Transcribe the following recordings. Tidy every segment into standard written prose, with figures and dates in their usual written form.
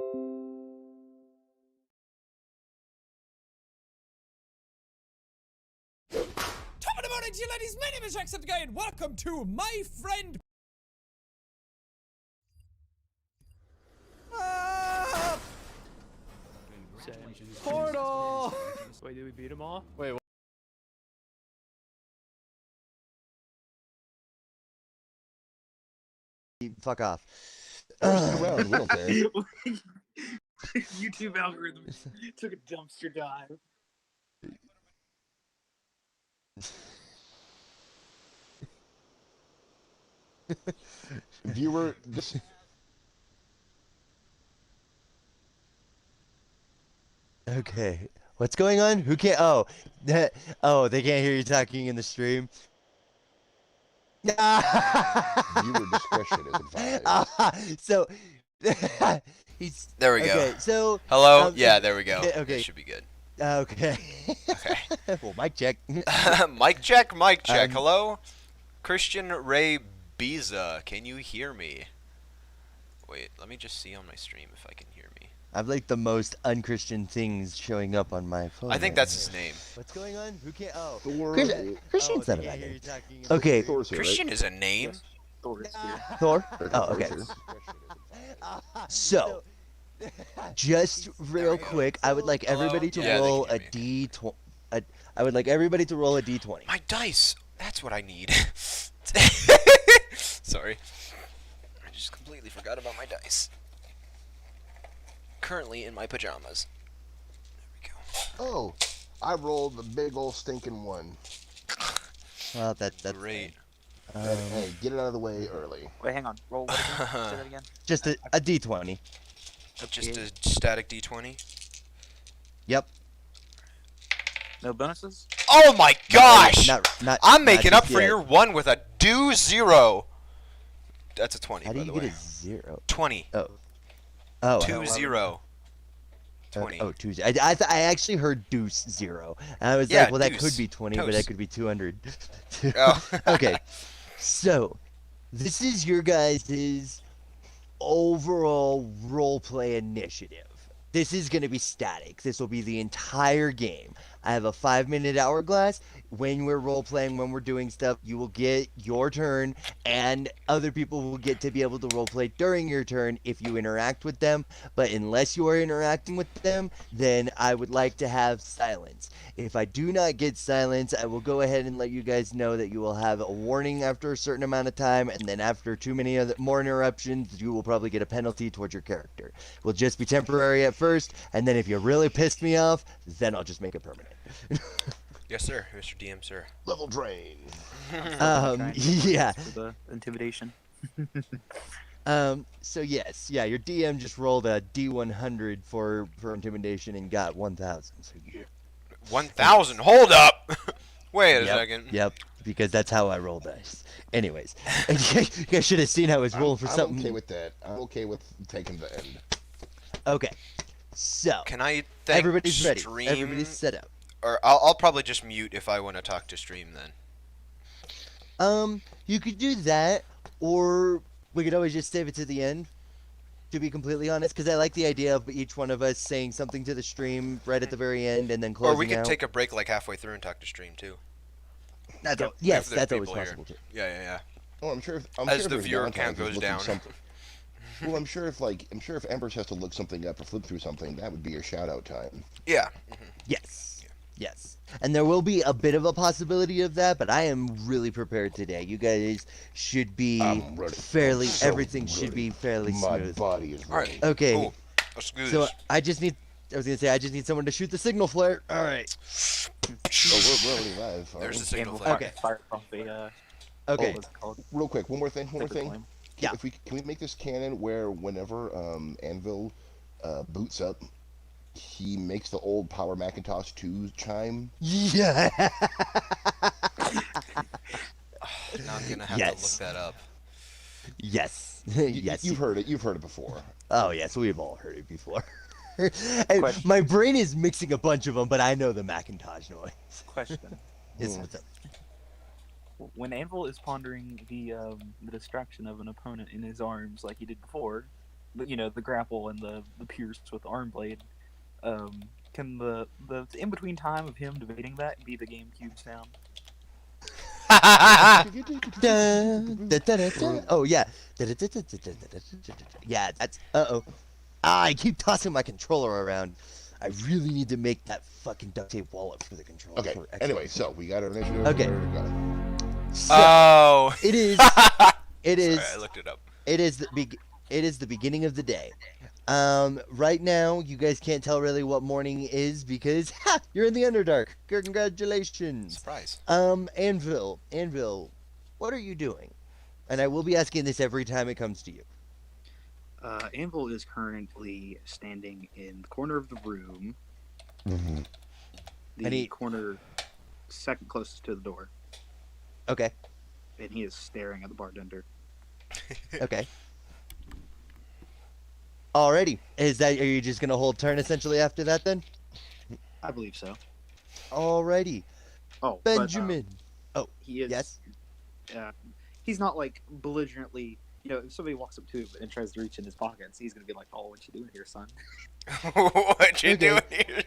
Top of the morning to you ladies, my name is Jacksepticeye and welcome to my friend Portal! Wait, did we beat them all? Wait, what? Fuck off. Around, we don't care. YouTube algorithm took a dumpster dive. Viewer, this. Okay, what's going on? Who can't? Oh, oh, they can't hear you talking in the stream. Viewer discretion is advised. So, he's There we go. Okay, so hello. Yeah, there we go. Okay, It should be good. Okay. Okay. Well, mic check. Mic check. Mic check. Hello, Christian Ray Biza. Can you hear me? Wait, let me just see on my stream if I can hear me. I've like the most unchristian things showing up on my phone. I think that's his name. What's going on? Who can't? Oh, Thor. Christian's oh, not a E. bad hear name. you talking in Okay. the Thor's here, Christian is a name. Thor is here. Thor. Oh, okay. Thor's here. So, just real we go. quick, I would like Hello? everybody to Yeah, they roll can a hear D20. I would like everybody to roll a D20. My dice. That's what I need. Sorry. I just completely forgot about my dice. Currently in my pajamas. There we go. Oh, I rolled the big old stinking one. Well, that's Great. Hey, get it out of the way early. Wait, hang on. Roll what again? Say that again. just a D20. Just a static D20. Yep. No bonuses? Oh my gosh! Not I'm making up just for yet. your one with a do 0. That's a 20, How do by you the get way. a 0? 20. Oh. Oh. 2 0. 20. Oh, 2 0. I actually heard deuce 0. And I was Yeah, like, well, that deuce. could be 20, but that Toast. could be 200. Oh. Okay. So, this is your guys' overall roleplay initiative. This is going to be static. This will be the entire game. I have a 5-minute hourglass. When we're role-playing, when we're doing stuff, you will get your turn, and other people will get to be able to role-play during your turn if you interact with them. But unless you are interacting with them, then I would like to have silence. If I do not get silence, I will go ahead and let you guys know that you will have a warning after a certain amount of time, and then after too many more interruptions, you will probably get a penalty towards your character. It will just be temporary at first, and then if you really pissed me off, then I'll just make it permanent. Yes, sir. Mr. DM, sir. Level drain. Yeah. For the intimidation. So yes, yeah, your DM just rolled a D100 for intimidation and got 1,000. So yeah. 1,000. Hold up. Wait a Yep, second. Yep, because that's how I roll dice. Anyways, you guys should have seen I was rolling for I'm something. okay with that. I'm okay with taking the end. Okay, so Can I thank everybody's ready. stream? Everybody's set up. Or I'll probably just mute if I want to talk to stream then. You could do that, or we could always just save it to the end. To be completely honest, because I like the idea of each one of us saying something to the stream right at the very end and then closing Or we could out. take a break like halfway through and talk to stream too. That's If yes, there's that's always people here. possible too. Yeah, yeah, yeah. Oh, I'm sure. As the there's viewer downtime count if he's goes looking down. something- Well, I'm sure if Embers has to look something up or flip through something, that would be your shout out time. Yeah. Yes. Yes. And there will be a bit of a possibility of that, but I am really prepared today. You guys should be I'm ready. fairly, I'm so everything should ready. be fairly My smooth. body is All ready. right. Okay. Cool. Let's do So this. I just need someone to shoot the signal flare. All right. Oh, we're already live. There's the alright. signal Anvil flare. Okay. Fire from the, Okay. what was it called? Real quick, one more thing. Sacred Flame. Yeah. Can we make this canon where whenever Anvil boots up, he makes the old Power Macintosh 2 chime? Yeah. Now I'm gonna have Yes. to look that up. Yes. Y- Yes. You've heard it. You've heard it before. Oh yes, we've all heard it before. And Question. my brain is mixing a bunch of them, but I know the Macintosh noise. Question. Yes, what's up? When Anvil is pondering the distraction of an opponent in his arms like he did before, the grapple and the pierce with the arm blade. Can the in between time of him debating that be the GameCube sound? Oh yeah. Yeah, that's uh-oh. I keep tossing my controller around. I really need to make that fucking duct tape wallet for the controller. Okay. for Xbox. Anyway, so we got our initiative. Okay. We're gonna- So, Oh. it is Sorry, I looked it up. it is the beginning of the day. Right now you guys can't tell really what morning is because you're in the Underdark. Congratulations. Surprise. Anvil, what are you doing? And I will be asking this every time it comes to you. Anvil is currently standing in the corner of the room, Mhm. the corner second closest to the door, Okay. and he is staring at the bartender. Okay. Alrighty. Are you just gonna hold turn essentially after that then? I believe so. Alrighty. Oh, Benjamin. But, he is. Yes. He's not like belligerently. If somebody walks up to him and tries to reach in his pockets, he's gonna be like, "Oh, what you doing here, son?" What you Okay. doing here?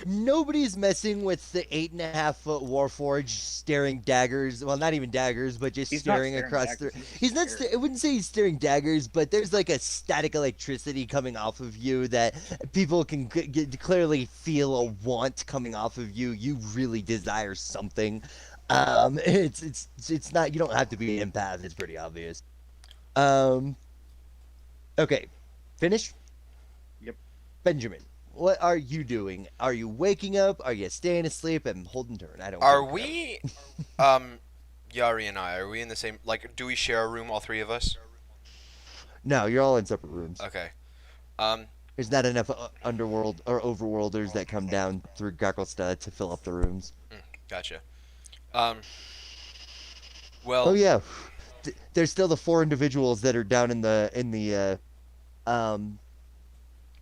Nobody's messing with the 8.5-foot Warforged staring daggers. Well, not even daggers, but just He's not staring staring across daggers, the. he's He's not. staring. I wouldn't say he's staring daggers, but there's like a static electricity coming off of you that people can clearly feel a want coming off of you. You really desire something. It's not. You don't have to be an empath. It's pretty obvious. Okay, finish. Yep. Benjamin, what are you doing? Are you waking up? Are you staying asleep and holding turn? I don't. Are give a we, Yari and I, are we in the same, like, do we share a room, all three of us? crap. No, you're all in separate rooms. Okay. There's not enough underworld or overworlders that come down through Gacklestad to fill up the rooms. Gotcha. Well. Oh yeah, there's still the 4 individuals that are down in the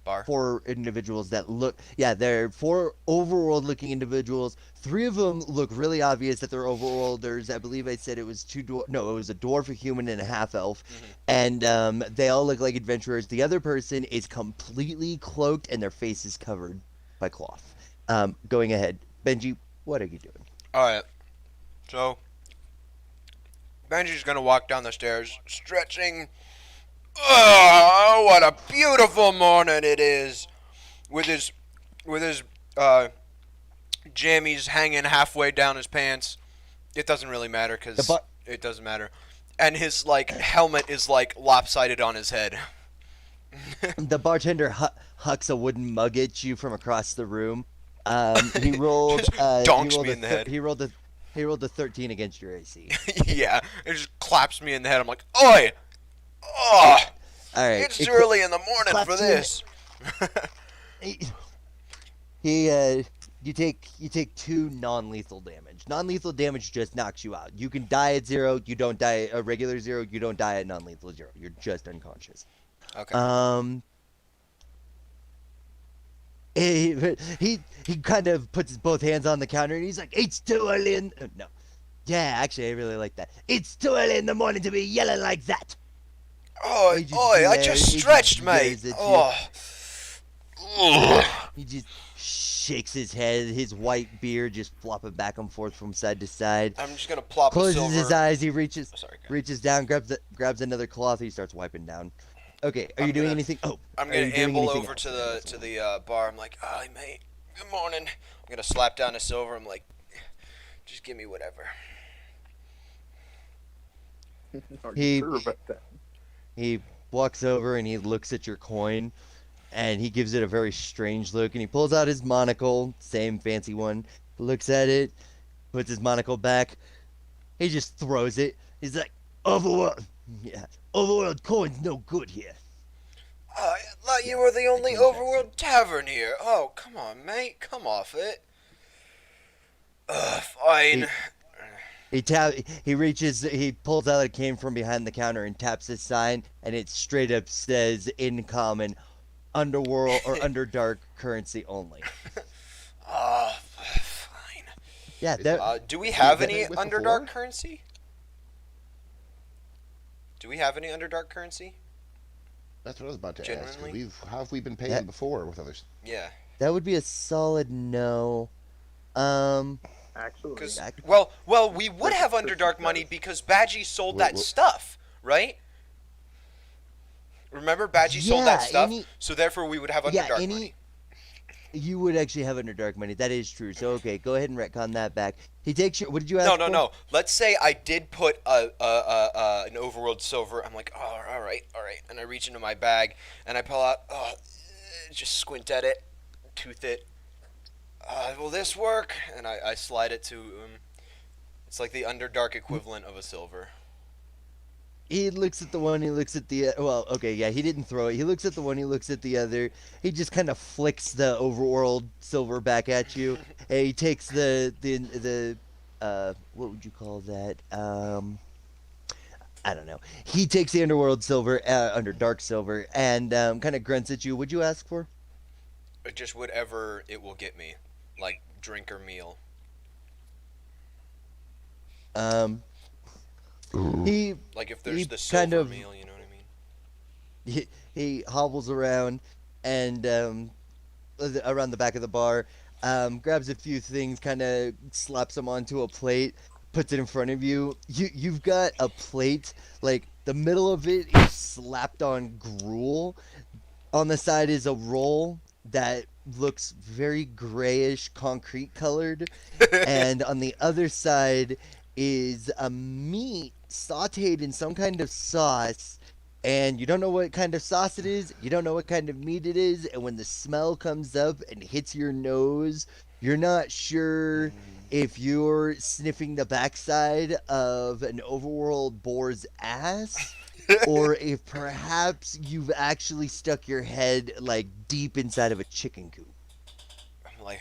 Bar. 4 individuals that look. Yeah, they're 4 overworld looking individuals. 3 of them look really obvious that they're overworlders. I believe I said it was 2 no, it was a dwarf, a human, and a half elf. Mm-hmm. And they all look like adventurers. The other person is completely cloaked and their face is covered by cloth. Going ahead, Benji, what are you doing? Alright. So, Benji's gonna walk down the stairs, stretching. Oh, what a beautiful morning it is! With his jammies hanging halfway down his pants. It doesn't really matter, because it doesn't matter. And his, like, helmet is, like, lopsided on his head. The bartender hucks a wooden mug at you from across the room. He rolled. Donks me in the head. He rolled a 13 against your AC. Yeah, it just claps me in the head. I'm like, oi! Oh! All right. It's early in the morning claps for you in- this. You take 2 non-lethal damage. Non-lethal damage just knocks you out. You can die at 0. You don't die at a regular 0. You don't die at non-lethal 0. You're just unconscious. Okay. He kind of puts his both hands on the counter and he's like, "It's too early in." No, yeah, actually, I really like that. It's too early in the morning to be yelling like that. Oi, He just oi! I glares- just he stretched, glares mate. at you. Oh. Ugh. He just shakes his head. His white beard just flopping back and forth from side to side. I'm just gonna plop a Closes silver. his eyes. He reaches Oh, sorry, go. reaches down, grabs another cloth. He starts wiping down. Okay, are I'm you doing gonna- anything? Oh, I'm are gonna you doing amble anything over else? to the bar. I'm like, "Hi, mate. Good morning." I'm gonna slap down a silver. I'm like, "Just give me whatever." Are He- you sure about that? He walks over and he looks at your coin, and he gives it a very strange look. And he pulls out his monocle, same fancy one. Looks at it, puts his monocle back. He just throws it. He's like, "Overworld, yeah, overworld coin's no good here." I thought you were the only overworld tavern here. Oh, come on, mate. Come off it. Fine. He pulls out a cane from behind the counter and taps his sign, and it straight up says in common, underworld or underdark currency only. Fine. Yeah, that, Do we have that any with Underdark before? currency? Do we have any Underdark currency? That's what I was about to ask. Genuinely? How have we been paying That- before with others? Yeah. That would be a solid no. Actually, Because I- well, we would have Underdark money because Badgie sold that stuff, right? Remember, Badgie sold that Yeah, stuff, so therefore we would have Underdark money. You would actually have Underdark money. That is true. So okay, go ahead and retcon that back. He takes your. What did you ask for? No. Let's say I did put an overworld silver. I'm like, oh, all right, and I reach into my bag and I pull out. Just squint at it, tooth it. Will this work? And I slide it to. It's like the Underdark equivalent of a silver. He looks at the one, he looks at the well, okay, yeah, he didn't throw it. He looks at the one, he looks at the other. He just kind of flicks the overworld silver back at you. And he takes the what would you call that? I don't know. He takes the underworld silver, underdark silver, and kind of grunts at you. What'd you ask for? Just whatever it will get me, like drink or meal. He Like if there's he the silver kind of- meal, you know what I mean? he hobbles around and around the back of the bar, grabs a few things, kind of slaps them onto a plate, puts it in front of you. You've got a plate, like the middle of it is slapped on gruel. On the side is a roll that looks very grayish, concrete colored, and on the other side is a meat sautéed in some kind of sauce, and you don't know what kind of sauce it is, you don't know what kind of meat it is, and when the smell comes up and hits your nose, you're not sure if you're sniffing the backside of an overworld boar's ass or if perhaps you've actually stuck your head like deep inside of a chicken coop. I'm like,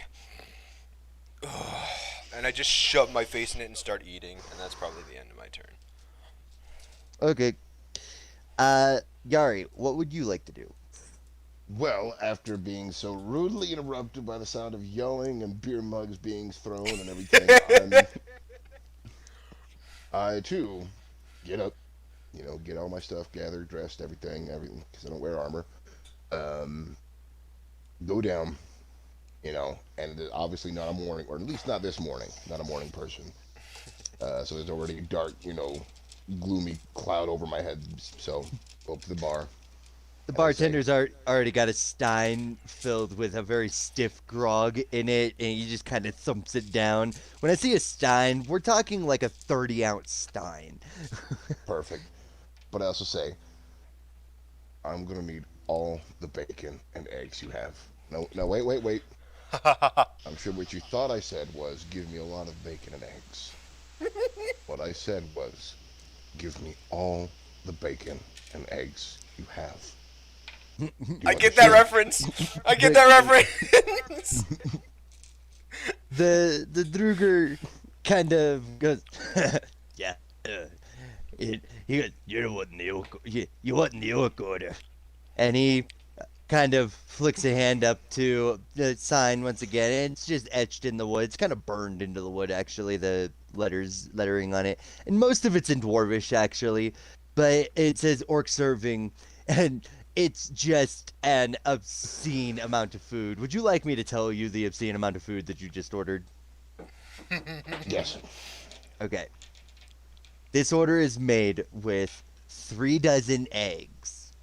ugh. And I just shove my face in it and start eating, and that's probably the end of my turn. Okay. Yari, what would you like to do? Well, after being so rudely interrupted by the sound of yelling and beer mugs being thrown and everything, I too get up, get all my stuff gathered, dressed, everything, because I don't wear armor. Go down, and obviously not a morning, or at least not this morning, not a morning person. So there's already a dark, gloomy cloud over my head. So go up to the bar. The bartender's already got a stein filled with a very stiff grog in it, and he just kind of thumps it down. When I see a stein, we're talking like a 30-ounce stein. Perfect. But I also say, I'm gonna need all the bacon and eggs you have. No, wait. I'm sure what you thought I said was, give me a lot of bacon and eggs. What I said was, give me all the bacon and eggs you have. I get that reference. I get that reference. The Druger kind of goes, yeah. He goes, you wasn't the orc order, and he kind of flicks a hand up to the sign once again, and it's just etched in the wood. It's kind of burned into the wood, actually, the lettering on it, and most of it's in Dwarvish, actually, but it says orc serving, and it's just an obscene amount of food. Would you like me to tell you the obscene amount of food that you just ordered? Yes. Okay. This order is made with 3 dozen eggs,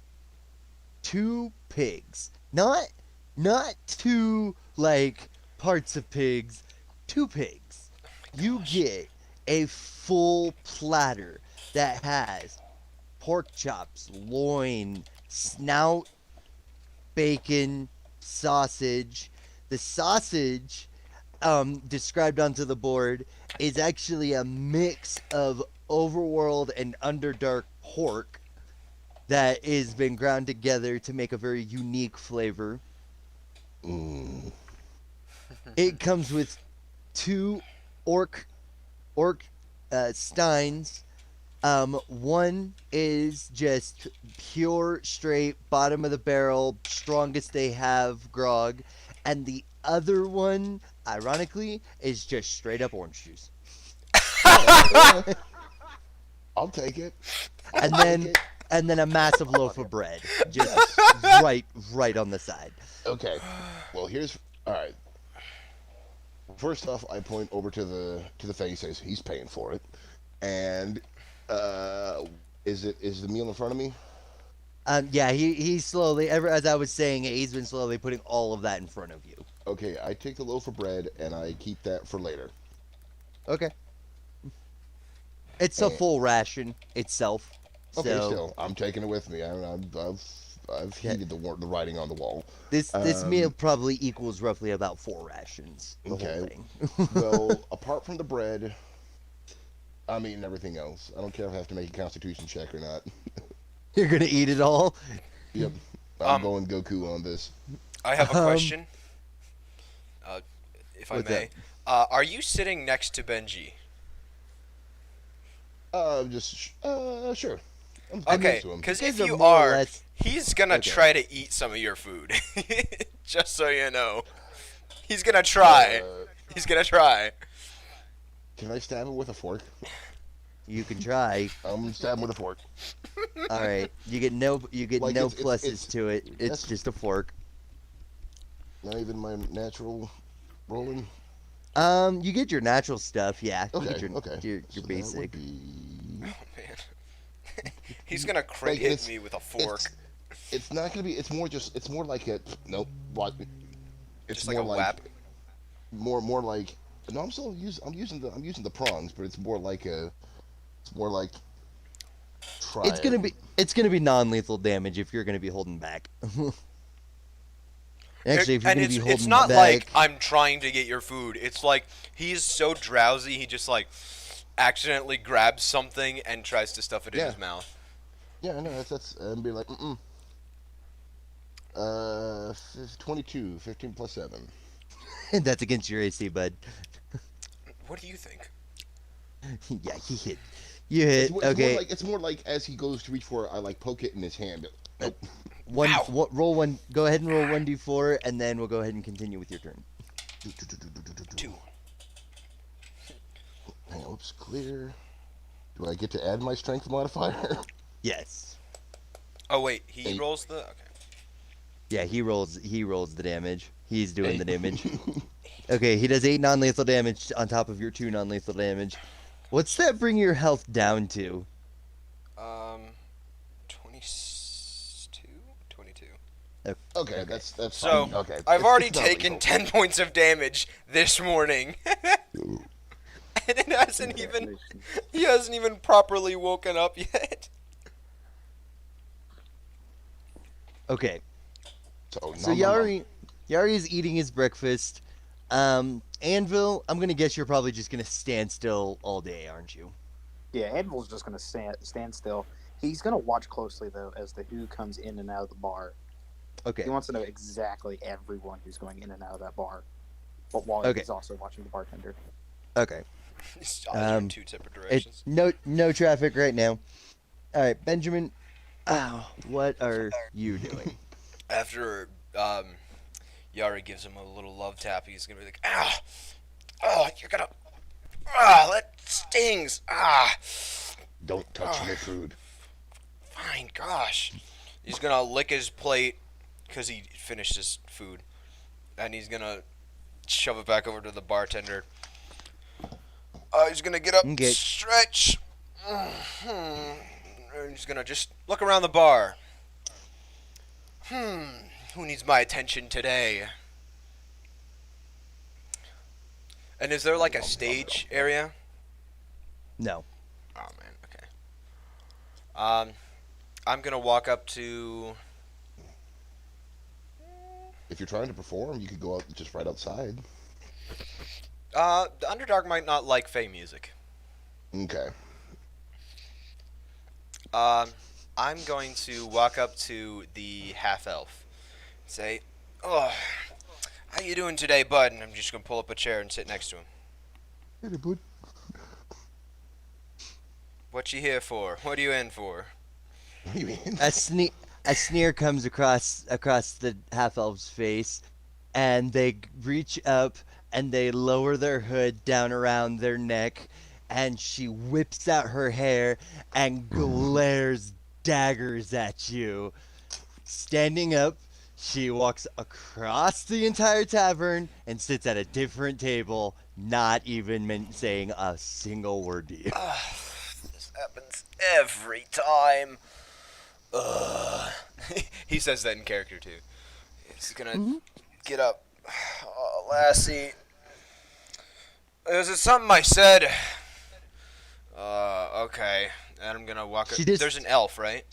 2 pigs, not 2 like parts of pigs, 2 pigs. You get a full platter that has pork chops, loin, snout, bacon, sausage. The sausage described onto the board is actually a mix of overworld and underdark pork that has been ground together to make a very unique flavor. It comes with 2 orc steins. One is just pure, straight, bottom of the barrel, strongest they have grog, and the other one, ironically, is just straight up orange juice. I'll take it. And then and then a massive loaf of bread, just right on the side. Okay. Well, all right. First off, I point over to the thing. He says he's paying for it, and is the meal in front of me? Yeah, he slowly, ever as I was saying it, he's been slowly putting all of that in front of you. Okay, I take the loaf of bread and I keep that for later. Okay. It's a And- full ration itself. Okay, So still, I'm taking it with me. I've heeded the writing on the wall. this meal probably equals roughly about 4 rations. The whole Okay. thing. Well, apart from the bread, I'm eating everything else. I don't care if I have to make a Constitution check or not. You're gonna eat it all. Yep, I'm going Goku on this. I have a question. If I what's may. Are you sitting next to Benji? Sure. I'm Okay, next to him. because These if are you more or are, less- he's gonna Okay. try to eat some of your food. Just so you know. He's gonna try. He's gonna try. Can I stab him with a fork? You can try. I'm stabbing with a fork. All right. You get no Like, no it's- pluses it's- to it. It's that's- just a fork. Not even my natural rolling. You get your natural stuff. Yeah. You Okay, get your okay. your So that would basic. be- Man. He's gonna crit Like, hit it's- me with a fork. It's not gonna be. It's more like a nope. What? It's Just like more a like whap. more like. No, I'm using the prongs, but it's more like a. It's more like. Try It's gonna be non-lethal damage if you're gonna be holding back. Actually, if you're and gonna be holding it's not back, like I'm trying to get your food. It's like he's so drowsy he just like accidentally grabs something and tries to stuff it in Yeah. his mouth. Yeah, no, that's and be like, 22, 15 plus 7. that's against your AC, bud. What do you think? Yeah, he hit. You hit. Okay. It's more like as he goes to reach for it, I like poke it in his hand. But, nope. Roll one. Go ahead and roll 1d4, and then we'll go ahead and continue with your turn. 2. Hang on, oops, clear. Do I get to add my strength modifier? Yes. Oh wait, he 8. rolls the. Okay. Yeah, he rolls the damage. He's doing the damage. Okay, he does 8 non-lethal damage on top of your 2 non-lethal damage. What's that bring your health down to? 22. 22. Okay, that's So fine. Okay, I've already it's not taken lethal. 10 points of damage this morning. And it hasn't even. He hasn't even properly woken up yet. So, Okay, so nom, nom, nom. Yari is eating his breakfast. Anvil, I'm gonna guess you're probably just gonna stand still all day, aren't you? Yeah, Anvil's just gonna stand still. He's gonna watch closely though as the who comes in and out of the bar. Okay. He wants to know exactly everyone who's going in and out of that bar, but while Okay. he's also watching the bartender. Okay. He's in 2 separate directions. No traffic right now. All right, Benjamin. What are you doing? After Yari gives him a little love tap, he's gonna be like, "Ah, oh, you're gonna, that stings. Don't touch my food. Fine, gosh." He's gonna lick his plate because he finished his food, and he's gonna shove it back over to the bartender. He's gonna get up, Okay. stretch, and he's gonna just look around the bar. Who needs my attention today? And is there like a stage area? No. Oh man, okay. I'm gonna walk up to. If you're trying to perform, you could go out just right outside. The Underdark might not like Fey music. Okay. I'm going to walk up to the half elf. Say, "Oh, how you doing today, bud?" And I'm just gonna pull up a chair and sit next to him. Hey, bud. What you here for? What are you in for? What do you mean? A sneer comes across the half elf's face, and they reach up and they lower their hood down around their neck, and she whips out her hair and glares daggers at you. Standing up, she walks across the entire tavern and sits at a different table, not even saying a single word to you. This happens every time. Ugh. He says that in character too. He's gonna get up. Oh, Lassie. Is it something I said? Okay. And I'm gonna walk. There's an elf, right?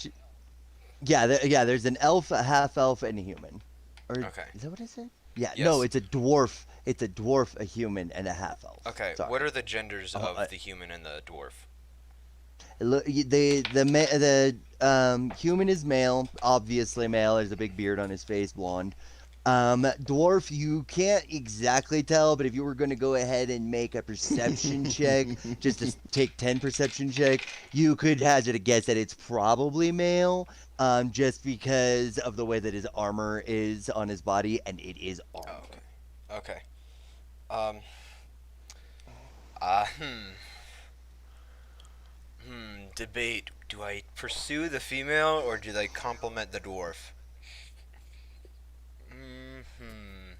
Yeah, there's an elf, a half elf, and a human. Or, Okay. Is that what I said? Yeah, Yes. no, it's a dwarf. It's a dwarf, a human, and a half elf. Okay. Sorry. What are the genders of the human and the dwarf? The human is male, obviously male. There's a big beard on his face, blonde. Dwarf, you can't exactly tell, but if you were going to go ahead and make a perception check, just to take 10 perception check, you could hazard a guess that it's probably male, just because of the way that his armor is on his body, and it is armor. Oh, okay. Debate. Do I pursue the female or do I compliment the dwarf?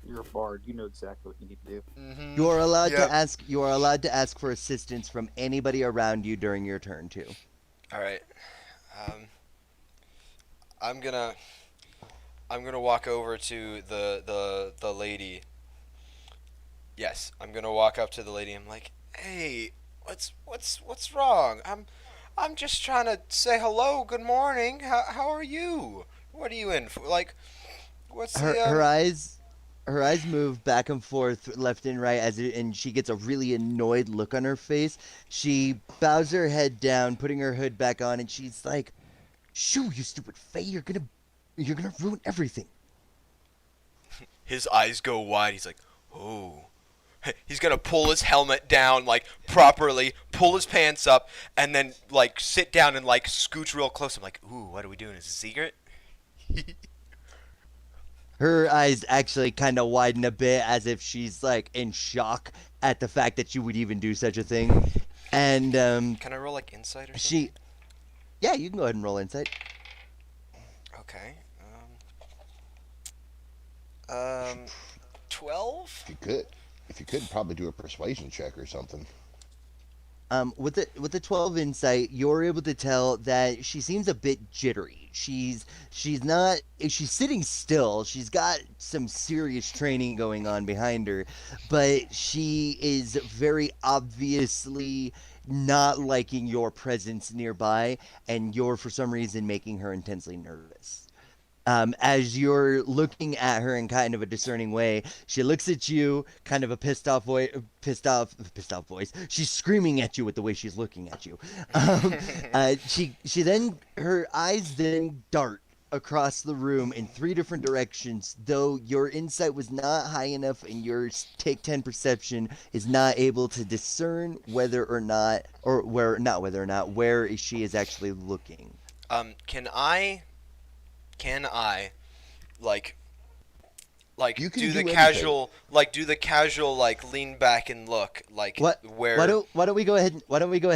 You're a bard. You know exactly what you need to do. You are allowed Yep. to ask. You are allowed to ask for assistance from anybody around you during your turn too. All right. I'm gonna walk over to the lady. Yes, I'm gonna walk up to the lady. I'm like, hey, what's wrong? I'm just trying to say hello. Good morning. How are you? What are you in for? Like, what's Her eyes move back and forth, left and right, and she gets a really annoyed look on her face. She bows her head down, putting her hood back on, and she's like, "Shoo, you stupid Fae! You're gonna ruin everything." His eyes go wide. He's like, oh. He's gonna pull his helmet down, like, properly, pull his pants up, and then, like, sit down and, like, scooch real close. I'm like, ooh, what are we doing? Is it a secret? Her eyes actually kind of widen a bit, as if she's like in shock at the fact that you would even do such a thing. And Can I roll, like, insight or something? yeah, you can go ahead and roll insight. Okay. 12? If you could, probably do a persuasion check or something. With the 12 insight, you're able to tell that she seems a bit jittery. She's sitting still. She's got some serious training going on behind her, but she is very obviously not liking your presence nearby, and you're for some reason making her intensely nervous. As you're looking at her in kind of a discerning way, she looks at you, kind of a pissed off voice. She's screaming at you with the way she's looking at you. She then, her eyes then dart across the room in 3 different directions. Though your insight was not high enough, and your take 10 perception is not able to discern whether or not where she is actually looking. Can I like You can do the do casual like lean back and look like What? where Why don't we go ahead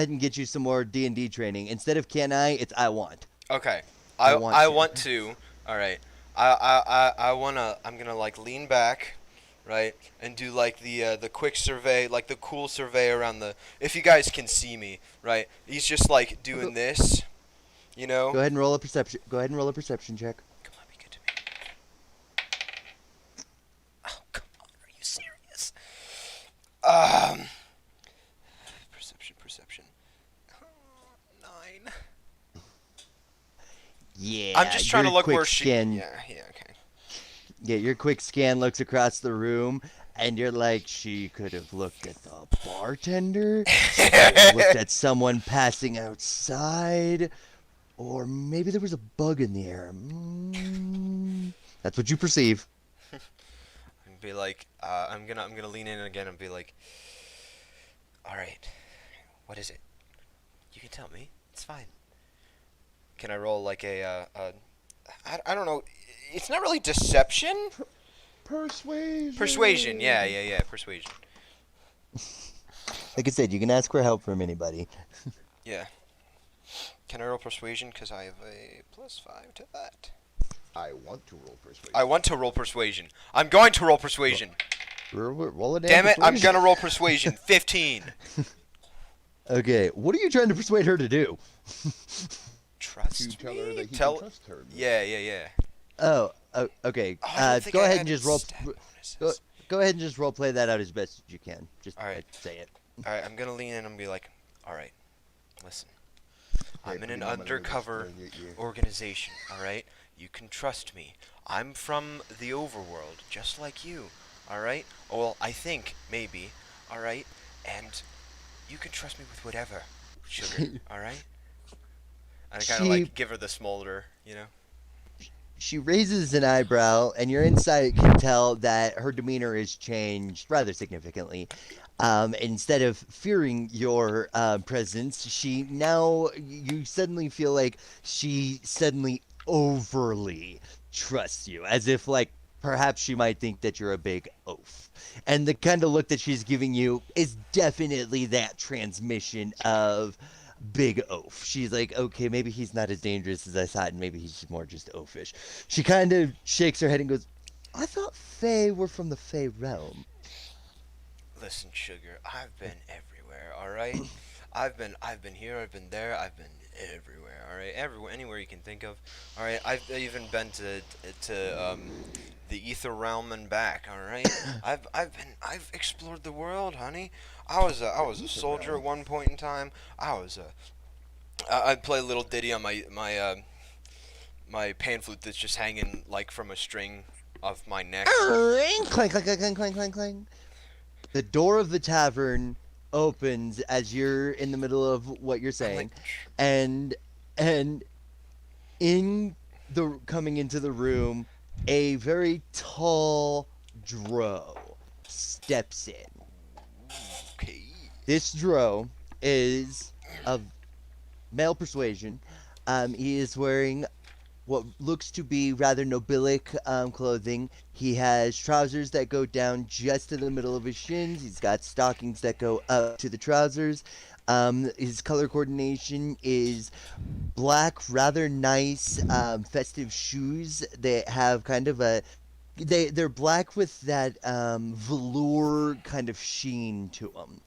and get you some more D&D training instead of can I? It's I want. Okay. I I want want to. All right. I'm gonna like lean back, right, and do like the quick survey, like the cool survey around the. If you guys can see me, right? He's just like doing this, you know. Go ahead and roll a perception. Go ahead and roll a perception check. Come on, be good to me. Oh, come on, are you serious? Perception. 9. Yeah. I'm just trying to your look quick where she. scan, Yeah, okay. Yeah, your quick scan looks across the room, and you're like, she could have looked at the bartender, she could have looked at someone passing outside, or maybe there was a bug in the air. That's what you perceive. And be like, I'm gonna lean in again and be like, all right, what is it? You can tell me. It's fine. Can I roll like I don't know. It's not really deception. Persuasion. Persuasion. Yeah. Persuasion. Like I said, you can ask for help from anybody. Yeah. Can I roll persuasion? Because I have a +5 to that. I want to roll persuasion. I want to roll persuasion. I'm going to roll persuasion. Roll a Damn it, I'm persuasion. gonna roll persuasion. 15. Okay, what are you trying to persuade her to do? Trust To tell me? her that he Tell... can trust her. Yeah. Oh, okay. Oh, I don't think Go I ahead had and just roll. stat bonuses. Go ahead and just role play that out as best as you can. Just All right. say it. Alright, I'm gonna lean in and be like, alright, listen. I'm in pretty an mama, let me just, undercover get you. organization, alright? You can trust me. I'm from the overworld, just like you, alright? Well, I think, maybe, alright? And you can trust me with whatever, sugar, alright? And I kind of like give her the smolder, you know? She raises an eyebrow, and your insight can tell that her demeanor has changed rather significantly. Instead of fearing your presence, you suddenly feel like she suddenly overly trusts you, as if like perhaps she might think that you're a big oaf. And the kind of look that she's giving you is definitely that transmission of big oaf. She's like, okay, maybe he's not as dangerous as I thought, and maybe he's more just oafish. She kind of shakes her head and goes, I thought Fae were from the Fae realm. Listen, sugar, I've been everywhere, alright? I've been here, I've been there, I've been everywhere, alright? Everywhere, anywhere you can think of. Alright, I've even been to the ether realm and back, alright? I've explored the world, honey. I was a soldier at one point in time. I'd play a little ditty on my pan flute that's just hanging like from a string of my neck. Clank, clank, clank, clank, clank, clank, clank. The door of the tavern opens as you're in the middle of what you're saying, and in the coming into the room, a very tall drow steps in. Okay. This drow is of male persuasion. He is wearing what looks to be rather nobilic clothing. He has trousers that go down just to the middle of his shins. He's got stockings that go up to the trousers. His color coordination is black, rather nice, festive shoes that have kind of they're black with that velour kind of sheen to them.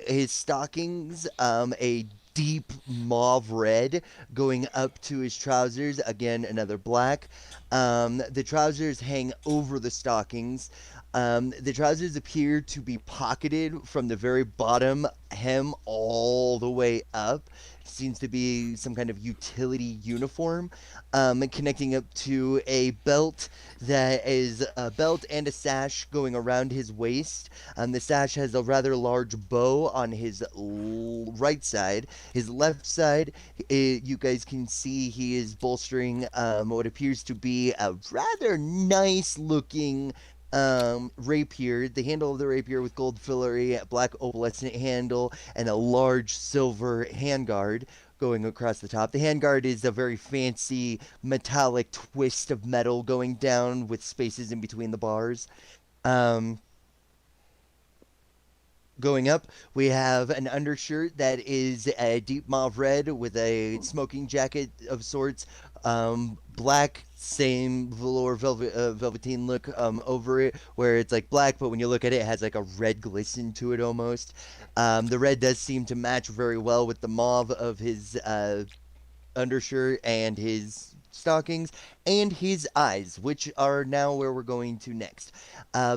His stockings, a deep mauve red going up to his trousers, again another black. The trousers hang over the stockings. The trousers appear to be pocketed from the very bottom hem all the way up. Seems to be some kind of utility uniform, connecting up to a belt that is a belt and a sash going around his waist. The sash has a rather large bow on his right side. His left side, you guys can see he is bolstering what appears to be a rather nice looking rapier. The handle of the rapier with gold fillery, a black opalescent handle, and a large silver handguard going across the top. The handguard is a very fancy metallic twist of metal going down with spaces in between the bars. Going up, we have an undershirt that is a deep mauve red with a smoking jacket of sorts, black, same velour velveteen look over it, where it's like black, but when you look at it, it has like a red glisten to it almost. The red does seem to match very well with the mauve of his undershirt and his stockings and his eyes, which are now where we're going to next.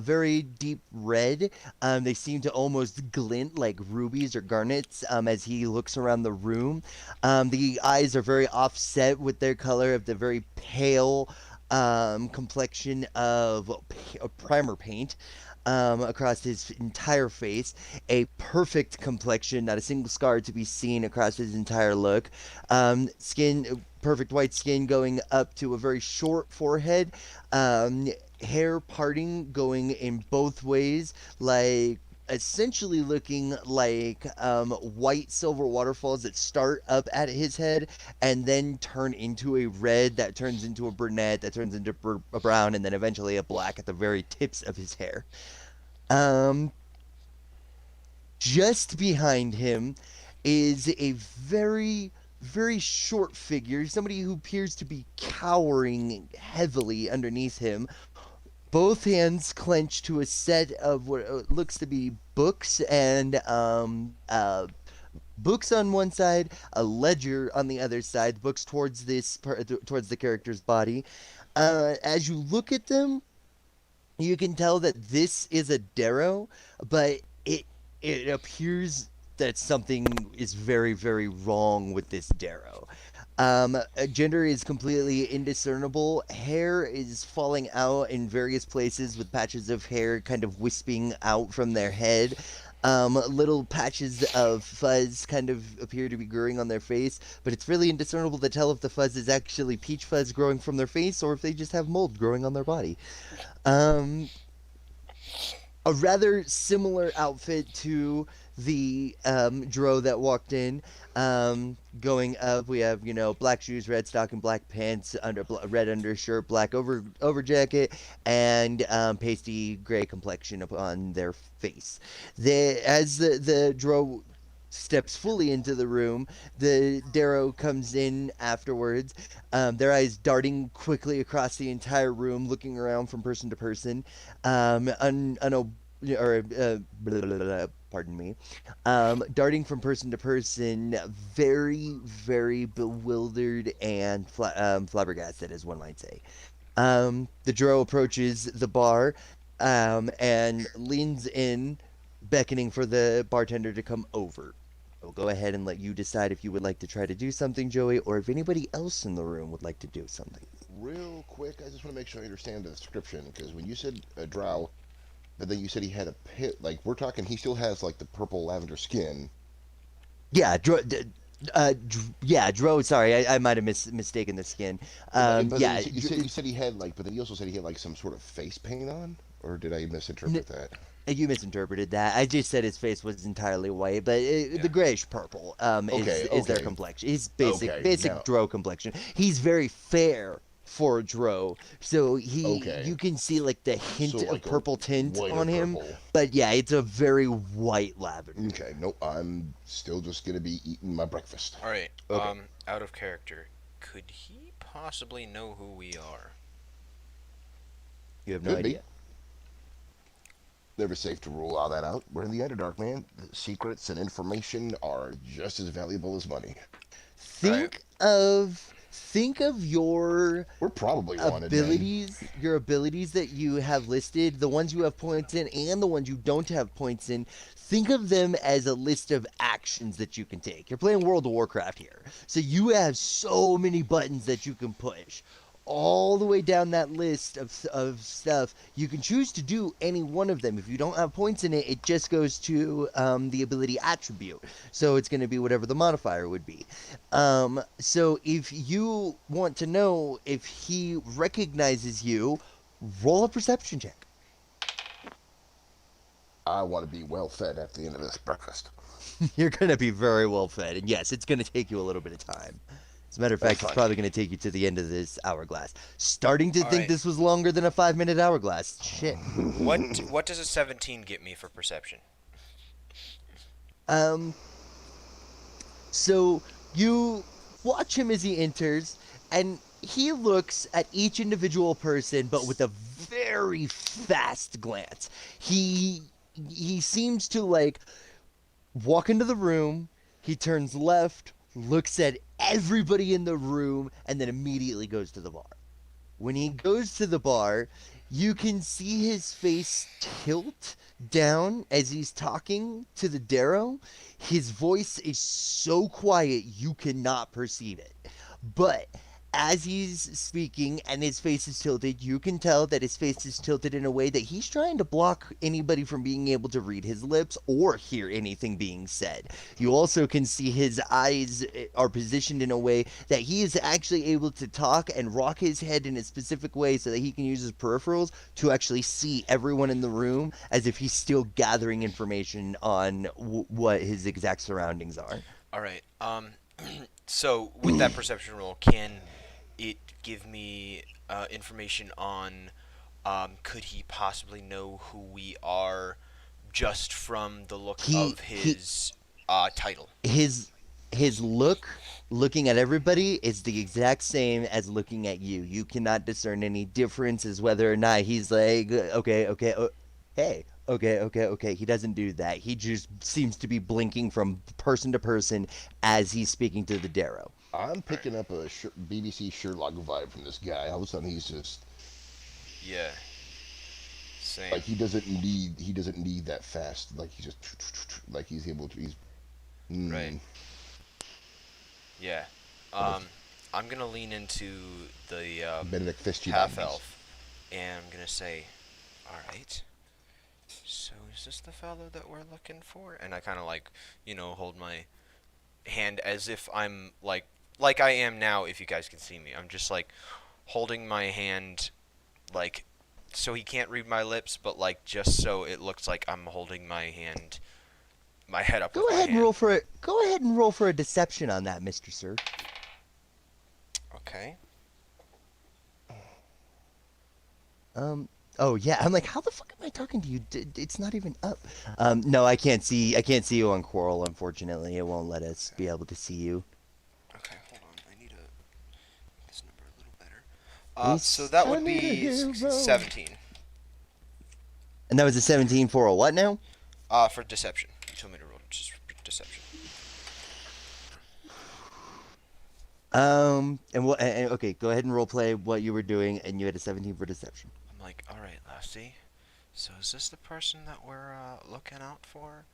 Very deep red. They seem to almost glint like rubies or garnets as he looks around the room. The eyes are very offset with their color of the very pale complexion of primer paint. Across his entire face, a perfect complexion, not a single scar to be seen across his entire look. Perfect white skin going up to a very short forehead. Hair parting going in both ways, like essentially looking like white silver waterfalls that start up at his head and then turn into a red that turns into a brunette that turns into a brown and then eventually a black at the very tips of his hair. Just behind him is a very very short figure, somebody who appears to be cowering heavily underneath him. Both hands clenched to a set of what looks to be books and books on one side, a ledger on the other side. Books towards towards the character's body. As you look at them, you can tell that this is a Darrow, but it appears that something is very, very wrong with this Darrow. Gender is completely indiscernible. Hair is falling out in various places with patches of hair kind of wisping out from their head. Little patches of fuzz kind of appear to be growing on their face, but it's really indiscernible to tell if the fuzz is actually peach fuzz growing from their face or if they just have mold growing on their body. A rather similar outfit to the Dro that walked in. Going up, we have black shoes, red stocking, black pants, red undershirt, black over jacket, and pasty gray complexion upon their face. As the Dro steps fully into the room, the Darrow comes in afterwards, their eyes darting quickly across the entire room, looking around from person to person, pardon me, darting from person to person, very, very bewildered and flabbergasted, as one might say. The Dro approaches the bar and leans in, beckoning for the bartender to come over. I'll go ahead and let you decide if you would like to try to do something, Joey, or if anybody else in the room would like to do something. Real quick, I just want to make sure I understand the description, because when you said a drow, but then you said he had a pit, like, we're talking, he still has, like, the purple lavender skin. Yeah, Dro, sorry, I might have mistaken the skin. You said he had, like, but then you also said he had, like, some sort of face paint on? Or did I misinterpret that? You misinterpreted that. I just said his face was entirely white, but the grayish purple is their complexion. He's basic Dro complexion. He's very fair for Dro, so you can see like the hint of purple tint on him. Purple. But yeah, it's a very white lavender. Okay, nope, I'm still just gonna be eating my breakfast. All right. Okay. Out of character, could he possibly know who we are? You have no Could be. idea. Never safe to rule all that out. We're in the Underdark, man. The secrets and information are just as valuable as money. Think of your We're probably wanted, abilities, your abilities that you have listed, the ones you have points in and the ones you don't have points in. Think of them as a list of actions that you can take. You're playing World of Warcraft here, so you have so many buttons that you can push. All the way down that list of stuff, you can choose to do any one of them. If you don't have points in it, it just goes to the ability attribute. So it's going to be whatever the modifier would be. So if you want to know if he recognizes you, roll a perception check. I want to be well fed at the end of this breakfast. You're going to be very well fed. And yes, it's going to take you a little bit of time. As a matter of fact, it's probably going to take you to the end of this hourglass. Starting to think this was longer than a 5-minute hourglass. Shit. What does a 17 get me for perception? So you watch him as he enters, and he looks at each individual person, but with a very fast glance. He seems to like walk into the room. He turns left, looks at everybody in the room, and then immediately goes to the bar. When he goes to the bar, you can see his face tilt down as he's talking to the Darrow. His voice is so quiet you cannot perceive it. But as he's speaking and his face is tilted, you can tell that his face is tilted in a way that he's trying to block anybody from being able to read his lips or hear anything being said. You also can see his eyes are positioned in a way that he is actually able to talk and rock his head in a specific way so that he can use his peripherals to actually see everyone in the room as if he's still gathering information on what his exact surroundings are. All right. So with that perception roll, can it give me information on could he possibly know who we are just from the look of his title? his looking at everybody is the exact same as looking at you. You cannot discern any difference as whether or not he's like, okay, okay, hey, okay, okay, okay. He doesn't do that. He just seems to be blinking from person to person as he's speaking to the Darrow. I'm picking up a BBC Sherlock vibe from this guy. All of a sudden, he's just Yeah. Same. like he doesn't need that fast. Like he's just like he's able to. Right. Yeah. I'm gonna lean into the Benedict Fish half elf, and I'm gonna say, "All right. So is this the fellow that we're looking for?" And I kind of like, hold my hand as if I'm like I am now. If you guys can see me, I'm just like holding my hand, like so he can't read my lips, but like just so it looks like I'm holding my hand, my head up. Go ahead and roll for a deception on that, Mr. Sir. Okay. Oh yeah, I'm like, how the fuck am I talking to you? It's not even up. No, I can't see you on Quarrel, unfortunately. It won't let us be able to see you. Okay, hold on. I need to make this number a little better. So that would be 17. And that was a 17 for a what now? For deception. You told me to roll just for deception. And what? Okay, go ahead and role play what you were doing, and you had a 17 for deception. I'm like, all right, Lassie. So is this the person that we're looking out for?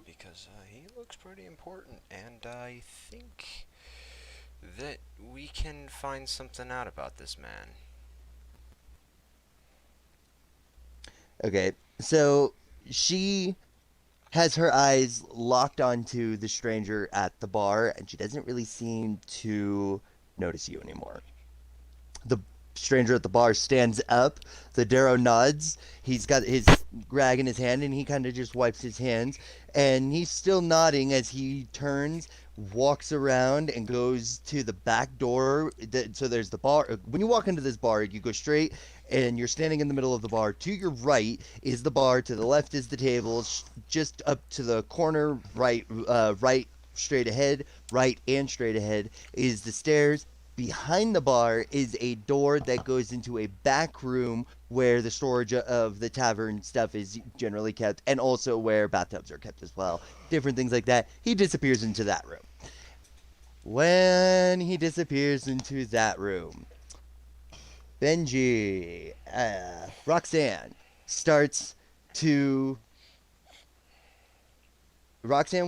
Because he looks pretty important, and I think that we can find something out about this man. Okay, so she has her eyes locked onto the stranger at the bar, and she doesn't really seem to notice you anymore. The stranger at the bar stands up. The Darrow nods. He's got his rag in his hand, and he kind of just wipes his hands. And he's still nodding as he turns, walks around, and goes to the back door. So there's the bar. When you walk into this bar, you go straight, and you're standing in the middle of the bar. To your right is the bar. To the left is the tables. Just up to the corner, right, straight ahead, right and straight ahead is the stairs. Behind the bar is a door that goes into a back room where the storage of the tavern stuff is generally kept, and also where bathtubs are kept as well. Different things like that. He disappears into that room. When he disappears into that room, Benji, Roxanne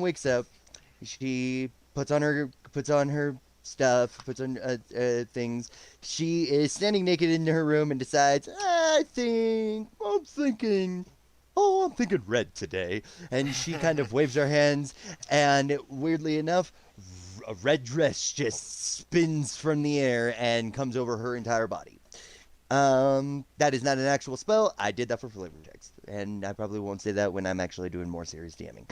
wakes up. She puts on her stuff, puts on things. She is standing naked in her room and decides, I'm thinking red today. And she kind of waves her hands, and weirdly enough, a red dress just spins from the air and comes over her entire body. That is not an actual spell. I did that for flavor checks, and I probably won't say that when I'm actually doing more serious DMing.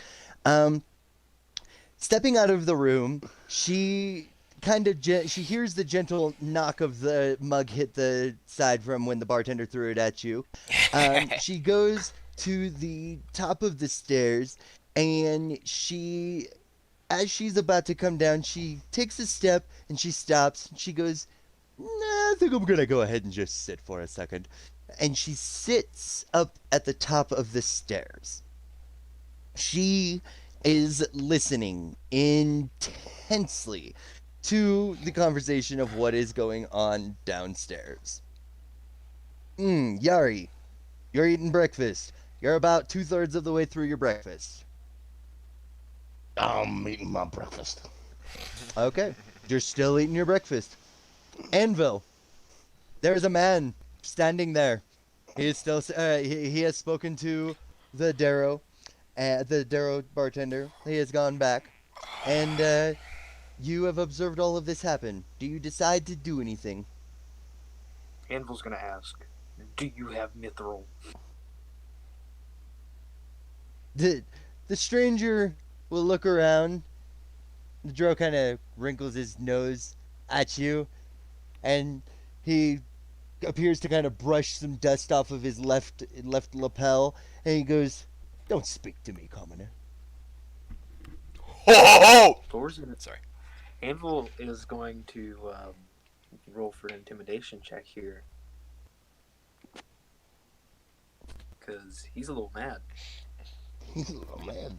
Stepping out of the room, she she hears the gentle knock of the mug hit the side from when the bartender threw it at you. She goes to the top of the stairs, and as she's about to come down, she takes a step and she stops. She goes, nah, I think I'm gonna go ahead and just sit for a second. And she sits up at the top of the stairs. She is listening intensely to the conversation of what is going on downstairs. Yari, you're eating breakfast. You're about 2/3 of the way through your breakfast. I'm eating my breakfast. Okay, you're still eating your breakfast. Anvil, there's a man standing there. He is still. He has spoken to the Darrow bartender. He has gone back, and you have observed all of this happen. Do you decide to do anything? Anvil's gonna ask, do you have mithril? The stranger will look around. The Drow kind of wrinkles his nose at you, and he appears to kind of brush some dust off of his left lapel, and he goes, "Don't speak to me, commoner." Ho ho ho! Thor's gonna Sorry. Anvil is going to roll for an intimidation check here. Because he's a little mad. Oh man,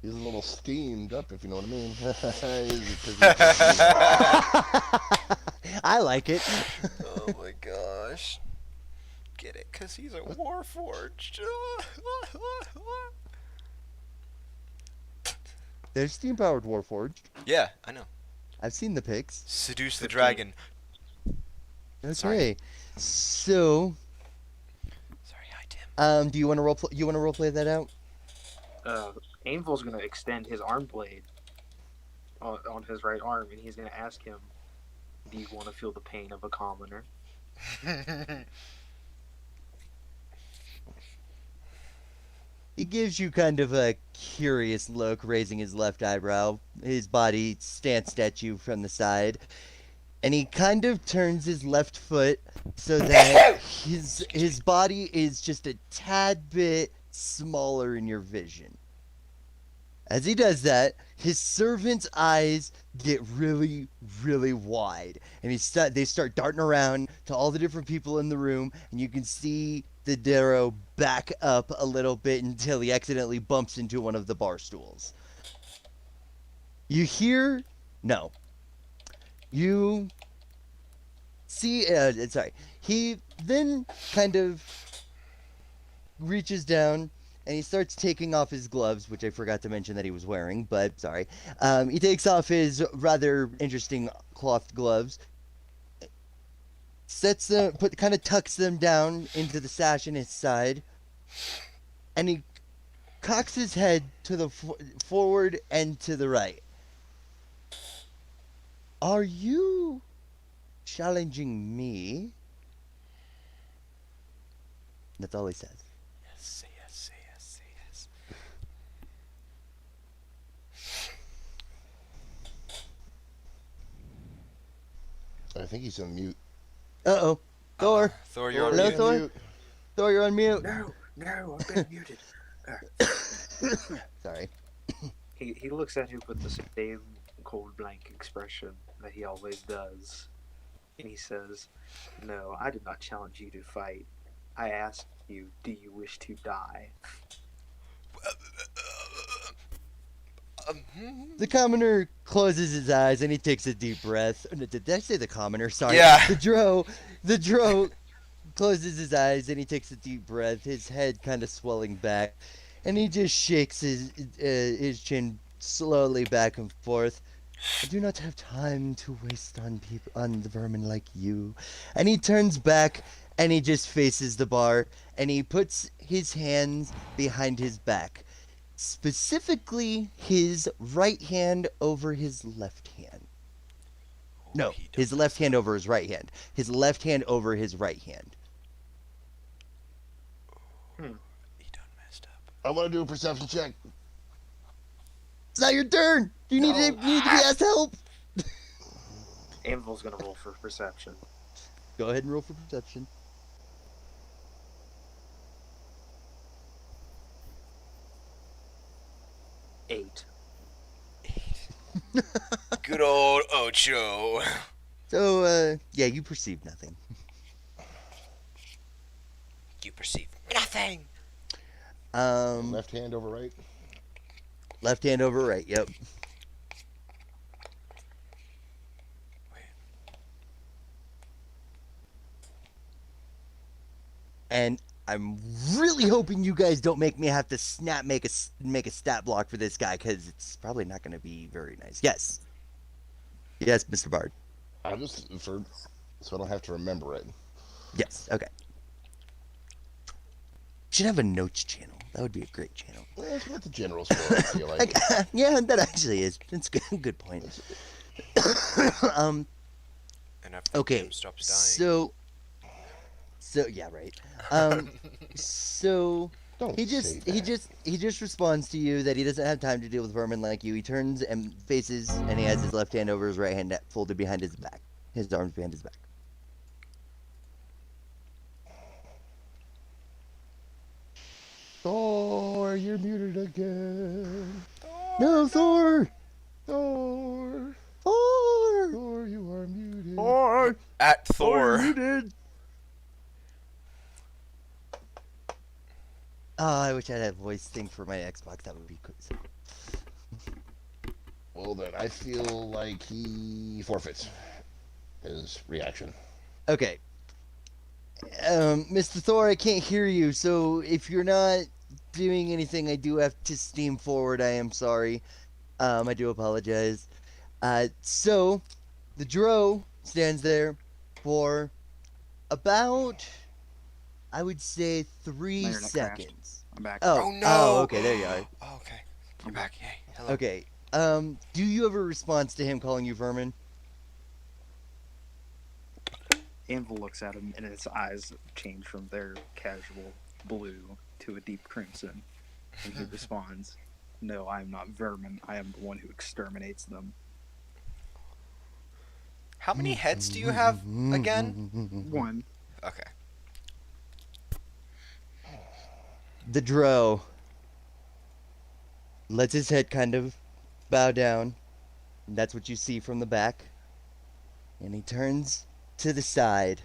he's a little steamed up, if you know what I mean. I like it. Oh my gosh. Get it? Because he's a Warforged. There's steam-powered Warforged. Yeah, I know. I've seen the pics. Seduce the dragon. Okay. Sorry. So, Sorry, hi Tim. do you want to you want to roleplay that out? Anvil's going to extend his arm blade on his right arm, and he's going to ask him, do you want to feel the pain of a commoner? He gives you kind of a curious look, raising his left eyebrow. His body stanced at you from the side. And he kind of turns his left foot so that his body is just a tad bit smaller in your vision. As he does that, his servant's eyes get really, really wide. And they start darting around to all the different people in the room. And you can see the Darrow back up a little bit until he accidentally bumps into one of the bar stools. You hear... No. You see... sorry. He then kind of reaches down and he starts taking off his gloves, which I forgot to mention that he was wearing, but sorry. He takes off his rather interesting cloth gloves, sets them, kind of tucks them down into the sash in his side, and he cocks his head to the forward and to the right. Are you challenging me? That's all he says. Yes, say yes, say yes, say yes. I think he's on mute. Uh-oh. Thor. Thor, you're on Hello, mute. Thor? Thor, you're on mute. No, I've been muted. Sorry. He looks at you with the same cold blank expression that he always does. And he says, no, I did not challenge you to fight. I asked you, do you wish to die? The commoner closes his eyes and he takes a deep breath. Did I say the commoner? Sorry. Yeah. The Dro closes his eyes and he takes a deep breath, his head kind of swelling back, and he just shakes his chin slowly back and forth. I do not have time to waste on the vermin like you. And he turns back and he just faces the bar and he puts his hands behind his back. Specifically, his right hand over his left hand. No, his left hand over his right hand. His left hand over his right hand. He done messed up. I want to do a perception check. It's not your turn! You need to be asked help! Anvil's gonna roll for perception. Go ahead and roll for perception. Eight. Good old Ocho. So, yeah, you perceive nothing. You perceive nothing. Left hand over right. Left hand over right, yep. And I'm really hoping you guys don't make me have to make a stat block for this guy, because it's probably not going to be very nice. Yes. Yes, Mr. Bard. I just so I don't have to remember it. Yes, okay. Should have a notes channel. That would be a great channel. Well, that's what the general's for, I feel like. Yeah, that actually is. That's a good point. And after Okay, Tim stops dying. So yeah, right. So Don't he say just responds to you that he doesn't have time to deal with vermin like you. He turns and faces, and he has his left hand over his right hand folded behind his back. His arms behind his back. Thor, you're muted again. No, Thor! Thor. Thor! at Thor. muted. Oh, I wish I had a voice thing for my Xbox. That would be cool. Well, then I feel like he forfeits his reaction. Okay. Mr. Thor, I can't hear you, so if you're not doing anything, I do have to steam forward. I am sorry. I do apologize. So, the Dro stands there for about, I would say, 3 My internet crashed. seconds. I'm back. Oh, no. Oh, okay, there you are. Oh, okay. I'm back. Yay. Hello. Okay. Do you have a response to him calling you vermin? Anvil looks at him, and his eyes change from their casual blue to a deep crimson, and he responds, "No, I am not vermin. I am the one who exterminates them." How many heads do you have again? One. Okay. The Dro lets his head kind of bow down. And that's what you see from the back. And he turns to the side.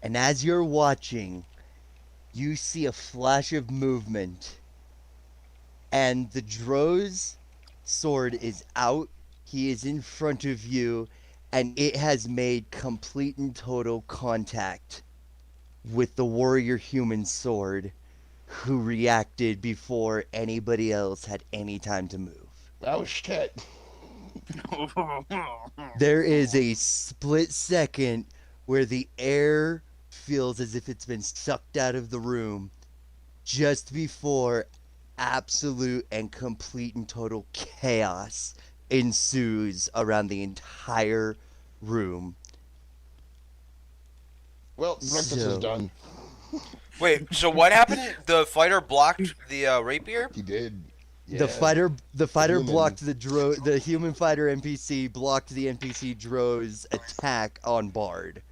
And as you're watching, you see a flash of movement. And the Dro's sword is out. He is in front of you. And it has made complete and total contact with the warrior human sword, who reacted before anybody else had any time to move. Oh, shit. There is a split second where the air feels as if it's been sucked out of the room just before absolute and complete and total chaos ensues around the entire room. Well, breakfast is done. Wait, so what happened? The fighter blocked the rapier? He did. The fighter human. blocked the human fighter NPC blocked the NPC Dro's attack on Bard.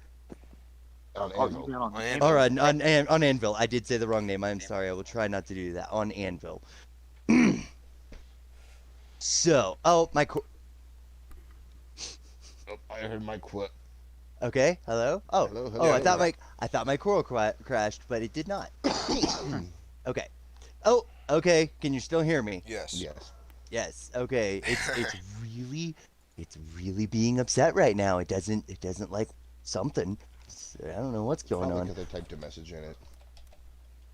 On Oh, Anvil. you've been on On Anvil. All right, on Anvil. I did say the wrong name. I'm sorry. I will try not to do that. On Anvil. So, my Oh, I heard my quote. okay. Hello. Oh, Hello, oh. I hello. thought my coral crashed, but it did not. Okay. Oh, okay. Can you still hear me? Yes. Yes. Yes. Okay. It's really being upset right now. It doesn't like something. I don't know what's going Probably on. because I typed a message in it.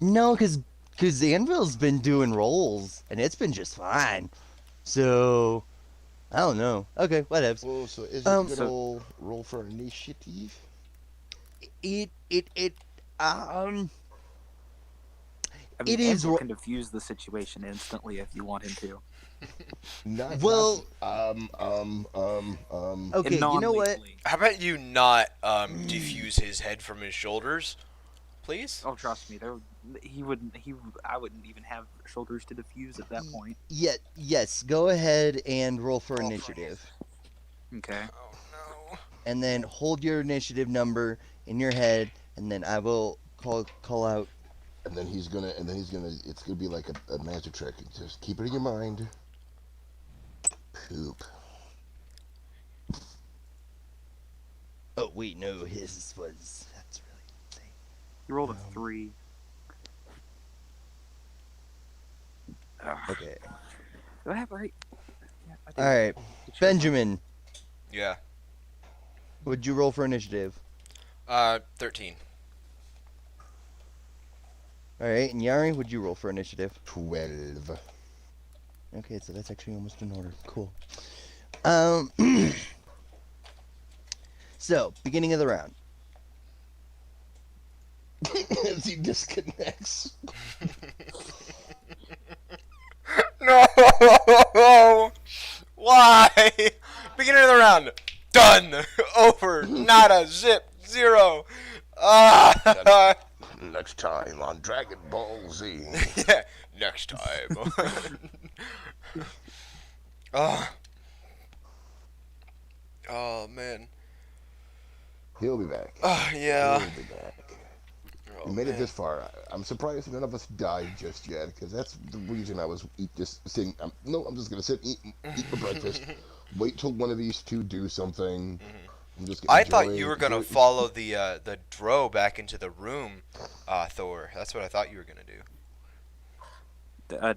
No, because Anvil's been doing rolls and it's been just fine. So I don't know. Okay, whatevs. Well, so is it Um, good so- old roll for initiative? It I mean, It is Anvil ro- can diffuse the situation instantly if you want him to. Well- okay. And You know what? non-lethally. How about you not defuse his head from his shoulders, please? Oh, trust me, I wouldn't even have shoulders to diffuse at that point. Yes. Go ahead and roll for Roll for initiative, Okay. Oh no. and then hold your initiative number in your head, and then I will call out. And then he's gonna. It's gonna be like a magic trick. Just keep it in your mind. Poop. Oh wait, no, his was. That's really. You rolled a 3. Ugh. Okay. Do I have right? Yeah, I do. All right, It's your Benjamin. Yeah. Would you roll for initiative? 13. All right, and Yari, would you roll for initiative? 12. Okay, so that's actually almost in order. Cool. So, beginning of the round. As he disconnects. No! Why? Beginning of the round. Done. Over. Nada. Zip. Zero. Ah. Next time on Dragon Ball Z. Yeah. Next time. Oh. Oh man. He'll be back. Oh yeah. He'll be back. Oh, We made it man. this far. I'm surprised none of us died just yet, because that's the reason I was just sitting. I'm just gonna sit, eat my breakfast, wait till one of these two do something, I'm just I thought enjoying- you were gonna enjoying- follow the Dro back into the room, Thor. That's what I thought you were gonna do.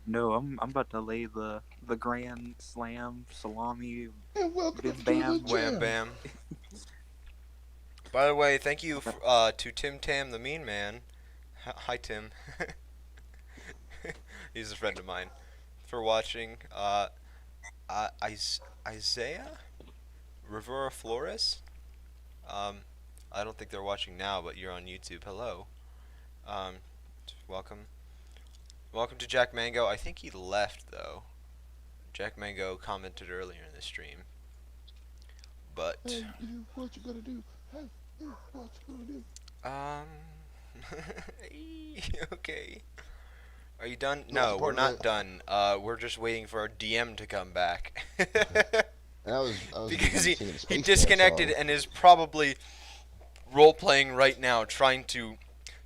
No, I'm about to lay the grand slam salami. And welcome Bim to bam. the Wham gym. bam. By the way, thank you to Tim Tam the Mean Man. Hi Tim. He's a friend of mine. For watching. Isaiah Rivera Flores. I don't think they're watching now, but you're on YouTube. Hello. Welcome. Welcome to Jack Mango. I think he left though. Jack Mango commented earlier in the stream. But Hey, you, what you gonna do? Hey, you, what you gonna do? okay. Are you done? No, No, it's we're part not of done. We're just waiting for our DM to come back. I was Because busy singing a he Space Jam disconnected song. and is probably role playing right now, trying to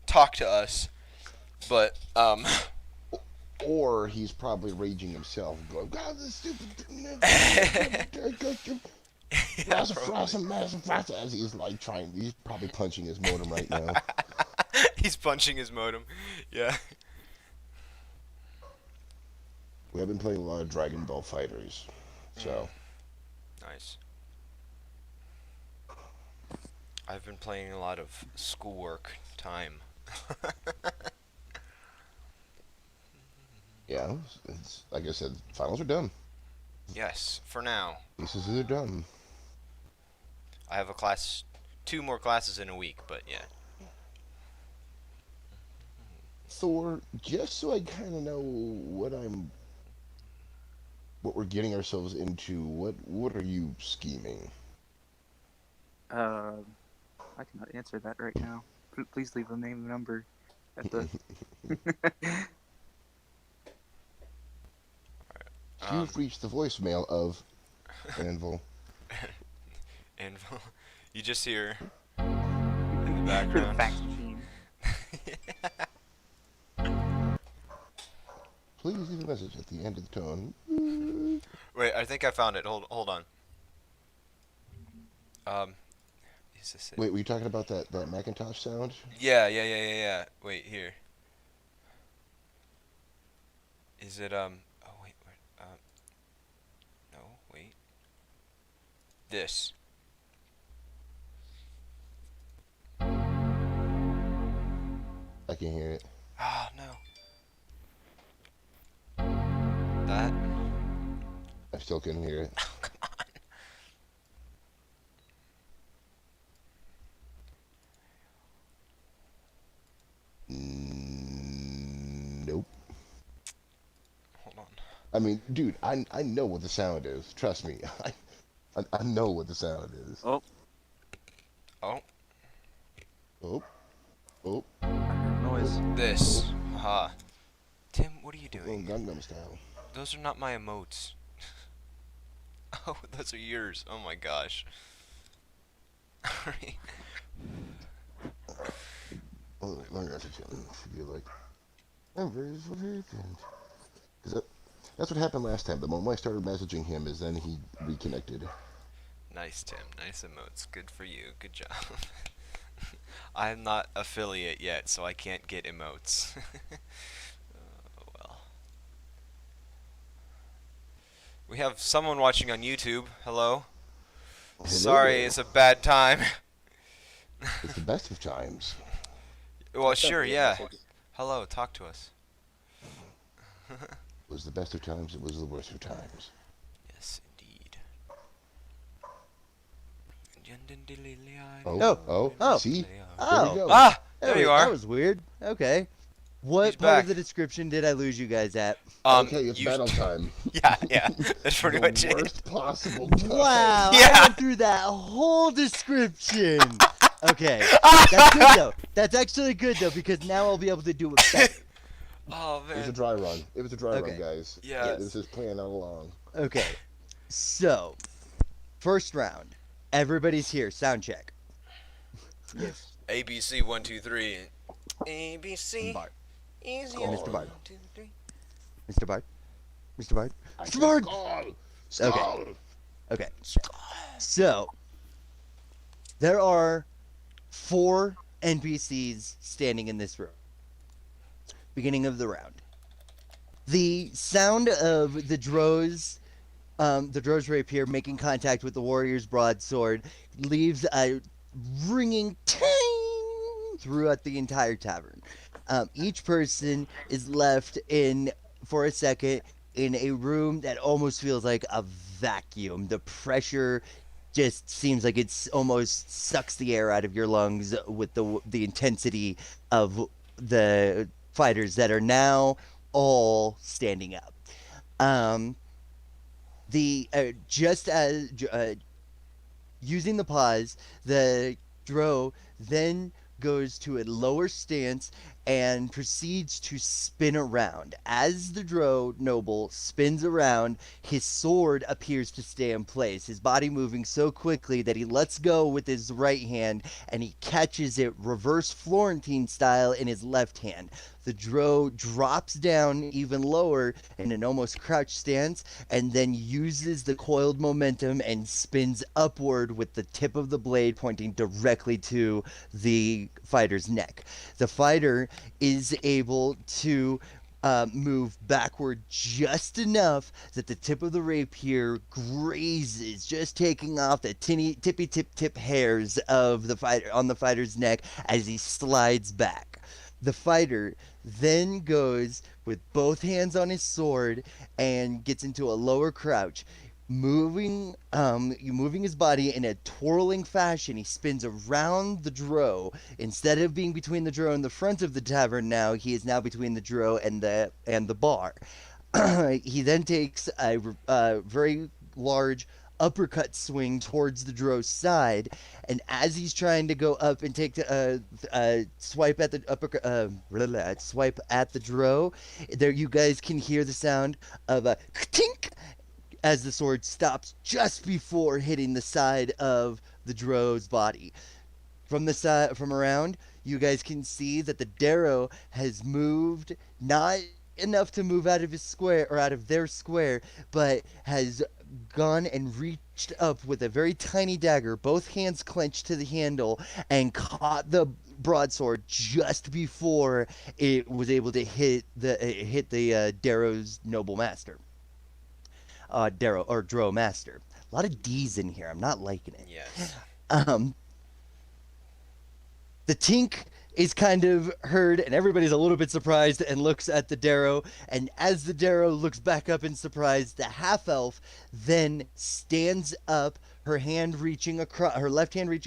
talk to us. But Or he's probably raging himself, going, "God, this stupid." As he's like trying, he's probably punching his modem right now. he's punching his modem. Yeah. We have been playing a lot of Dragon Ball Fighters, so Nice. I've been playing a lot of schoolwork time. yeah, it's like I said, finals are done. Yes, for now. Pieces are done. I have a class, 2 more classes in a week, but yeah. Thor, just so I kind of know what we're getting ourselves into. What are you scheming? I cannot answer that right now. Please leave a name and number at the. You've reached the voicemail of Anvil. And you just hear in the background. fax machine. Please leave a message at the end of the tone. Wait, I think I found it. Hold on. Is this it? Wait, were you talking about that Macintosh sound? Yeah. Wait, here. Is it oh wait, no, wait. This. I can hear it. Ah, no. That. I still couldn't hear it. Oh, come on. Nope. Hold on. I mean, dude, I know what the sound is. Trust me. I know what the sound is. Oh, Oh, Oh. Oh. I heard noise. this. Haha. Tim, what are you Little doing? Gangnam style. Those are not my emotes. Oh, those are yours. Oh my gosh. Alright. Oh, learn to should be like. I'm very sorry. Because that's what happened last time. The moment I started messaging him, is then he reconnected. Nice, Tim. Nice emotes. Good for you. Good job. I'm not affiliate yet, so I can't get emotes. Oh, well. We have someone watching on YouTube. Hello. Hello Sorry, there. it's a bad time. It's the best of times. Well, sure, yeah. Hello, talk to us. It was the best of times. It was the worst of times. Yes, indeed. Oh. See? Oh. There we go. Ah! There you That are. was weird. Okay. What He's part back. of the description did I lose you guys at? Okay, it's you- battle time. Yeah. That's pretty The much it. worst possible time. Wow, Yeah. I went through that whole description. Okay, that's good though. That's actually good though because now I'll be able to do it better. Oh, It was a man. dry run. It was a dry Okay. run, guys. Yeah. This is playing all along. Okay, so first round, everybody's here. Sound check. Yes, ABC 1 2 3. ABC. Bart. Easy. Call Mr. Bart. 1 2 3. Mr. Bart. Mr. Bart. I Mr. can Bart. Skull. Okay. Skull. Okay. So, There are 4 NPCs standing in this room. Beginning of the round. The sound of the Dro's rapier making contact with the warrior's broadsword leaves a ringing ting throughout the entire tavern. Each person is left for a second, in a room that almost feels like a vacuum. The pressure just seems like it's almost sucks the air out of your lungs with the intensity of the fighters that are now all standing up. Just as using the pause, the Dro then goes to a lower stance and proceeds to spin around. As the Dro noble spins around, his sword appears to stay in place, his body moving so quickly that he lets go with his right hand and he catches it reverse Florentine style in his left hand. The Dro drops down even lower in an almost crouched stance and then uses the coiled momentum and spins upward with the tip of the blade pointing directly to the fighter's neck. The fighter is able to move backward just enough that the tip of the rapier grazes, just taking off the tippy tip hairs of the fighter on the fighter's neck as he slides back. The fighter then goes with both hands on his sword and gets into a lower crouch. Moving his body in a twirling fashion, he spins around the Dro. Instead of being between the Dro and the front of the tavern, now he is now between the Dro and the bar. He then takes a very large uppercut swing towards the Dro's side, and as he's trying to go up and take a swipe at the swipe at the Dro, there you guys can hear the sound of a tink as the sword stops just before hitting the side of the Dro's body. From around, you guys can see that the Darrow has moved, not enough to move out of his square or out of their square, but has gone and reached up with a very tiny dagger, both hands clenched to the handle, and caught the broadsword just before it was able to hit the Darrow's noble master. Darrow or Dro master. A lot of D's in here. I'm not liking it. Yes. The tink is kind of heard, and everybody's a little bit surprised and looks at the Darrow. And as the Darrow looks back up in surprise, the half elf then stands up, her left hand reaching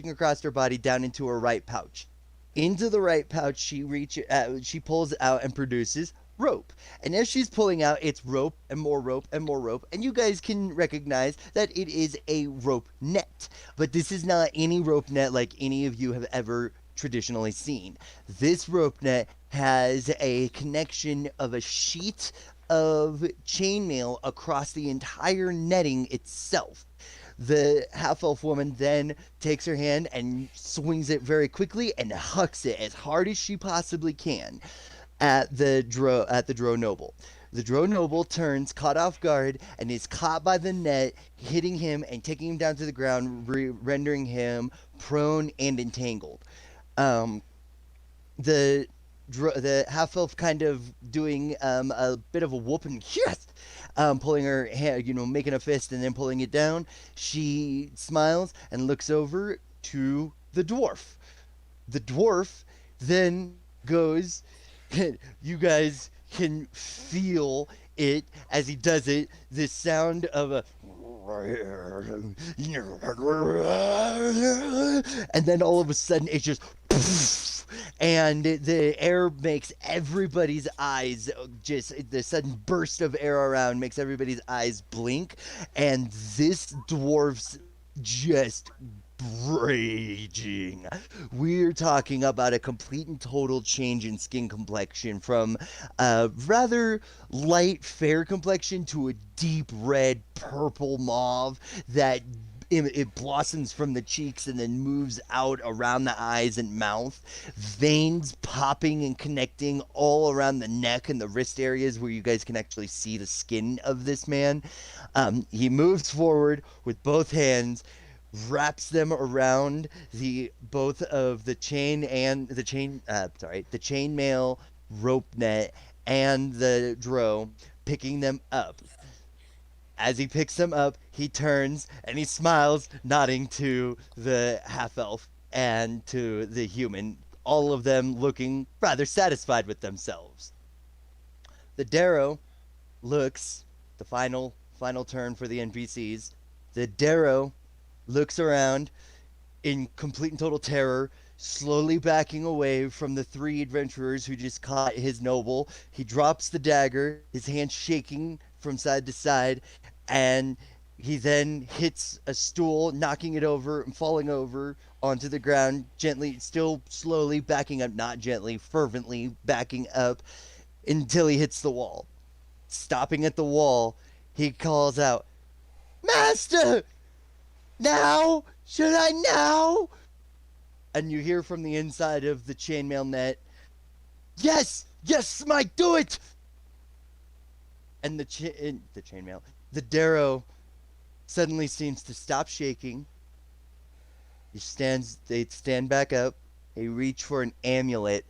across her body down into her right pouch. Into the right pouch, she pulls out and produces rope. And as she's pulling out, it's rope and more rope and more rope. And you guys can recognize that it is a rope net. But this is not any rope net like any of you have ever traditionally seen. This rope net has a connection of a sheet of chainmail across the entire netting itself. The half-elf woman then takes her hand and swings it very quickly and hucks it as hard as she possibly can at the Dro noble. The Dro noble turns, caught off guard, and is caught by the net, hitting him and taking him down to the ground, rendering him prone and entangled. The half-elf kind of doing a bit of a whooping, yes, pulling her hand, making a fist and then pulling it down. She smiles and looks over to the dwarf. The dwarf then goes, you guys can feel it as he does it, the sound of a and then all of a sudden it just and the air makes everybody's eyes the sudden burst of air around makes everybody's eyes blink, and this dwarf's just raging. We're talking about a complete and total change in skin complexion from a rather light fair complexion to a deep red purple mauve that it blossoms from the cheeks and then moves out around the eyes and mouth, veins popping and connecting all around the neck and the wrist areas where you guys can actually see the skin of this man. He moves forward with both hands, wraps them around both of the chainmail rope net and the dro, picking them up. As he picks them up, he turns and he smiles, nodding to the half elf and to the human, all of them looking rather satisfied with themselves. The Darrow looks, the final turn for the NPCs. The Darrow looks around in complete and total terror, slowly backing away from the three adventurers who just caught his noble. He drops the dagger, his hand shaking from side to side, and he then hits a stool, knocking it over and falling over onto the ground, gently, still slowly backing up, not gently, fervently backing up until he hits the wall. Stopping at the wall, he calls out, "Master! Now! Should I now?" And you hear from the inside of the chainmail net, "Yes! Yes, Smite, do it!" And the chainmail, the Darrow suddenly seems to stop shaking. They stand back up. They reach for an amulet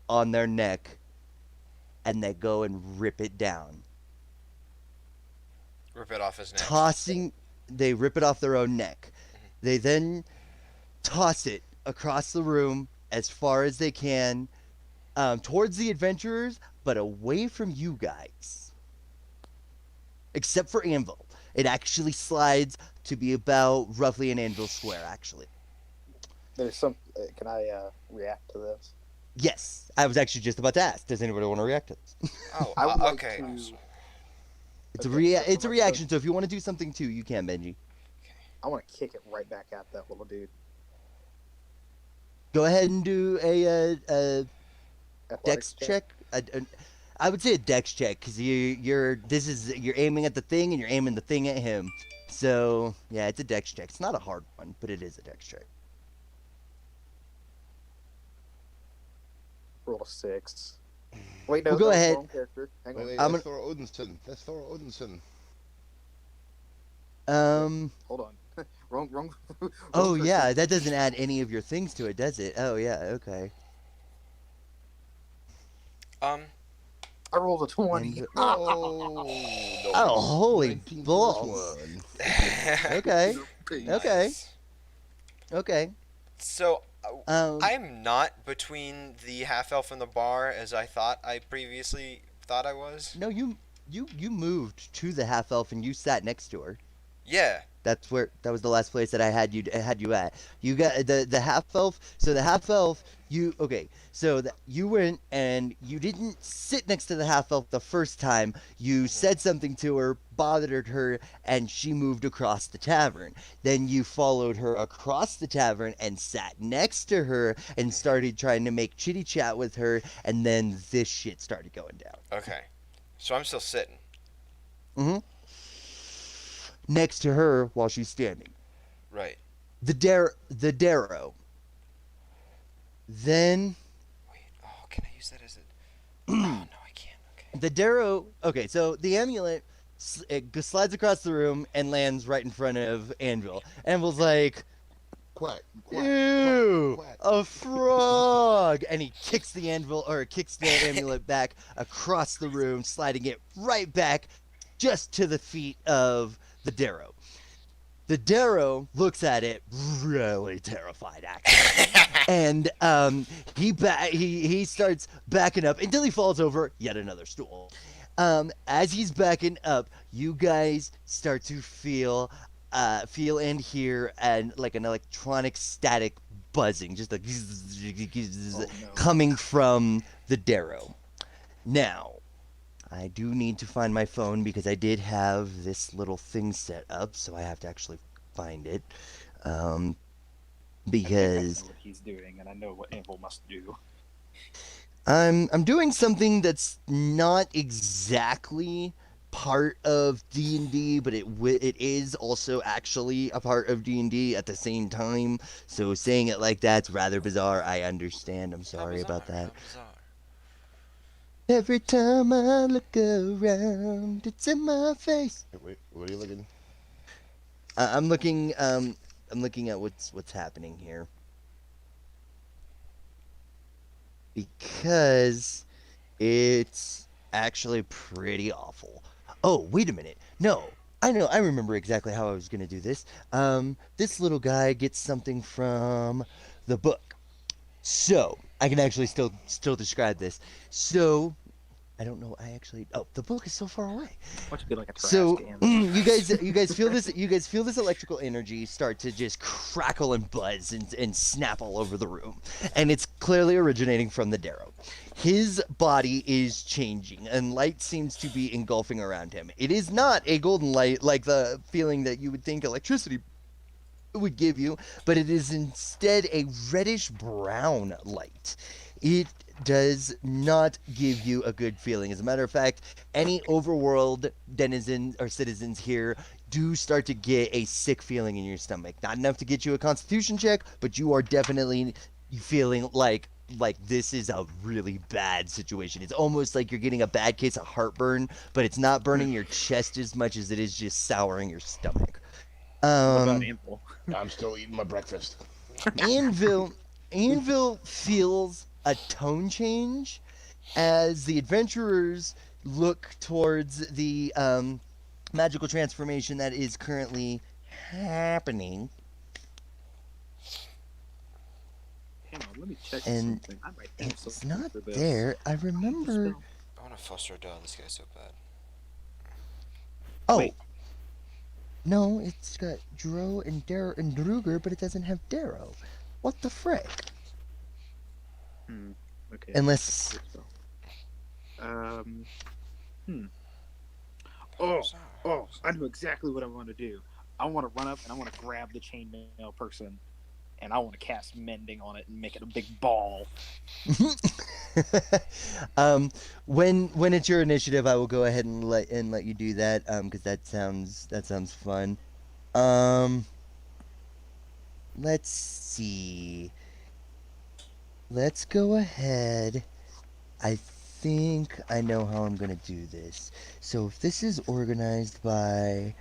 on their neck, and they go and rip it down. Rip it off his neck. They rip it off their own neck. They then toss it across the room as far as they can, towards the adventurers, but away from you guys. Except for Anvil. It actually slides to be about roughly an Anvil square, actually. There's some. Can I react to this? Yes, I was actually just about to ask. Does anybody want to react to this? Oh, I would like okay. to- It's Okay, a reaction. So if you want to do something too, you can, Benji. I want to kick it right back at that little dude. Go ahead and do a Athletics dex check. I would say a dex check because you're aiming at the thing and you're aiming the thing at him. So yeah, it's a dex check. It's not a hard one, but it is a dex check. Roll a 6. Wait, no. Well, go that was the ahead. wrong character. Hang on. Wait, I'm that's Thor Odinson. That's Thor Odinson. Hold on. wrong. Oh person. yeah, that doesn't add any of your things to it, does it? Oh yeah, okay. I rolled a 20. And- Oh, Oh, holy 19 plus balls. 1. Okay, okay, okay. So, Um, I'm not between the half elf and the bar as I thought I previously thought I was. no, you moved to the half elf and you sat next to her. Yeah. That was the last place that I had you at. You got the half elf. So the half elf, you went and you didn't sit next to the half elf the first time. You said something to her, bothered her, and she moved across the tavern. Then you followed her across the tavern and sat next to her and started trying to make chitty chat with her, and then this shit started going down. Okay. So I'm still sitting. Mm-hmm. Next to her while she's standing. Right. The Darrow. Then Wait. Oh, can I use that as a? Oh no, I can't. Okay. the Darrow. Okay, so the amulet slides across the room and lands right in front of Anvil. Anvil's like, Quack, quack, "Ew, quack, quack. a frog!" And he kicks the amulet back across the room, sliding it right back, just to the feet of the Darrow. The Darrow looks at it, really terrified, actually, and he starts backing up until he falls over yet another stool. As he's backing up, you guys start to feel and hear like an electronic static buzzing, just like coming from the Darrow. Now, I do need to find my phone because I did have this little thing set up, so I have to actually find it. Because I know what he's doing, and I know what Anvil must do. I'm doing something that's not exactly part of D&D, but it is also actually a part of D&D at the same time. So saying it like that's rather bizarre. I understand. I'm sorry about that. Every time I look around, it's in my face. Wait, what are you looking? I'm looking looking at what's happening here. Because it's actually pretty awful. Oh, wait a minute. No, I know. I remember exactly how I was going to do this. This little guy gets something from the book. So, I can actually still describe this. So, I don't know. Oh, the book is so far away. Why don't you be like a trash So can? you guys feel this? You guys feel this electrical energy start to just crackle and buzz and snap all over the room, and it's clearly originating from the Darrow. His body is changing, and light seems to be engulfing around him. It is not a golden light like the feeling that you would think electricity would give you, but it is instead a reddish brown light. It does not give you a good feeling. As a matter of fact, any overworld denizens or citizens here do start to get a sick feeling in your stomach. Not enough to get you a constitution check, but you are definitely feeling like this is a really bad situation. It's almost like you're getting a bad case of heartburn, but it's not burning your chest as much as it is just souring your stomach. What about Anvil? I'm still eating my breakfast. Anvil feels a tone change as the adventurers look towards the magical transformation that is currently happening. Hang on, let me check And something. I might have it's something not for this. there. I remember. I want to foster a dog. This guy's so bad. Oh. Wait. No, it's got Dro and Darrow and Druger, but it doesn't have Darrow. What the frick? Okay. Unless. Oh, I know exactly what I want to do. I want to run up and I want to grab the chainmail person, and I want to cast mending on it and make it a big ball. When it's your initiative, I will go ahead and let you do that. Because that sounds fun. Let's see. Let's go ahead. I think I know how I'm gonna do this. So if this is organized by,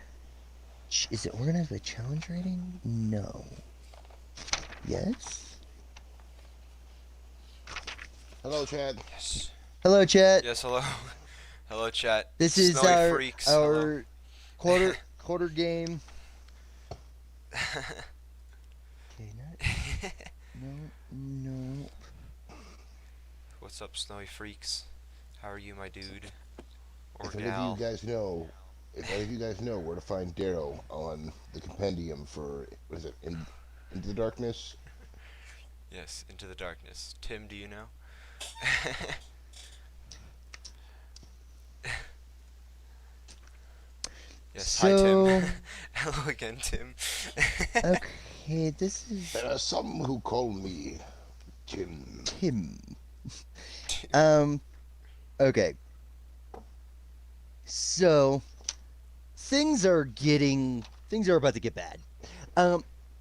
is it organized by challenge rating? No. Yes. Hello, Chad. Yes. Hello, chat. Yes, hello. Hello, chat. This is Snowy freaks. our quarter game. Okay, no. What's up, snowy freaks? How are you, my dude? Or If any gal? of you guys know where to find Darrow on the compendium for, what is it, Into the Darkness? Yes, Into the Darkness. Tim, do you know? Yes, hi So- Tim. Hello again, Tim. Okay, this is There are some who call me Tim. Tim. Okay. So things are about to get bad.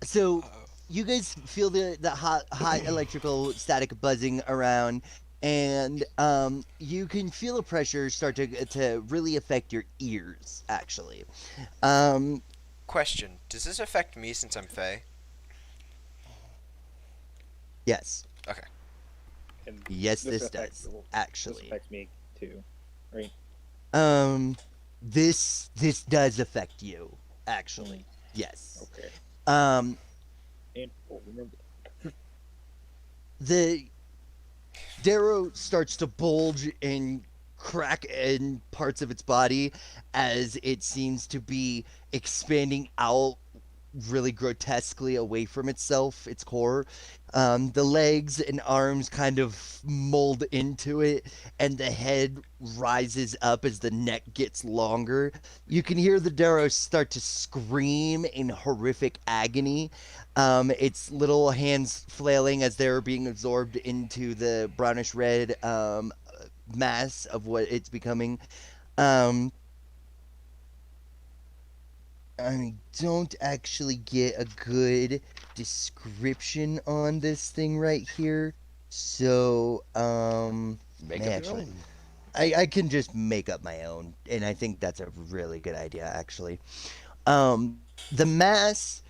So you guys feel the hot electrical static buzzing around, and you can feel the pressure start to really affect your ears, actually. Question: does this affect me since I'm Fae? Yes. Okay. And Yes, this affects- does, This actually. affects me too, right? This does affect you, actually. Yes. Okay. Um, And remember, the Darrow starts to bulge and crack in parts of its body as it seems to be expanding out really grotesquely away from itself, its core. The legs and arms kind of mold into it, and the head rises up as the neck gets longer. You can hear the Darrow start to scream in horrific agony. Its little hands flailing as they're being absorbed into the brownish red mass of what it's becoming. I don't actually get a good description on this thing right here. So, Make may up your actually- own. I can just make up my own, and I think that's a really good idea, actually. The mass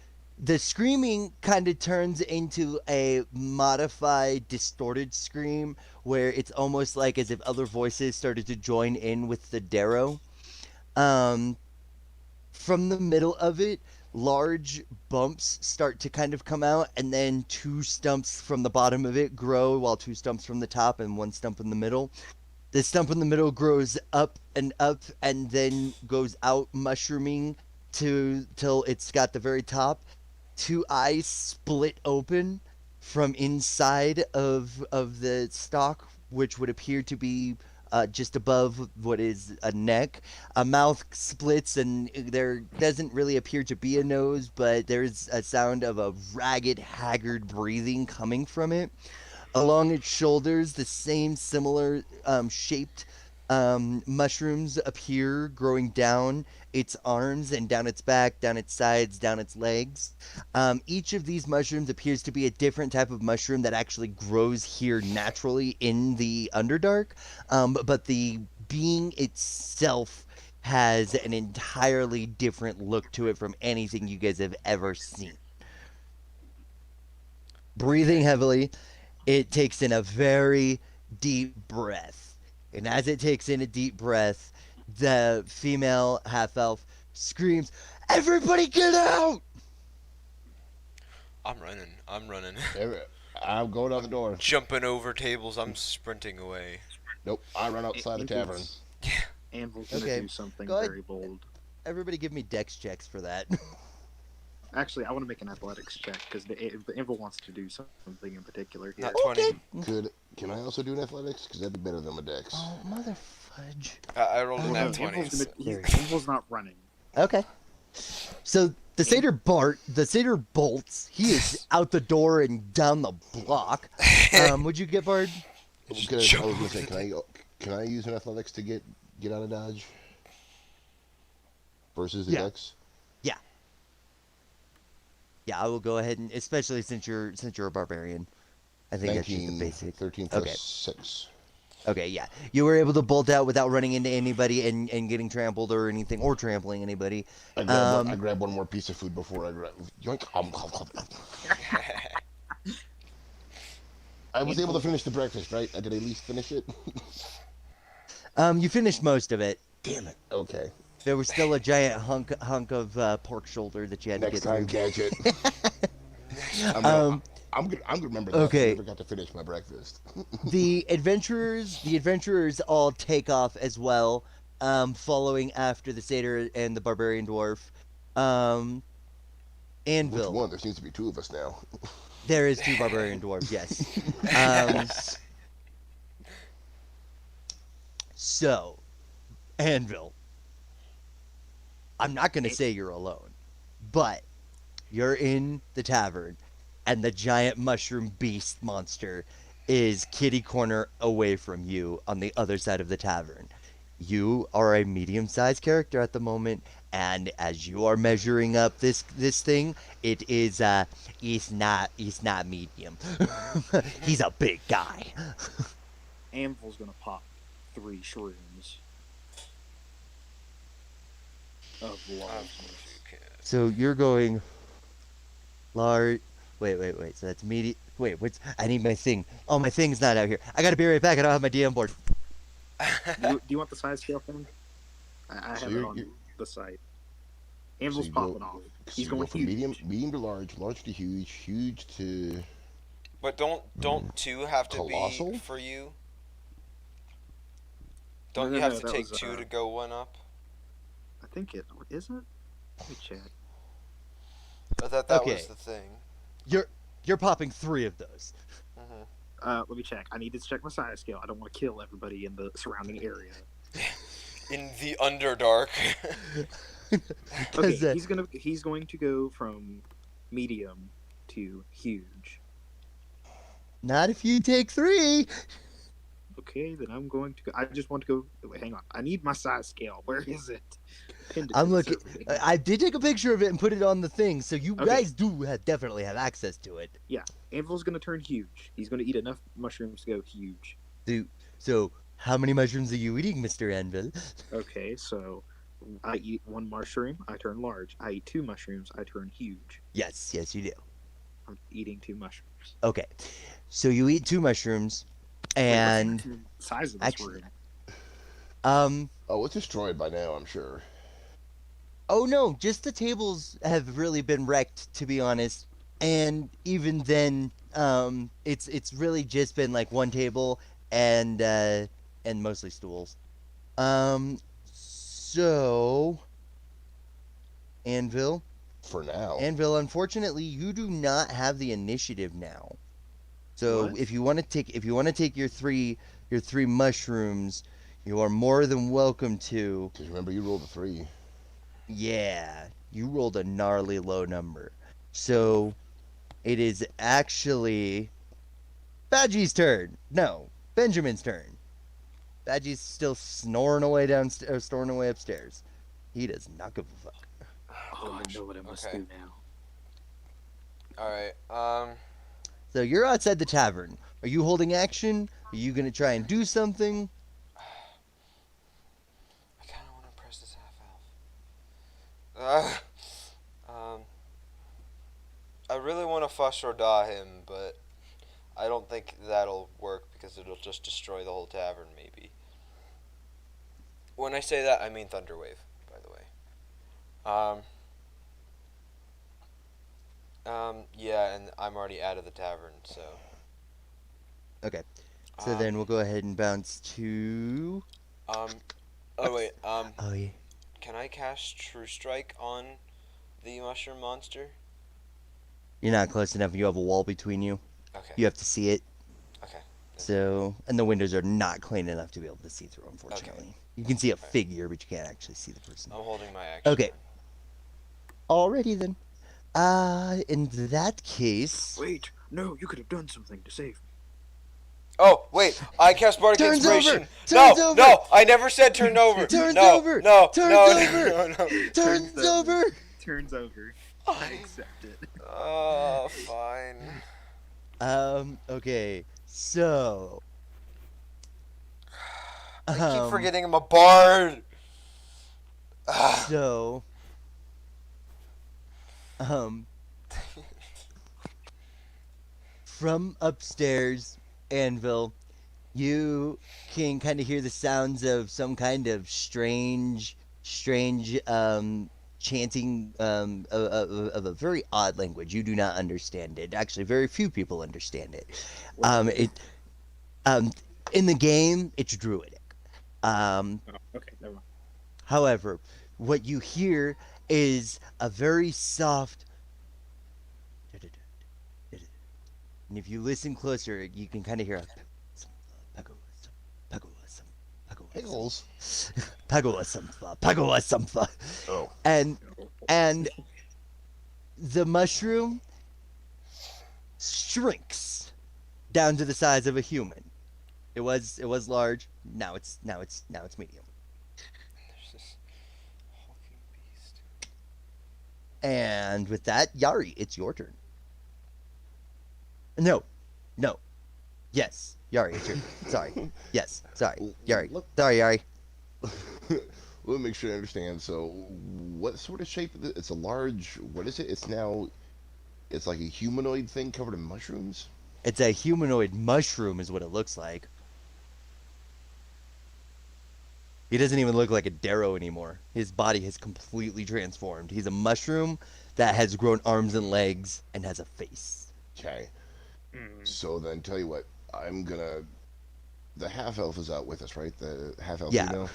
the screaming kind of turns into a modified, distorted scream where it's almost like as if other voices started to join in with the Darrow. Um, from the middle of it, large bumps start to kind of come out, and then two stumps from the bottom of it grow, while two stumps from the top and one stump in the middle. The stump in the middle grows up, and then goes out, mushrooming till it's got the very top. Two eyes split open from inside of the stalk, which would appear to be just above what is a neck. A mouth splits, and there doesn't really appear to be a nose, but there's a sound of a ragged, haggard breathing coming from it. Along its shoulders, the same similar shaped mushrooms appear, growing down its arms and down its back, down its sides, down its legs. Each of these mushrooms appears to be a different type of mushroom that actually grows here naturally in the Underdark, but the being itself has an entirely different look to it from anything you guys have ever seen. Breathing heavily, it takes in a very deep breath. And as it takes in a deep breath, the female half elf screams, "Everybody get out!" I'm running. I'm going out the door. Jumping over tables, I'm sprinting away. Nope, I run outside the tavern. Anvil's gonna Okay, do something go ahead. very bold. Everybody give me dex checks for that. Actually, I want to make an athletics check because the Anvil wants to do something in particular here. Not 20. Can I also do an athletics? Because that'd be better than my dex. Oh, mother fudge. I rolled a Oh, nat no, 20. Anvil's not running. Okay. So the satyr bolts. He is out the door and down the block. What'd you get, Bard? I was gonna say, can I use an athletics to get out of dodge? Versus the Yeah. dex? Yeah, I will go ahead and, especially since you're a barbarian. I think that's just the 19, basic. 13 plus Okay. 6. Okay, yeah. You were able to bolt out without running into anybody and getting trampled or anything, or trampling anybody. I grab one more piece of food before I grab. Yoink. I was able to finish the breakfast, right? I did at least finish it. You finished most of it. Damn it. Okay. There was still a giant hunk of pork shoulder that you had Next to time, get catch it. I'm gonna remember that. Okay. I never got to finish my breakfast. The adventurers all take off as well, following after the satyr and the barbarian dwarf. Anvil. Which one? There seems to be two of us now. There is two barbarian dwarves, yes. So, Anvil, I'm not going to say you're alone, but you're in the tavern, and the giant mushroom beast monster is kitty corner away from you on the other side of the tavern. You are a medium-sized character at the moment, and as you are measuring up this thing, it is he's not medium. He's a big guy. Anvil's gonna pop 3 shrooms of large. So you're going large. Wait. So that's medium. Wait, I need my thing. Oh, my thing's not out here. I gotta be right back. I don't have my DM board. Do you want the size scale thing? I So have it on the site. Anvil's popping off. He's going from huge. medium to large, large to huge, huge to But don't 2 have to Colossal? be for you? Don't No, you no, have to that take was, 2 to go 1 up? I think it is it. Let me check. I thought that Okay. was the thing. You're popping 3 of those. Let me check. I need to check my size scale. I don't want to kill everybody in the surrounding area. In the Underdark. Okay, 'Cause, he's going to go from medium to huge. Not if you take 3. Okay, then I'm going to go. I just want to go. Wait, hang on. I need my size scale. Where is it? Pinned it I'm to the looking. server. I did take a picture of it and put it on the thing, so you Okay. guys do definitely have access to it. Anvil's going to turn huge. He's going to eat enough mushrooms to go huge. So how many mushrooms are you eating, Mr. Anvil? Okay, so I eat one mushroom, I turn large. I eat 2 mushrooms, I turn huge. Yes, yes, you do. I'm eating 2 mushrooms. Okay, so you eat 2 mushrooms, Wait, what's the and maximum size of this actually, room? Oh, it's destroyed by now, I'm sure. oh no, just the tables have really been wrecked, to be honest. And even then, it's really just been like one table and mostly stools. So Anvil, For now. Anvil, unfortunately, you do not have the initiative now. So What? if you want to take your three mushrooms, you are more than welcome to. Because remember, you rolled a 3. Yeah, you rolled a gnarly low number. So it is actually Badgie's turn. No, Benjamin's turn. Badgie's still snoring away downstairs, snoring away upstairs. He does not give a fuck. Oh, I know what I must Okay. do now. All right. So you're outside the tavern. Are you holding action? Are you gonna try and do something? I kind of want to press this half elf. I really want to fuss or daw him, but I don't think that'll work because it'll just destroy the whole tavern, maybe. When I say that, I mean Thunderwave, by the way. Yeah, and I'm already out of the tavern, so. Okay. So then we'll go ahead and bounce to. Oh wait, Oh yeah. can I cast True Strike on the mushroom monster? You're not close enough. You have a wall between you. Okay. You have to see it. Okay. So, and the windows are not clean enough to be able to see through, unfortunately. You can see a figure, but you can't actually see the person. I'm holding my action. Okay. Alrighty then. In that case. Wait, no, you could have done something to save me. Oh, wait, I cast Bardic Turns Inspiration. over! Turns No, over! no, I never said turned over. Turns no, over! No, Turns no, over! no, no, no. Turns over! Turns over. I accept it. Oh, fine. Okay. So. I keep forgetting I'm a bard. So. From upstairs, Anvil, you can kind of hear the sounds of some kind of strange, chanting of a very odd language. You do not understand it. Actually, very few people understand it. In the game, it's Druidic. Oh, okay, never mind. However, what you hear is a very soft. And if you listen closer, you can kind of hear a Pickles. Pagoa Oh. And the mushroom shrinks down to the size of a human. It was large. Now it's medium. There's this hulking beast. And with that, Yari, it's your turn. No. Yes, Yari, it's your turn. Sorry. Yes, sorry. Yari. Sorry, Yari. Let me make sure I understand. So, what sort of shape is it? It's a large. What is it? It's like a humanoid thing covered in mushrooms. It's a humanoid mushroom, is what it looks like. He doesn't even look like a Darrow anymore. His body has completely transformed. He's a mushroom that has grown arms and legs and has a face. Okay. So then, tell you what, the half elf is out with us, right? The half elf Yeah. female.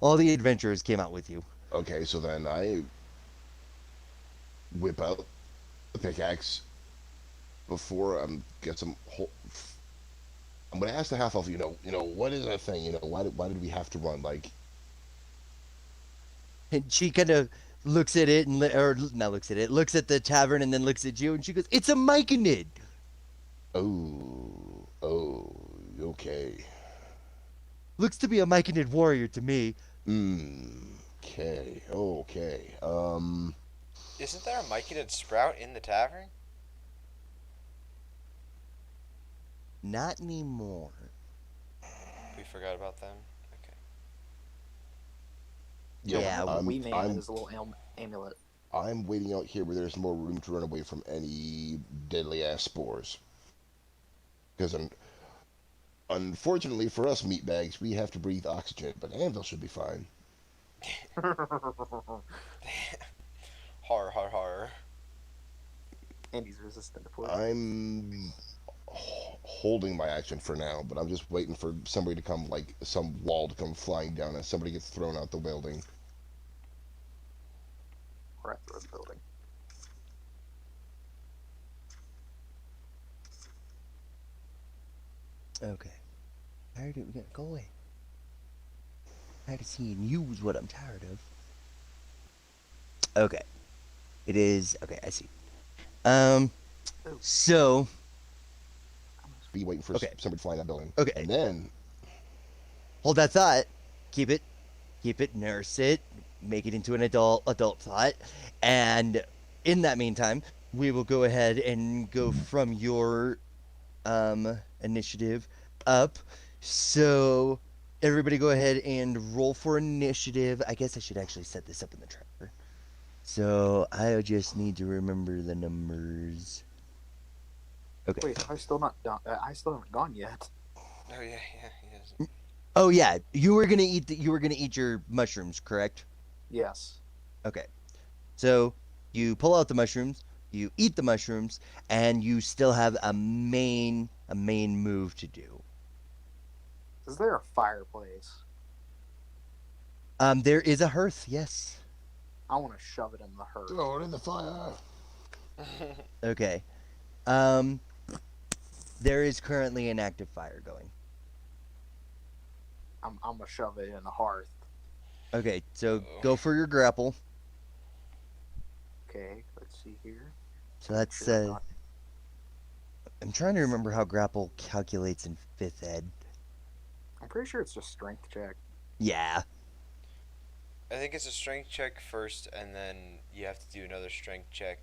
All the adventurers came out with you. Okay, so then I whip out the pickaxe before I'm gonna ask the half elf. What is that thing? Why did we have to run? Like, And she kind of looks at it looks at the tavern and then looks at you and she goes, "It's a myconid." oh, okay. Looks to be a myconid warrior to me. Okay. Isn't there a myconid sprout in the tavern? Not anymore. We forgot about them. Okay. Yeah, I'm, Wee Man I'm and his little amulet. I'm waiting out here where there's more room to run away from any deadly ass spores. Because unfortunately for us meatbags, we have to breathe oxygen, but Anvil should be fine. Horror, horror, horror. And he's resistant to poison. I'm holding my action for now, but I'm just waiting for somebody to come, like some wall to come flying down and somebody gets thrown out the building. Or at the building. Okay. Tired of go away. Tired of seeing you is what I'm tired of. Okay. It is okay, I see. So Be waiting for Okay. somebody to fly in that building. Okay. And then hold that thought. Keep it, nurse it, make it into an adult thought. And in that meantime, we will go ahead and go from your initiative up. So everybody go ahead and roll for initiative. I guess I should actually set this up in the tracker. So I just need to remember the numbers. Okay. Wait, I still not done. I still haven't gone yet. Oh yeah, he is. Oh yeah, you were gonna eat your mushrooms, correct? Yes. Okay. So you pull out the mushrooms, you eat the mushrooms, and you still have a main move to do. Is there a fireplace? There is a hearth, yes. I want to shove it in the hearth. throw it in the fire. Okay. There is currently an active fire going. I'm gonna shove it in the hearth. Okay, so go for your grapple. Okay, let's see here. So that's Sure, not- I'm trying to remember how grapple calculates in 5th ed. I'm pretty sure it's just strength check. Yeah. I think it's a strength check first, and then you have to do another strength check.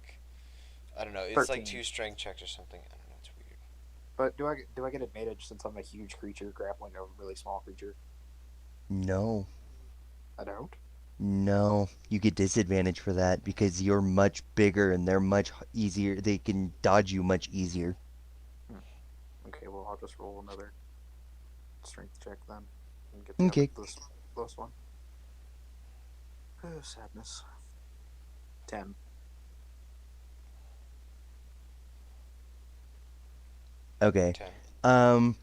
I don't know. It's 13. like 2 strength checks or something. I don't know. It's weird. But do I get advantage since I'm a huge creature grappling a really small creature? No. I don't. No, you get disadvantage for that because you're much bigger and they're much easier. They can dodge you much easier. Okay, well I'll just roll another strength check then and get the Okay. close one. Oh, sadness. 10. Okay. 10.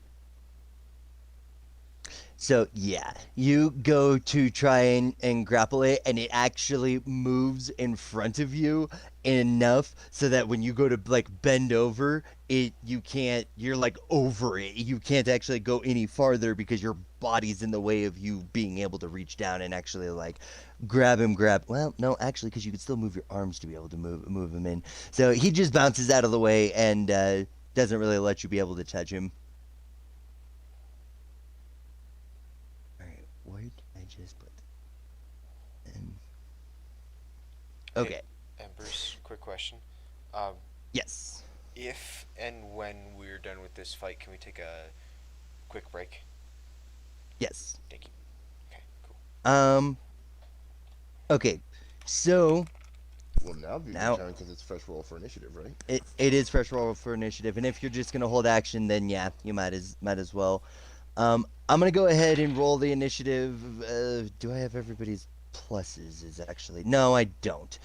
So yeah, you go to try and grapple it, and it actually moves in front of you enough so that when you go to like bend over, you're like over it. You can't actually go any farther because your body's in the way of you being able to reach down and actually like grab. Well, no, actually, because you can still move your arms to be able to move him in. So he just bounces out of the way and doesn't really let you be able to touch him. Where did I just put them? Okay. And Bruce, quick question. Yes. If and when we're done with this fight, can we take a quick break? Yes. Thank you. Okay, cool. Okay. So Well, now be Now- turn because it's fresh roll for initiative, right? it is fresh roll for initiative, and if you're just gonna hold action, then yeah, you might as well. I'm gonna go ahead and roll the initiative. Do I have everybody's pluses? Is actually no, I don't.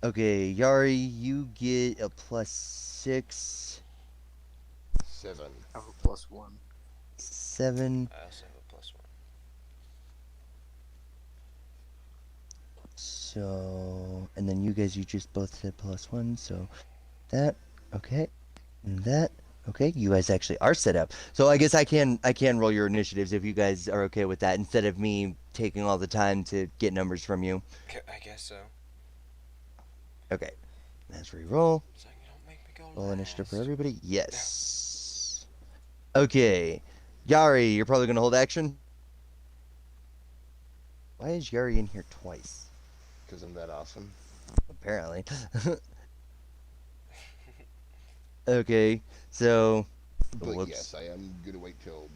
Okay, Yari, you get a +6, 7. I have a +1. 7. I also have a +1. So, and then you guys, you just both said +1, so that, okay, and that, okay, you guys actually are set up. So I guess I can roll your initiatives if you guys are okay with that, instead of me taking all the time to get numbers from you. I guess so. Okay, let's re-roll. So you don't make me go Roll initiative for last. everybody. Yes. Okay, Yari, you're probably gonna hold action. Why is Yari in here twice? Because I'm that awesome. Apparently. Okay, so But whoops. yes, I am going to wait till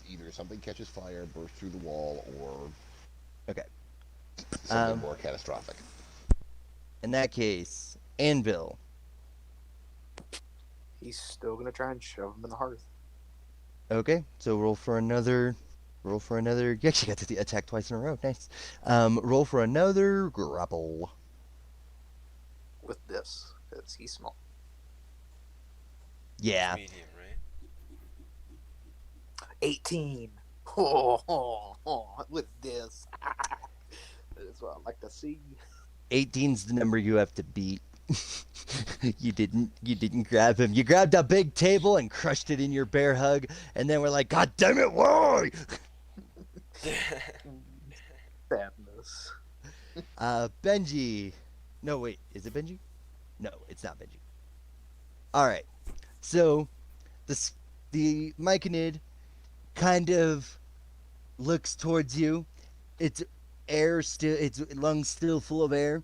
either either something catches fire, bursts through the wall, or Okay. something more catastrophic. In that case, Anvil. He's still gonna try and shove him in the hearth. Okay, so roll for another. Roll for another. You actually got to attack twice in a row. Nice. Roll for another grapple. With this, because he's small. Yeah. Medium, right? 18. With this. That's what I like to see. 18's the number you have to beat. You didn't grab him. You grabbed a big table and crushed it in your bear hug, and then we're like, God damn it, why? Sadness. Benji. No, wait, is it Benji? No, it's not Benji. Alright. So the Myconid kind of looks towards you. Its lungs still full of air,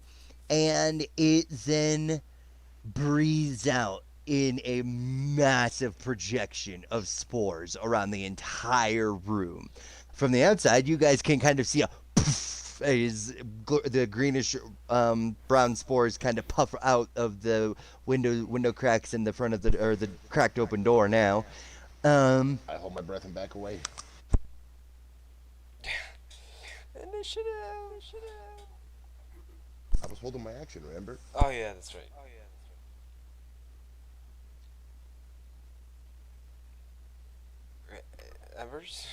and it then breathes out in a massive projection of spores around the entire room. From the outside, you guys can kind of see a poof as the greenish brown spores kind of puff out of the window cracks in the front of the cracked open door now. I hold my breath and back away. Initiative. I was holding my action, remember? Oh yeah, that's right. Evers?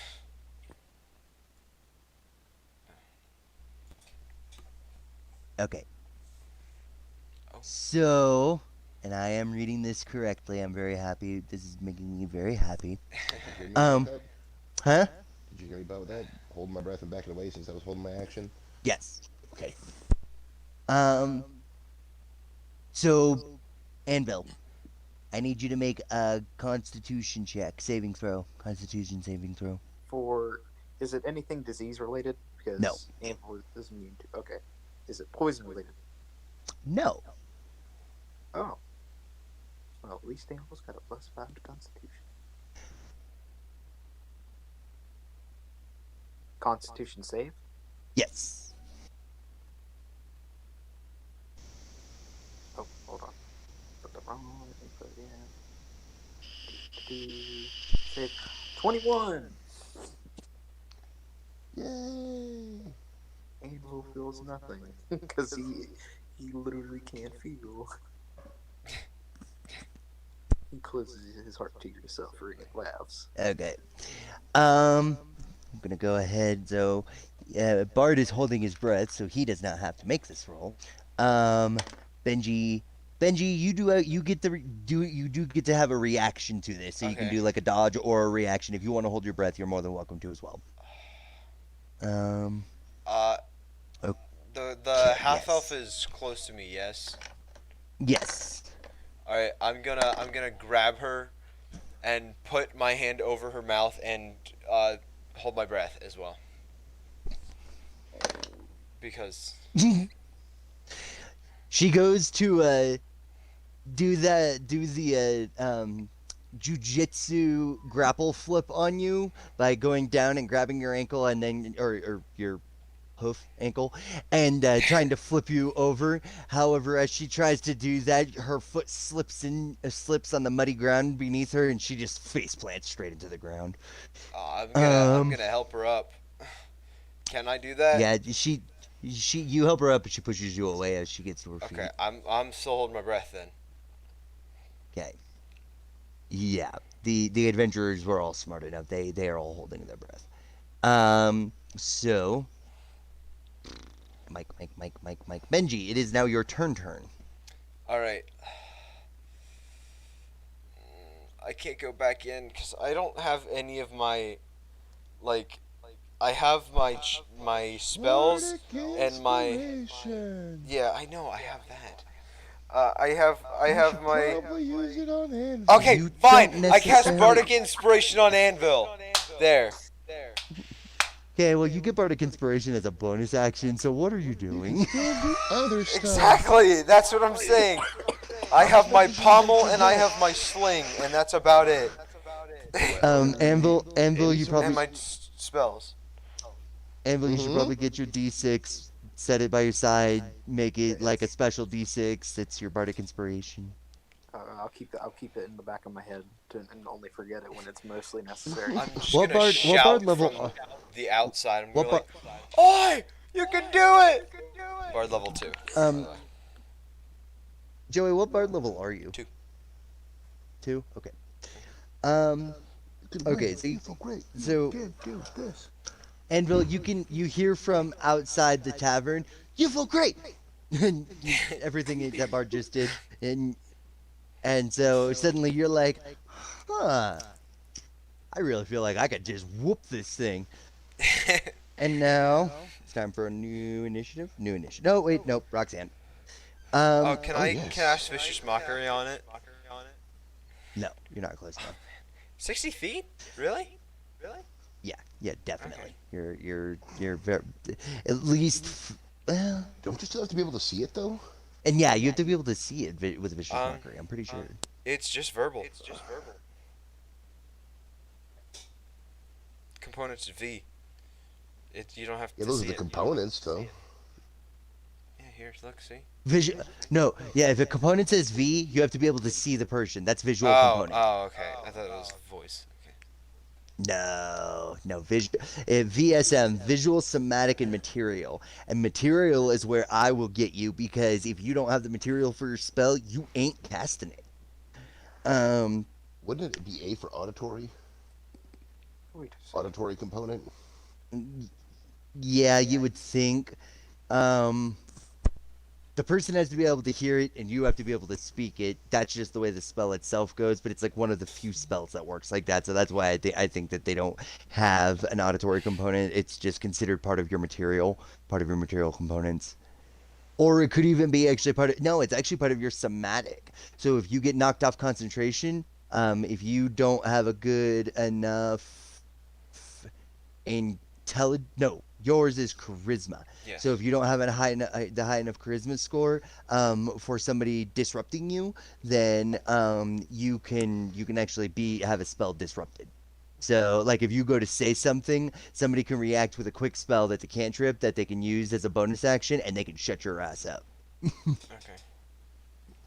Okay. Oh. So, and I am reading this correctly. I'm very happy. This is making me very happy. Did you hear me Um, about that? Huh? Did you hear me about that? Holding my breath and backing away since I was holding my action? Yes. Okay. So, Anvil, I need you to make a Constitution check, saving throw. Constitution saving throw. Is it anything disease related? Because No. Amber is immune to. Okay. Is it poison related? No. Oh. Well, at least Amber's got a +5 to Constitution. Constitution save? Yes. Oh, hold on. Put the wrong input in. Save 21! Yay! Angelo feels nothing. Because he literally can't feel. He closes his heart to yourself or he laughs. Okay. I'm gonna go ahead. So, Bard is holding his breath, so he does not have to make this roll. Benji, you get to have a reaction to this, so you can Okay. do like a dodge or a reaction. If you want to hold your breath, you're more than welcome to as well. The half elf yes. is close to me. Yes. Yes. All right. I'm gonna grab her, and put my hand over her mouth and hold my breath as well. Because. She goes to do the jujitsu grapple flip on you by going down and grabbing your ankle and then or your hoof ankle and trying to flip you over. However, as she tries to do that, her foot slips on the muddy ground beneath her, and she just face plants straight into the ground. I'm gonna help her up. Can I do that? Yeah, you help her up, but she pushes you away as she gets to her feet. Okay. I'm still holding my breath then. Okay. Yeah, the adventurers were all smart enough. They are all holding their breath. So Mike, Benji, it is now your turn. All right. I can't go back in because I don't have any of my, I have my spells and my. Inspiration. Yeah, I know. I have that. I have my. Probably use it on Anvil. Okay, You fine. don't I cast necessarily- Bardic Inspiration on Anvil. There. Okay, well, you get Bardic Inspiration as a bonus action, so what are you doing? Other stuff. Exactly. That's what I'm saying. I have my pommel and I have my sling, and that's about it. Anvil, you probably and my spells. You should probably get your D6, set it by your side, make it like a special D6. It's your bardic inspiration. I'll keep it in the back of my head and only forget it when it's mostly necessary. I'm just What gonna bard shout level from the outside. I'm what gonna be like, "Oi! You can do it!" Bard level 2. by the way. Joey, what bard level are you? 2. 2? Okay. Okay, so You feel great. so- Can't do this. Anvil, you hear from outside the tavern, you feel great! And everything that bard just did. And so suddenly you're like, huh, I really feel like I could just whoop this thing. And now it's time for a new initiative. No, wait, nope, Roxanne. Oh, can I yes. cast Vicious Mockery on it? No, you're not close enough. 60 feet? Really? Yeah, definitely. You're very, at least, well, Don't you still have to be able to see it though? and yeah, you have to be able to see it with Vicious Mockery. I'm pretty sure. It's just verbal. Components V. You don't have to Yeah, those see are the it. components though. Yeah, here, look, see? No, yeah. If a component says V, you have to be able to see the person. That's visual component. Oh, okay. I thought it was voice. Okay. No, VSM, visual, somatic, and material. And material is where I will get you because if you don't have the material for your spell, you ain't casting it. Wouldn't it be A for auditory? Wait. Auditory component? Yeah, you would think. The person has to be able to hear it, and you have to be able to speak it. That's just the way the spell itself goes, but it's like one of the few spells that works like that. So that's why I think that they don't have an auditory component. It's just considered part of your material components. Or it could even be actually it's actually part of your somatic. So if you get knocked off concentration, if you don't have a good enough yours is charisma. Yes. So if you don't have the high enough charisma score for somebody disrupting you, then you can actually have a spell disrupted. So like if you go to say something, somebody can react with a quick spell that's a cantrip that they can use as a bonus action, and they can shut your ass up. Okay.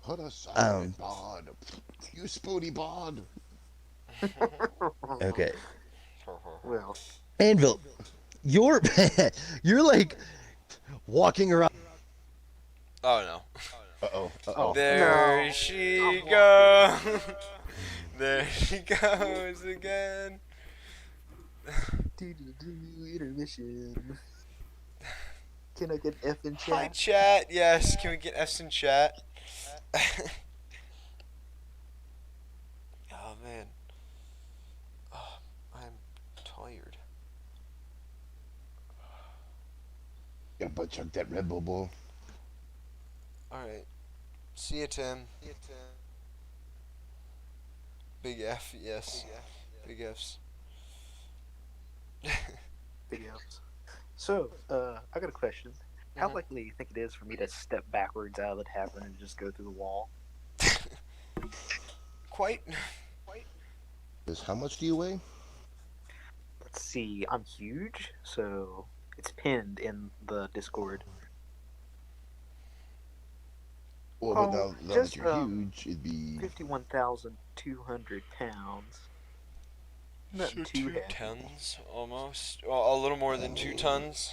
Put aside, bod. You spoony bod. Okay. Well, Anvil, you're like walking around. Oh, no. Uh-oh. Uh-oh. There she goes. There she goes again. Intermission. Can I get F in Hi, chat? chat. Yes, can we get F's in chat? Oh, man. Oh, I'm tired. Gotta butt chug that Red Bull boy. Alright. See ya, Tim. Big F, yes. Big F's. Big F's. So, I got a question. How likely do you think it is for me to step backwards out of the tavern and just go through the wall? Quite. How much do you weigh? Let's see, I'm huge, so it's pinned in the Discord. Well, but now that just, you're huge, it'd be 51,200 pounds. Nothing So too 2 heavy. tons, almost. Well, a little more than 2 tons.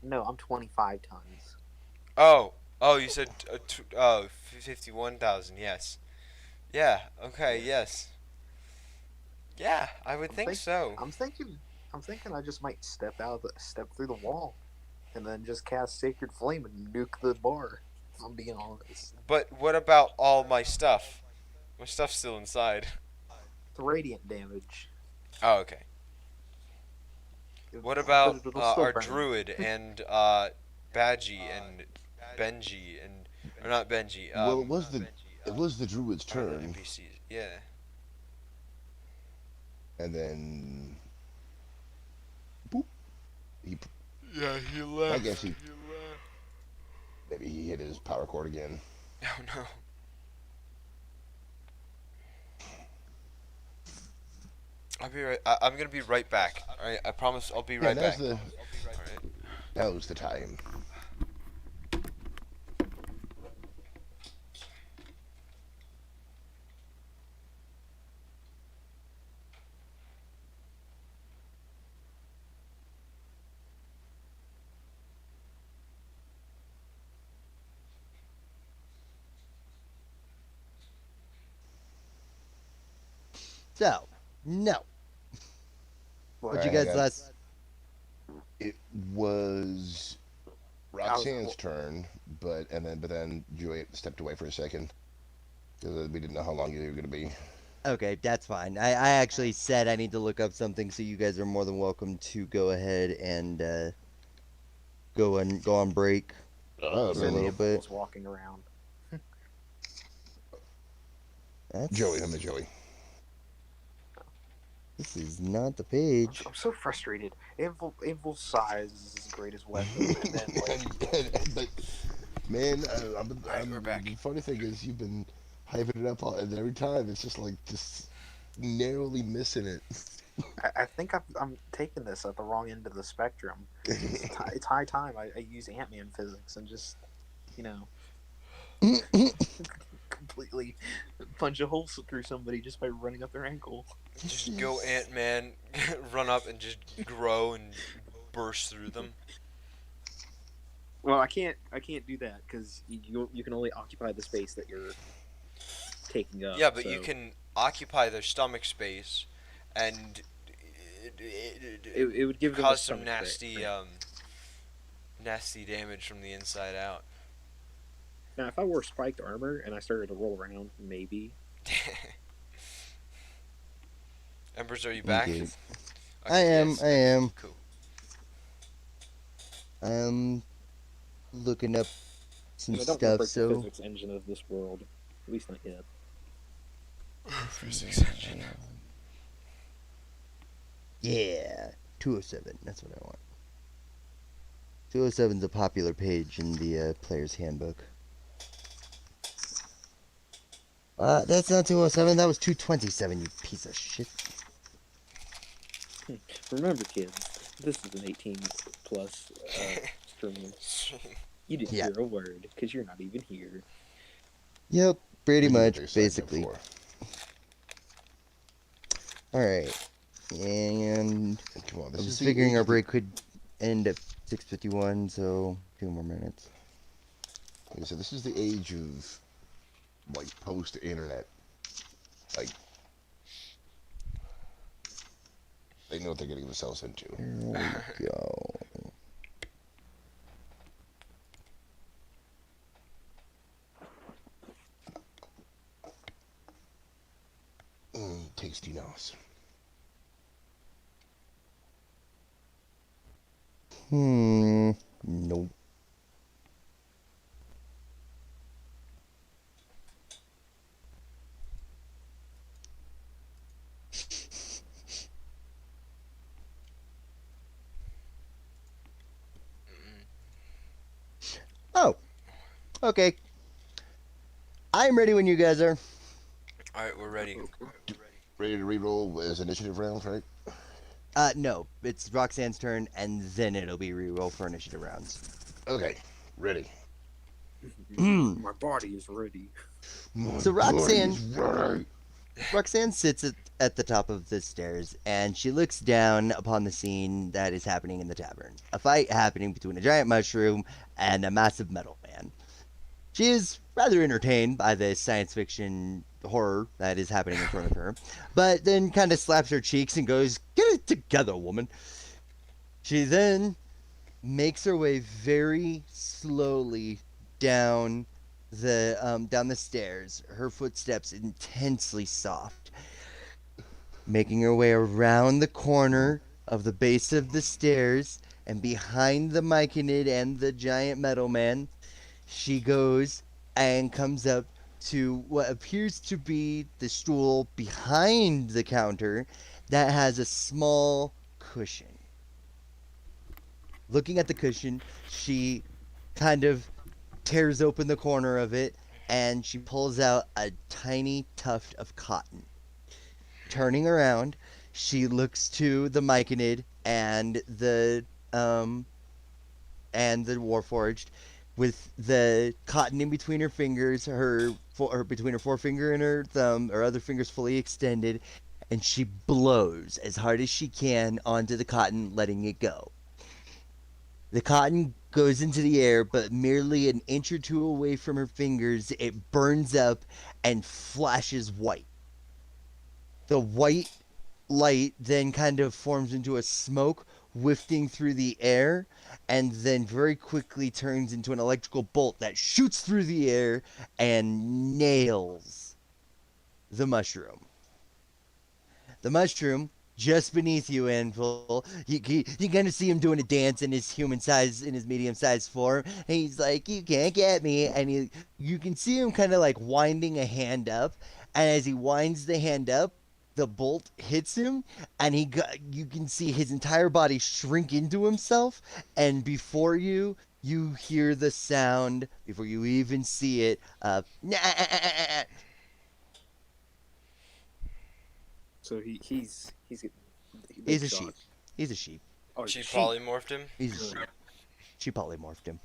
No, I'm 25 tons. Oh, you said 51,000. Yes. Yeah. Okay. Yes. Yeah, I would think so. I'm thinking I just might step through the wall, and then just cast Sacred Flame and nuke the bar. If I'm being honest. But what about all my stuff? My stuff's still inside. The radiant damage. Oh, okay. What But about it'll still our burn. druid and Badgie and Benji and or not Benji? well, it was the druid's or the turn, NPCs. Yeah. and then boop. Yeah, he I left. guess maybe he hit his power cord again. Oh no. I'll be right. I'm gonna be right back. All right, I promise. I'll be right back. All right. Now's the time. So, no. What'd you Alright, guys last? It was Roxanne's turn, but then Joey stepped away for a second because we didn't know how long you were going to be. Okay, that's fine. I actually said I need to look up something, so you guys are more than welcome to go ahead and go on break Oh, for a little bit. Was walking around. That's Joey, I'm the Joey. This is not the page. I'm so frustrated. Anvil's size is his greatest weapon, and then like But man, We're back. the funny thing is you've been hyping it up and every time it's just like just narrowly missing it. I think I'm taking this at the wrong end of the spectrum. It's high time I use Ant-Man physics and just, you know, completely punch a hole through somebody just by running up their ankle. Just go Ant-Man, run up and just grow and burst through them. Well, I can't do that because you can only occupy the space that you're taking up. Yeah, but so you can occupy their stomach space, and It would give them a cause some stomach nasty, cramp. nasty damage from the inside out. Now, if I wore spiked armor and I started to roll around, maybe. Embers, are you back? Okay. Okay, I am. yes. I am. Cool. I'm looking up some I don't want to stuff. break the So physics engine of this world. At least not yet. Physics engine. yeah, 207. That's what I want. 207 is a popular page in the player's handbook. That's not 207. That was 227. You piece of shit. Remember, kids, this is an 18 plus stream. You didn't Yeah. hear a word because you're not even here. Yep, pretty Thank you for much, your sign up basically. for. All right, and Come on, I this was is the figuring age our of the- break could end at 6:51, so 2 more minutes. Like I said, this is the age of like post-internet. Like they know what they're getting themselves into. Here we go. Tasty nos. Nope. Oh, okay. I'm ready when you guys are. Alright, we're ready. Ready to reroll as initiative rounds, right? No, it's Roxanne's turn, and then it'll be reroll for initiative rounds. Okay, ready. My body is ready. So Roxanne- body's ready. Roxanne sits at the top of the stairs, and she looks down upon the scene that is happening in the tavern. A fight happening between a giant mushroom and a massive metal man. She is rather entertained by the science fiction horror that is happening in front of her, but then kind of slaps her cheeks and goes, "Get it together, woman." She then makes her way very slowly down the stairs, her footsteps intensely soft, making her way around the corner of the base of the stairs and behind the Myconid and the giant metal man. She goes and comes up to what appears to be the stool behind the counter that has a small cushion. Looking at the cushion, she kind of tears open the corner of it, and she pulls out a tiny tuft of cotton. Turning around, she looks to the Myconid and the Warforged, with the cotton in between her fingers, between her forefinger and her thumb, her other fingers fully extended, and she blows as hard as she can onto the cotton, letting it go. The cotton goes into the air, but merely an inch or two away from her fingers, it burns up and flashes white. The white light then kind of forms into a smoke wafting through the air, and then very quickly turns into an electrical bolt that shoots through the air and nails the mushroom. The mushroom, just beneath you, Anvil, you kind of see him doing a dance in his medium-sized form, and he's like, "You can't get me," and you can see him kind of like winding a hand up, and as he winds the hand up, the bolt hits him, and you can see his entire body shrink into himself, and before you hear the sound, before you even see it, of So he's getting big he's a shock. sheep. He's a sheep. Oh, She sheep. polymorphed him. He's a sheep. She polymorphed him.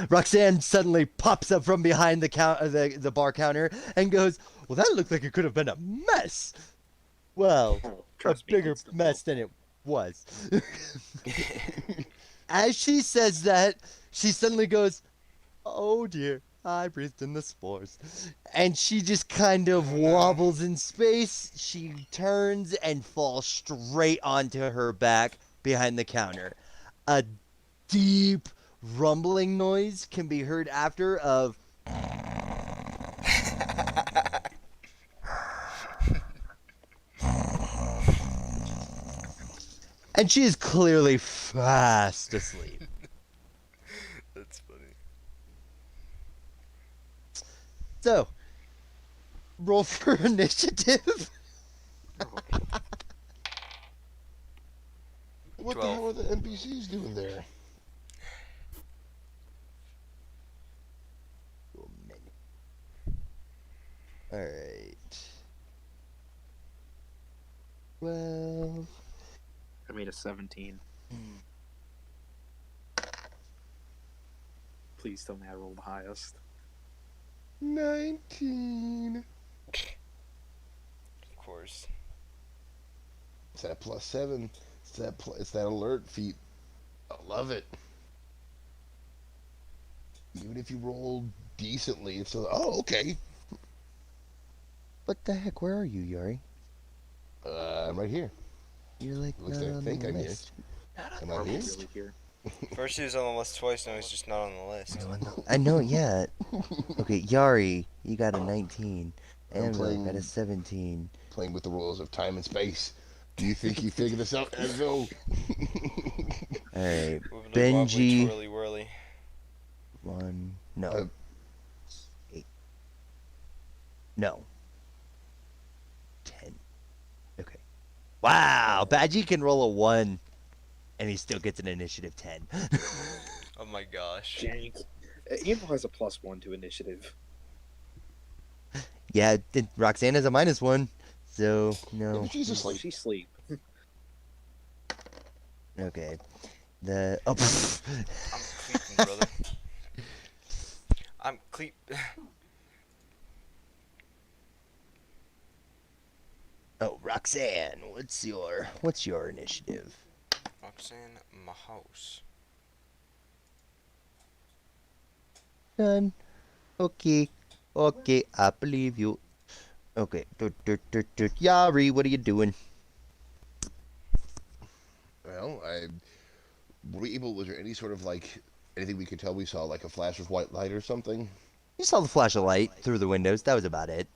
Roxanne suddenly pops up from behind the bar counter and goes, "Well, that looked like it could have been a mess." Well, a Trust me, bigger it's the mess than it was. As she says that, she suddenly goes, "Oh dear, I breathed in the spores." And she just kind of wobbles in space. She turns and falls straight onto her back behind the counter. A deep rumbling noise can be heard after of and she is clearly fast asleep. That's funny. So, roll for initiative. What 12. the hell are the NPCs doing there? Alright. Well, I made a 17. Please tell me I rolled the highest. 19. Of course. It's that +7. It's that alert feat. I love it. Even if you roll decently, it's so. Oh, okay. what the heck? Where are you, Yuri? I'm right here. You're like At least not I on think the I'm here. list. Am Are I we here? really here? First he was on the list twice, now he's just not on the list. I know, yeah. Okay, Yari, you got a 19. I'm Anvil got a playing- 17. Playing with the rules of time and space. Do you think you figured this out, Enzo? Alright, Wibbly Benji. wobbly, twirly whirly. 1. No. Uh, 8. No. 10. Okay. Wow, Badgie can roll a 1, and he still gets an initiative 10. Oh my gosh. Jank. Anvil has a +1 to initiative. Yeah, Roxanne has a -1, so no. She's asleep. She sleep. Okay. Oh, I'm cleeping, brother. I'm cleep. oh, Roxanne, what's your initiative? Roxanne, my house. Done. Okay. Okay, I believe you. Okay. Yari, what are you doing? Well, was there any sort of anything we could tell we saw, like a flash of white light or something? You saw the flash of light through the windows. That was about it.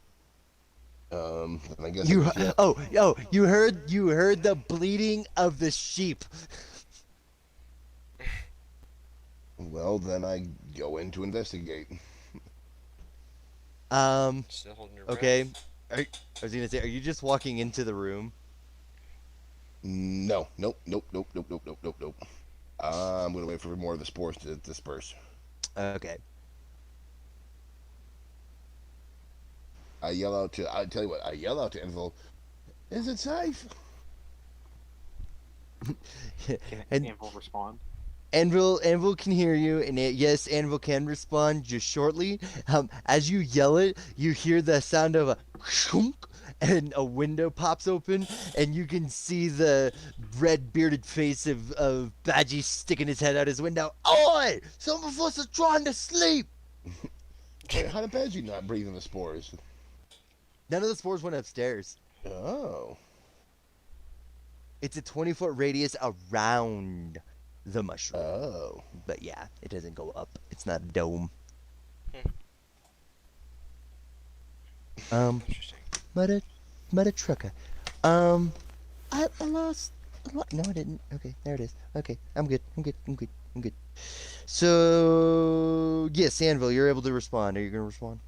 And I guess You yeah. you heard the bleating of the sheep. Well, then I go in to investigate. Still holding your Okay. breath. I was gonna say, are you just walking into the room? No, nope. I'm gonna wait for more of the spores to disperse. Okay. I tell you what, I yell out to Anvil, is it safe? Can And Anvil respond? Anvil can hear you, and yes, Anvil can respond just shortly. As you yell it, you hear the sound of a shunk, and a window pops open, and you can see the red bearded face of Badgie sticking his head out his window. Oi! Some of us are trying to sleep! Wait, how did Badgie not breathe in the spores? None of the spores went upstairs. Oh. It's a 20-foot radius around the mushroom. Oh. But yeah, it doesn't go up. It's not a dome. Interesting. Mudda trucker. I lost. No, I didn't. Okay, there it is. Okay, I'm good. So, yes, Anvil, you're able to respond. Are you going to respond?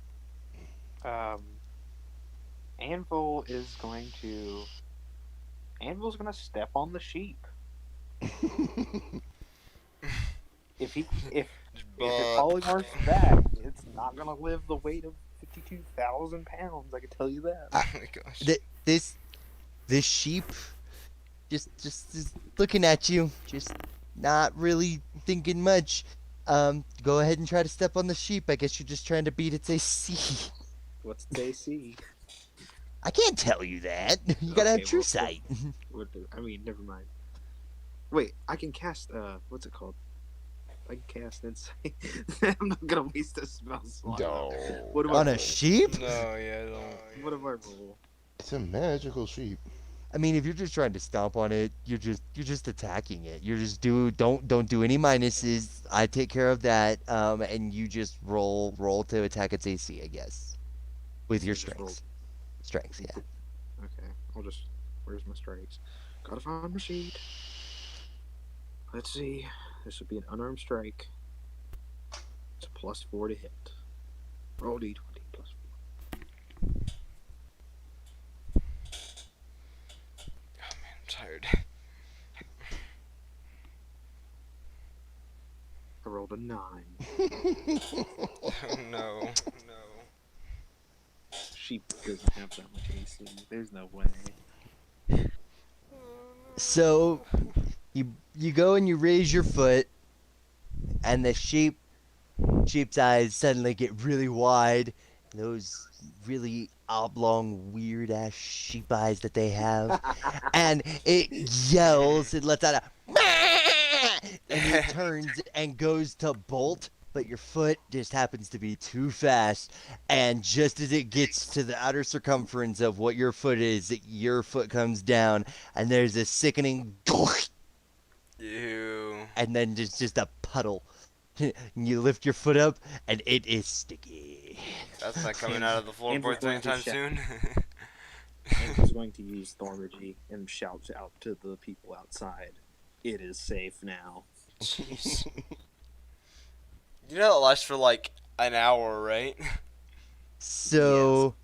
Anvil's gonna step on the sheep. If it polymorphs back, it's not gonna live the weight of 52,000 pounds. I can tell you that. Oh my gosh. This sheep just is looking at you, just not really thinking much. Go ahead and try to step on the sheep. I guess you're just trying to beat its AC. What's the AC? I can't tell you that. You gotta have Okay, true well, sight. Never mind. Wait, I can cast, what's it called? I can cast insight. I'm not gonna waste a spell slot. No. What do I On a roll? sheep? No, yeah, don't. What do I roll? It's a magical sheep. I mean, if you're just trying to stomp on it, you're just attacking it. You're just don't do any minuses. I take care of that. And you just roll to attack its AC, I guess, with your Just roll. strengths. Yeah. Okay, where's my strikes? Gotta find my sheet. Let's see. This would be an unarmed strike. It's a +4 to hit. Roll d20 +4. I'm tired. I rolled a 9. Oh, no. Sheep doesn't have that much AC. There's no way. So, you go and you raise your foot, and the sheep's eyes suddenly get really wide. Those really oblong, weird ass sheep eyes that they have, and it yells. It lets out a and it turns and goes to bolt. But your foot just happens to be too fast, and just as it gets to the outer circumference of what your foot is, your foot comes down, and there's a sickening, Ew. and then just a puddle. You lift your foot up, and it is sticky. That's not coming out of the floorboards Andrew's going anytime to soon. And he's going to use Thaumaturgy and shout out to the people outside. It is safe now. Jeez. You know that lasts for like an hour, right? So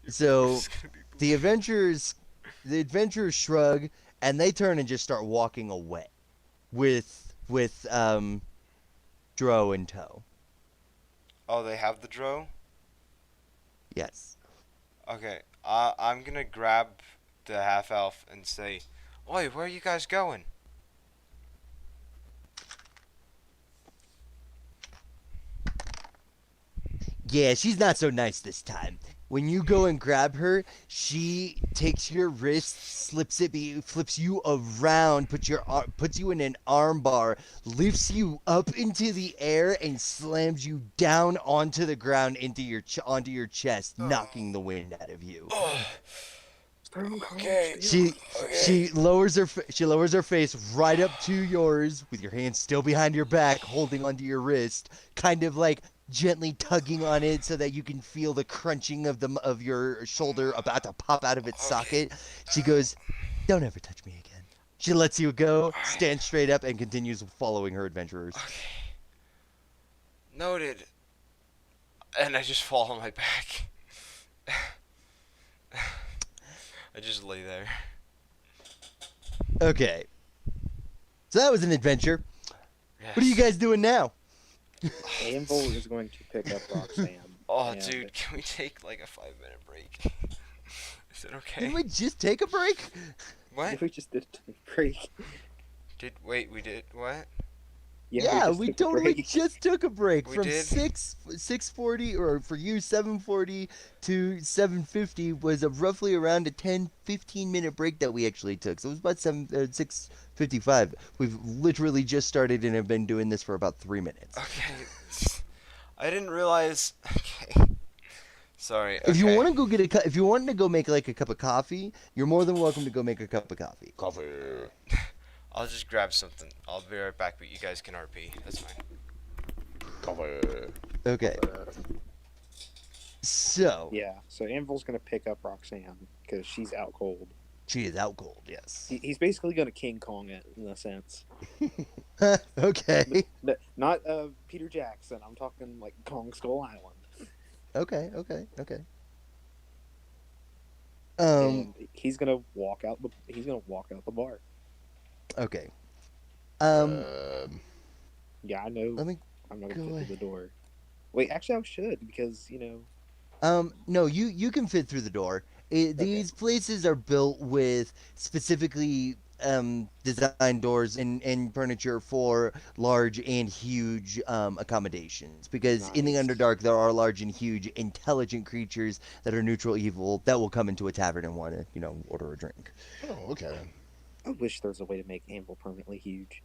It's gonna be the adventurers shrug, and they turn and just start walking away, with Dro in tow. Oh, they have the dro? Yes. Okay, I'm gonna grab the half elf and say, "Oi, where are you guys going?" Yeah, she's not so nice this time. When you go and grab she takes your wrist, flips you around, puts you in an arm bar, lifts you up into the air, and slams you down onto the ground onto your chest, knocking the wind out of you. Okay. She lowers her face right up to yours, with your hands still behind your back, holding onto your wrist, kind of like gently tugging on it so that you can feel the crunching of your shoulder about to pop out of its socket. She goes, "Don't ever touch me again." She lets you go, stands straight up, and continues following her adventurers. Okay. Noted. And I just fall on my back. I just lay there. Okay. So that was an adventure. Yes. What are you guys doing now? Anvil is going to pick up Roxanne Oh, Yeah, dude, but- can we take like a 5-minute break? Is it okay? Didn't we just take a break? What? If we just did a break. Wait, we did what? Yeah, just we took a totally break. just took a break We from did? 6:40, or for you 7:40 to 7:50 was roughly around a 10-15 minute break that we actually took. So it was about 6:55. We've literally just started and have been doing this for about 3 minutes. Okay. I didn't realize. Okay. Sorry. If you okay. want to go get if you want to go make like a cup of coffee, you're more than welcome to go make a cup of coffee. Coffee. I'll just grab something. I'll be right back, but you guys can RP. That's fine. Coffee. Okay. So Yeah, so Anvil's gonna pick up Roxanne because she's out cold. she is out cold. Yes. He's basically gonna King Kong it in a sense. Okay. Not Peter Jackson. I'm talking like Kong Skull Island. Okay. And he's gonna walk out the bar. Okay. Yeah, I know. Let me I'm not go gonna fit through ahead. the door. Wait, actually, I should because you know. No, you can fit through the door. These places are built with specifically designed doors and furniture for large and huge accommodations. Because in the Nice. Underdark, there are large and huge intelligent creatures that are neutral evil that will come into a tavern and want to, order a drink. Oh, okay. I wish there was a way to make Anvil permanently huge.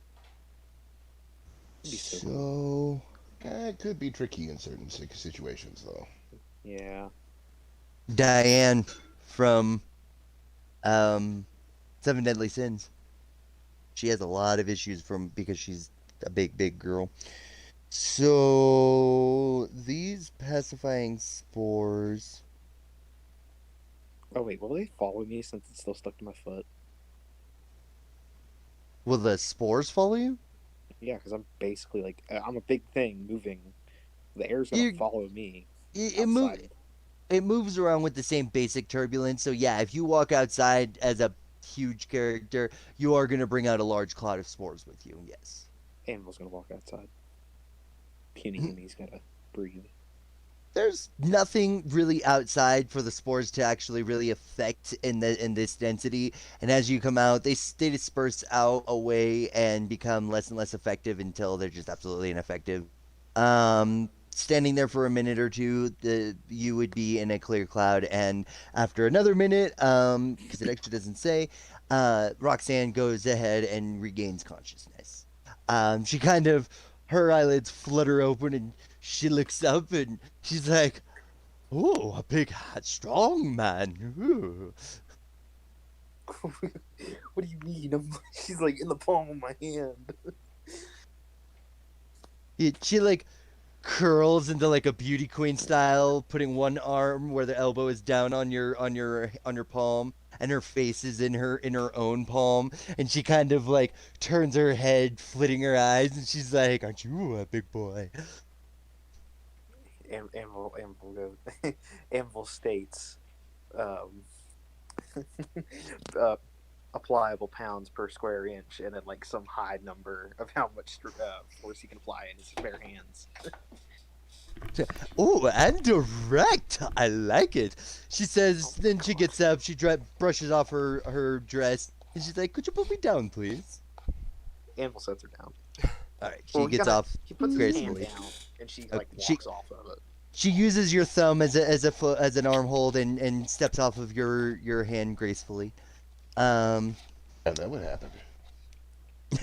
It'd be so cool. So, It could be tricky in certain situations, though. Yeah. Diane from Seven Deadly Sins. She has a lot of issues because she's a big girl. So these pacifying spores. Oh wait, will they follow me since it's still stuck to my foot? Will the spores follow you? Yeah, because I'm basically like I'm a big thing moving. The air's gonna You- follow me. It moves. outside. It moves around with the same basic turbulence. So yeah, if you walk outside as a huge character, you are going to bring out a large cloud of spores with you. Yes. Anvil's gonna walk outside. Puny-Hummy's gotta breathe. There's nothing really outside for the spores to actually really affect in this density, and as you come out, they disperse out away and become less and less effective until they're just absolutely ineffective. Standing there for a minute or two, you would be in a clear cloud, and after another minute, because it actually doesn't say, Roxanne goes ahead and regains consciousness. She kind of, her eyelids flutter open, and she looks up, and she's like, "Oh, a big, strong man." Ooh. What do you mean? She's like in the palm of my hand. She like curls into like a beauty queen style, putting one arm where the elbow is down on your palm, and her face is in her own palm, and she kind of like turns her head, flitting her eyes, and she's like, "Aren't you a big boy?" Anvil states, applicable pounds per square inch, and then like some high number of how much force he can apply in his bare hands. Oh, and direct. I like it. She says. Then she gets up. She brushes off her dress, and she's like, "Could you put me down, please?" Anvil sets her down. All right. She Well, gets gotta- off. He puts his hand gracefully. down, and she like she- walks off of it. She uses your thumb as an arm hold and steps off of your hand gracefully. And then what happened?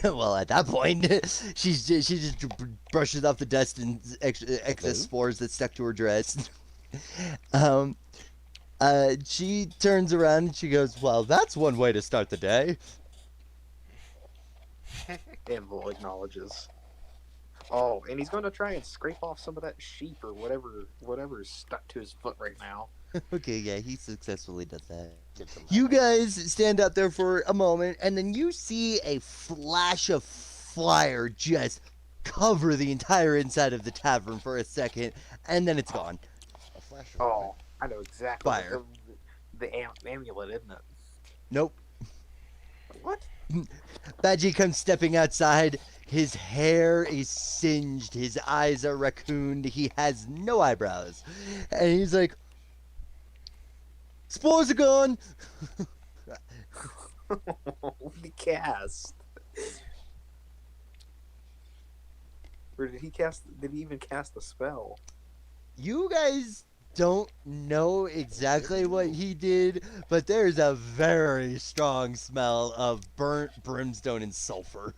Well, at that point, she just brushes off the dust and excess spores that stuck to her dress. She turns around and she goes, "Well, that's one way to start the day." Anvil acknowledges. Oh, and he's going to try and scrape off some of that sheep or whatever is stuck to his foot right now. Okay, yeah, he successfully does that. Get them You guys stand out there for a moment, and then you see a flash of fire just cover the entire inside of the tavern for a second, and then it's gone. a flash of Oh, I know exactly. Fire. The amulet, isn't it? Nope. What? Badgie comes stepping outside. His hair is singed. His eyes are raccooned. He has no eyebrows. And he's like, spores are gone. Holy cast. Or did he cast? Did he even cast a spell? You guys don't know exactly what he did, but there's a very strong smell of burnt brimstone and sulfur.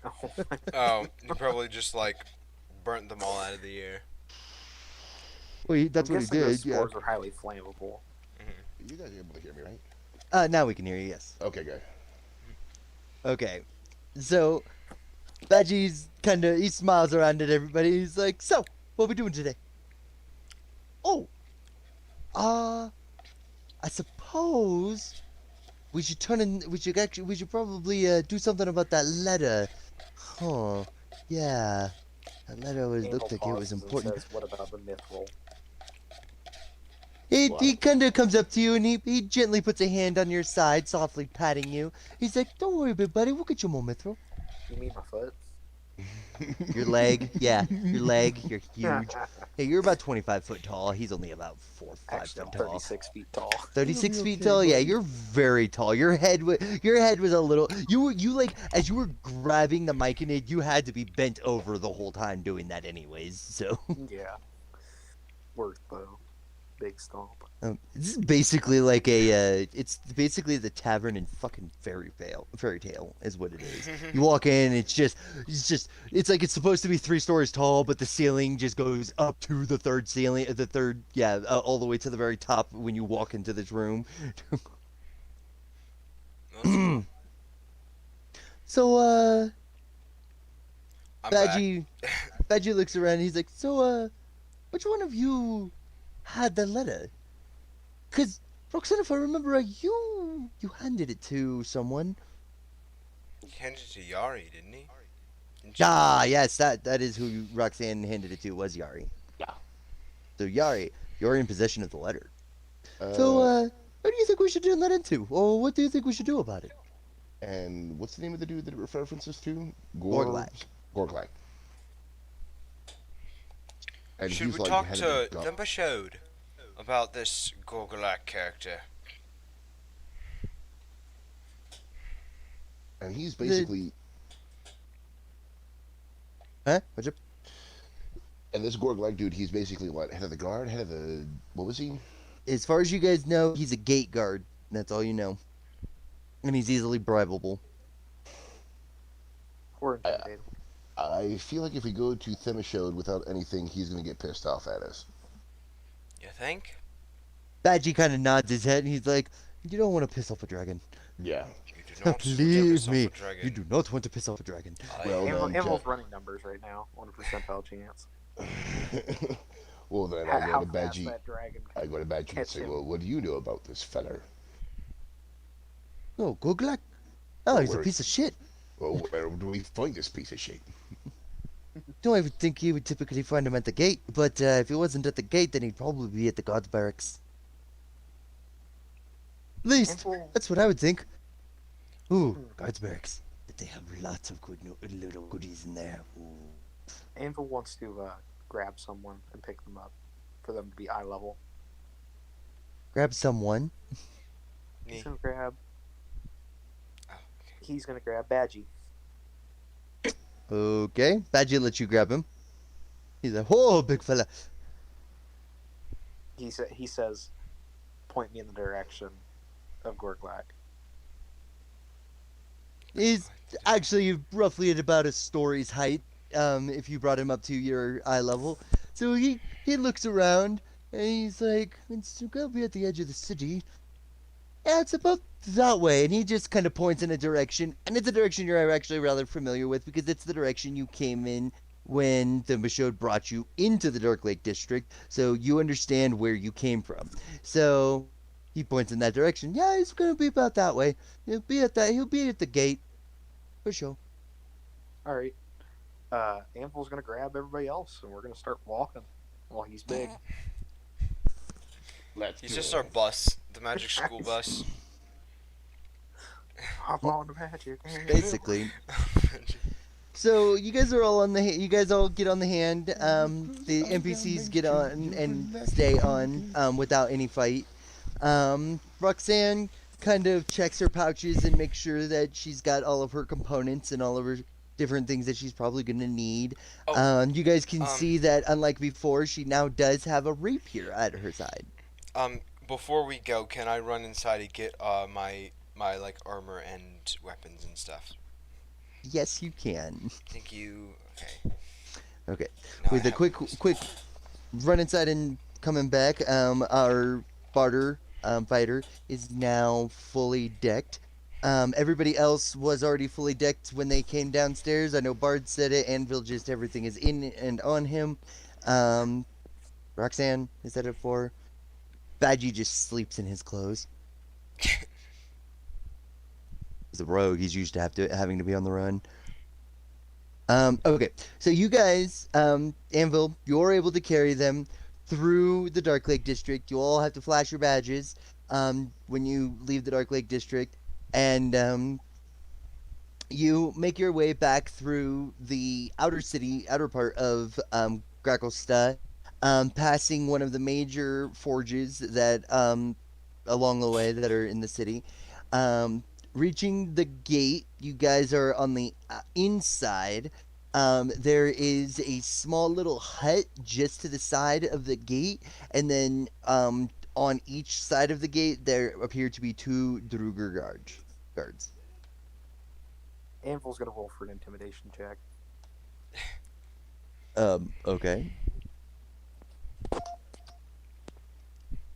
Oh my Oh, he probably just like burnt them all out of the air. Well, that's I'm what he guessing those did. Yeah. spores are highly flammable. You guys are able to hear me, right? Now we can hear you. Yes. Okay, good. Okay. So, Badgie's he smiles around at everybody. He's like, "So, what are we doing today?" Oh, I suppose we should we should probably do something about that letter. Huh? Yeah, that letter looked like it was pauses and important. says, "What about the mithril?" He kind of comes up to you and he gently puts a hand on your side, softly patting you. He's like, "Don't worry, big buddy. We'll get you more mithril." You mean my foot? Your leg, yeah, your leg. You're huge. Hey, you're about 25 foot tall. He's only about 4 or 5 Actually, I'm feet tall. 36 feet tall. 36 feet tall. Yeah, you're very tall. Your head was a little. You like as you were grabbing the mic, and you had to be bent over the whole time doing that, anyways. So. Yeah. Worth though. Big stomp. This is basically like it's basically the tavern in fucking fairy tale is what it is. You walk in, it's like it's supposed to be 3 stories tall, but the ceiling just goes up to the third ceiling, all the way to the very top when you walk into this room. So, I'm back. Badgie looks around and he's like, "So, which one of you had the letter? Cause Roxanne, if I remember right, you handed it to someone." He handed it to Yari, didn't he? Didn't you? Ah, yes, that is who Roxanne handed it to, was Yari. Yeah. So Yari, you're in possession of the letter. Uh, So, what do you think we should turn that into? Or what do you think we should do about it? And what's the name of the dude that it references to? Gorglak. Gorglak. And Should he's we like talk head to of the gov- Dumbashode about this Gorgolak character? And he's basically Huh? What's up? and this Gorglak dude, he's basically what, head of the guard, what was he? As far as you guys know, he's a gate guard. That's all you know. And he's easily bribable. Or intimidated. I feel like if we go to Themishode without anything, he's gonna get pissed off at us. You think? Badgie kind of nods his head and he's like, "You don't want to piss off a dragon." Yeah. You do not Believe me, a dragon. you do not want to piss off a dragon. Well, then, Anvil's running numbers right now on a percentile chance. Well then, How, I go how to fast Badgie. that dragon I go to Badgie and catch say, him. "Well, what do you know about this feller?" Oh, Gorglak? Oh, he's a where- piece of shit. Well, where do we find this piece of shit? Don't even think you would typically find him at the gate, but if he wasn't at the gate, then he'd probably be at the guards barracks. At least, Anvil, that's what I would think. Ooh, guards barracks. But they have lots of good little goodies in there. Ooh. Anvil wants to grab someone and pick them up for them to be eye level. Grab someone. Me. He's gonna grab. Oh, He's gonna grab Badgie. Okay, Badgie lets you grab him. He's like, "Whoa, big fella." He says, "Point me in the direction of Gorglak." He's actually roughly at about a story's height, if you brought him up to your eye level. So he looks around, and he's like, "It's gonna be at the edge of the city. Yeah, it's about that way." And he just kind of points in a direction, and it's a direction you're actually rather familiar with, because it's the direction you came in when the Mashode brought you into the Dark Lake District, so you understand where you came from. So he points in that direction. Yeah, it's gonna be about that way. He'll be at the gate. For sure. All right. Anvil's gonna grab everybody else, and we're gonna start walking while he's big. Let's He's do just it. our bus, the magic school bus. Hop on the magic. Basically. So you guys are all on the. You guys all get on the hand. The NPCs get on and stay on without any fight. Roxanne kind of checks her pouches and makes sure that she's got all of her components and all of her different things that she's probably gonna need. You guys can see that unlike before, she now does have a rapier at her side. Before we go, can I run inside and get my like armor and weapons and stuff? Yes, you can. Thank you. Okay. Okay. Now With I a have- quick run inside and coming back, our barter fighter is now fully decked. Everybody else was already fully decked when they came downstairs. I know Bard said it. Anvil just everything is in and on him. Roxanne, is that it for? Badgie just sleeps in his clothes. He's a rogue. He's used to having to be on the run. Okay, so you guys, Anvil, you're able to carry them through the Dark Lake District. You all have to flash your badges when you leave the Dark Lake District, and you make your way back through the outer part of Gracklestad, passing one of the major forges that along the way that are in the city. Reaching the gate, you guys are on the inside. There is a small little hut just to the side of the gate, and then on each side of the gate there appear to be two Druger guards. Anvil's gonna roll for an intimidation check. Okay.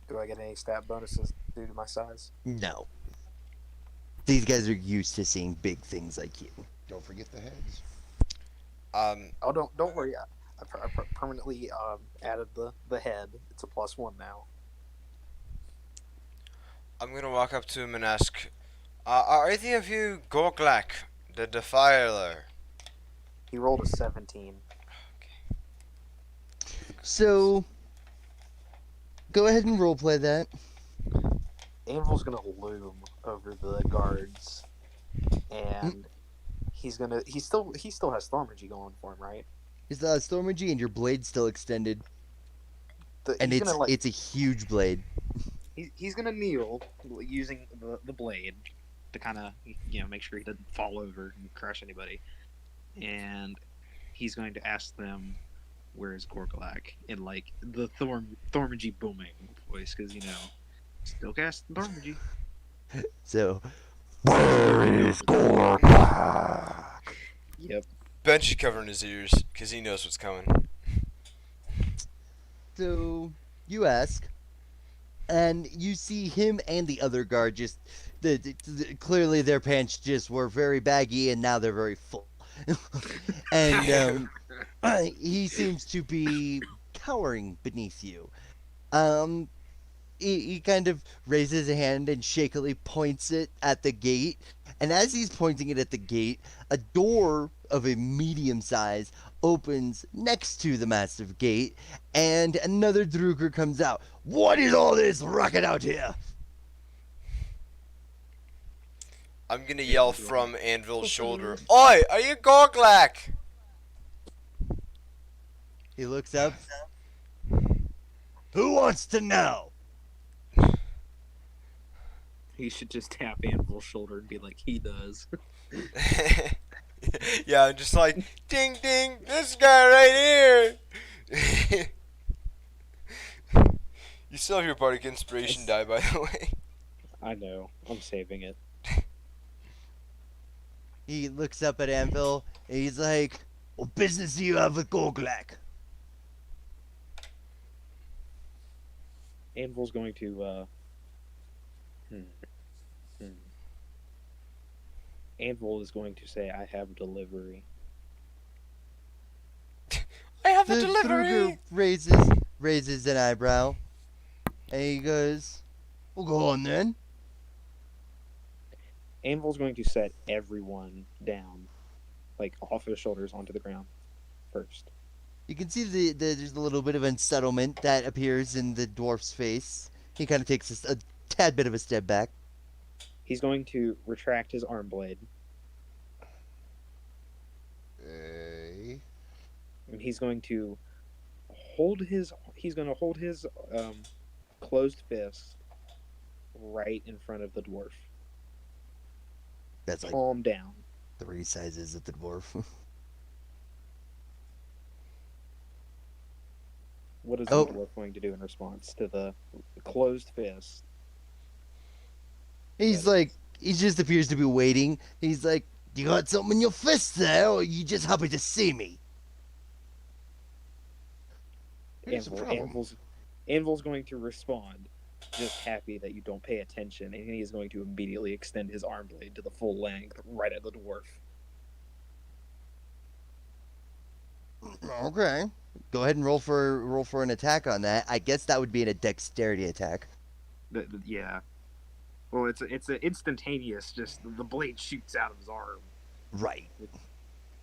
Do I get any stat bonuses due to my size? No. These guys are used to seeing big things like you. Don't forget the heads. Oh, don't worry. I permanently added the head. It's a +1 now. I'm gonna walk up to him and ask, "Are either of you Gorglak, the Defiler?" He rolled a 17. So, go ahead and roleplay that. Anvil's gonna loom over the guards, and he still has Thaumaturgy going for him, right? Is the Stormagy and your blade's still extended, and He's gonna, it's a huge blade. He's gonna kneel using the blade to kind of make sure he doesn't fall over and crush anybody, and he's going to ask them, "Where is Gorgalak?" in like the Thaumaturgy booming voice, because still cast Thaumaturgy. So, where is Gorgalak? Yep. Bench is covering his ears because he knows what's coming. So, you ask, and you see him and the other guard just clearly their pants just were very baggy and now they're very full. And he seems to be cowering beneath you. He kind of raises a hand and shakily points it at the gate. And as he's pointing it at the gate, a door of a medium size opens next to the massive gate, and another Druger comes out. What is all this racket out here? I'm gonna yell from Anvil's shoulder, "Oi, are you Gorglak?" He looks up. Who wants to know? He should just tap Anvil's shoulder and be like, he does. Yeah, I'm just like, ding ding, this guy right here. You still have your bardic inspiration die, by the way. I know. I'm saving it. He looks up at Anvil, and he's like, what business do you have with Gorglak? Anvil's going to, Anvil is going to say, I have delivery. I have a The delivery. Druger raises an eyebrow, and he goes, well, go on then. Anvil's going to set everyone down, like off his shoulders onto the ground first. You can see there's a little bit of unsettlement that appears in the dwarf's face. He kind of takes a tad bit of a step back. He's going to retract his arm blade. and he's going to hold his closed fist right in front of the dwarf. That's like Calm down. 3 sizes of the dwarf. What is Oh. the dwarf going to do in response to the closed fist? He's like, he just appears to be waiting. He's like, you got something in your fist there, or you just happy to see me? Here's the problem. Anvil's going to respond, just happy that you don't pay attention, and he is going to immediately extend his arm blade to the full length right at the dwarf. Okay. Go ahead and roll for an attack on that. I guess that would be a dexterity attack. Yeah. Well, it's a instantaneous. Just the blade shoots out of his arm. Right.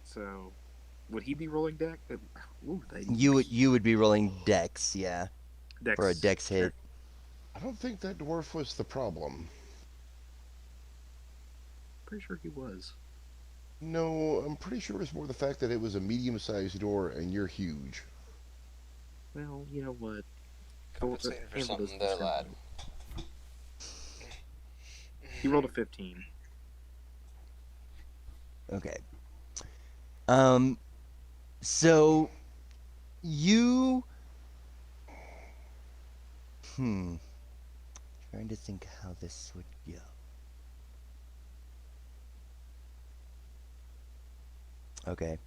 So, would he be rolling dex? You would be rolling dex, yeah, Dex for a dex hit. I don't think that dwarf was the problem. Pretty sure he was. No, I'm pretty sure it was more the fact that it was a medium-sized door and you're huge. Well, you know what? Compensating for Anvil something doesn't there, lad. discriminate. He rolled a 15. Okay. So you trying to think how this would go. Okay.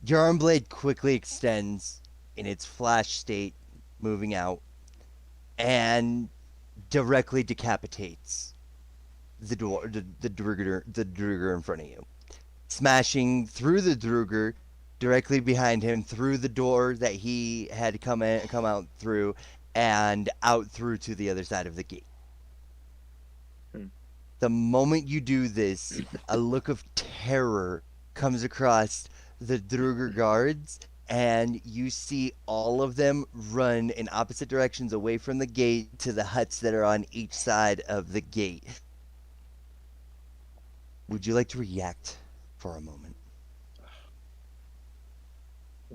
Your arm blade quickly extends in its flash state, moving out, and directly decapitates the Druger in front of you, smashing through the Druger, directly behind him, through the door that he had come out through, and out through to the other side of the gate. The moment you do this, a look of terror comes across the Druger guards, and you see all of them run in opposite directions away from the gate to the huts that are on each side of the gate. Would you like to react for a moment?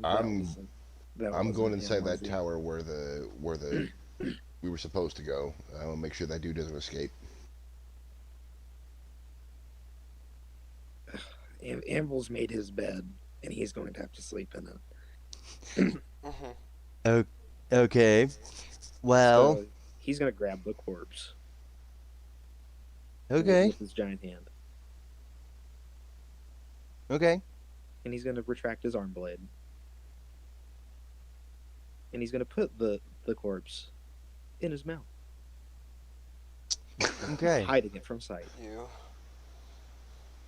I'm going inside that tower where we were supposed to go. I will make sure that dude doesn't escape. Anvil's made his bed, and he's going to have to sleep in it. Okay. Well, So he's going to grab the corpse. Okay. With his giant hand. Okay. And he's going to retract his arm blade. And he's going to put the corpse in his mouth. Okay. Hiding it from sight.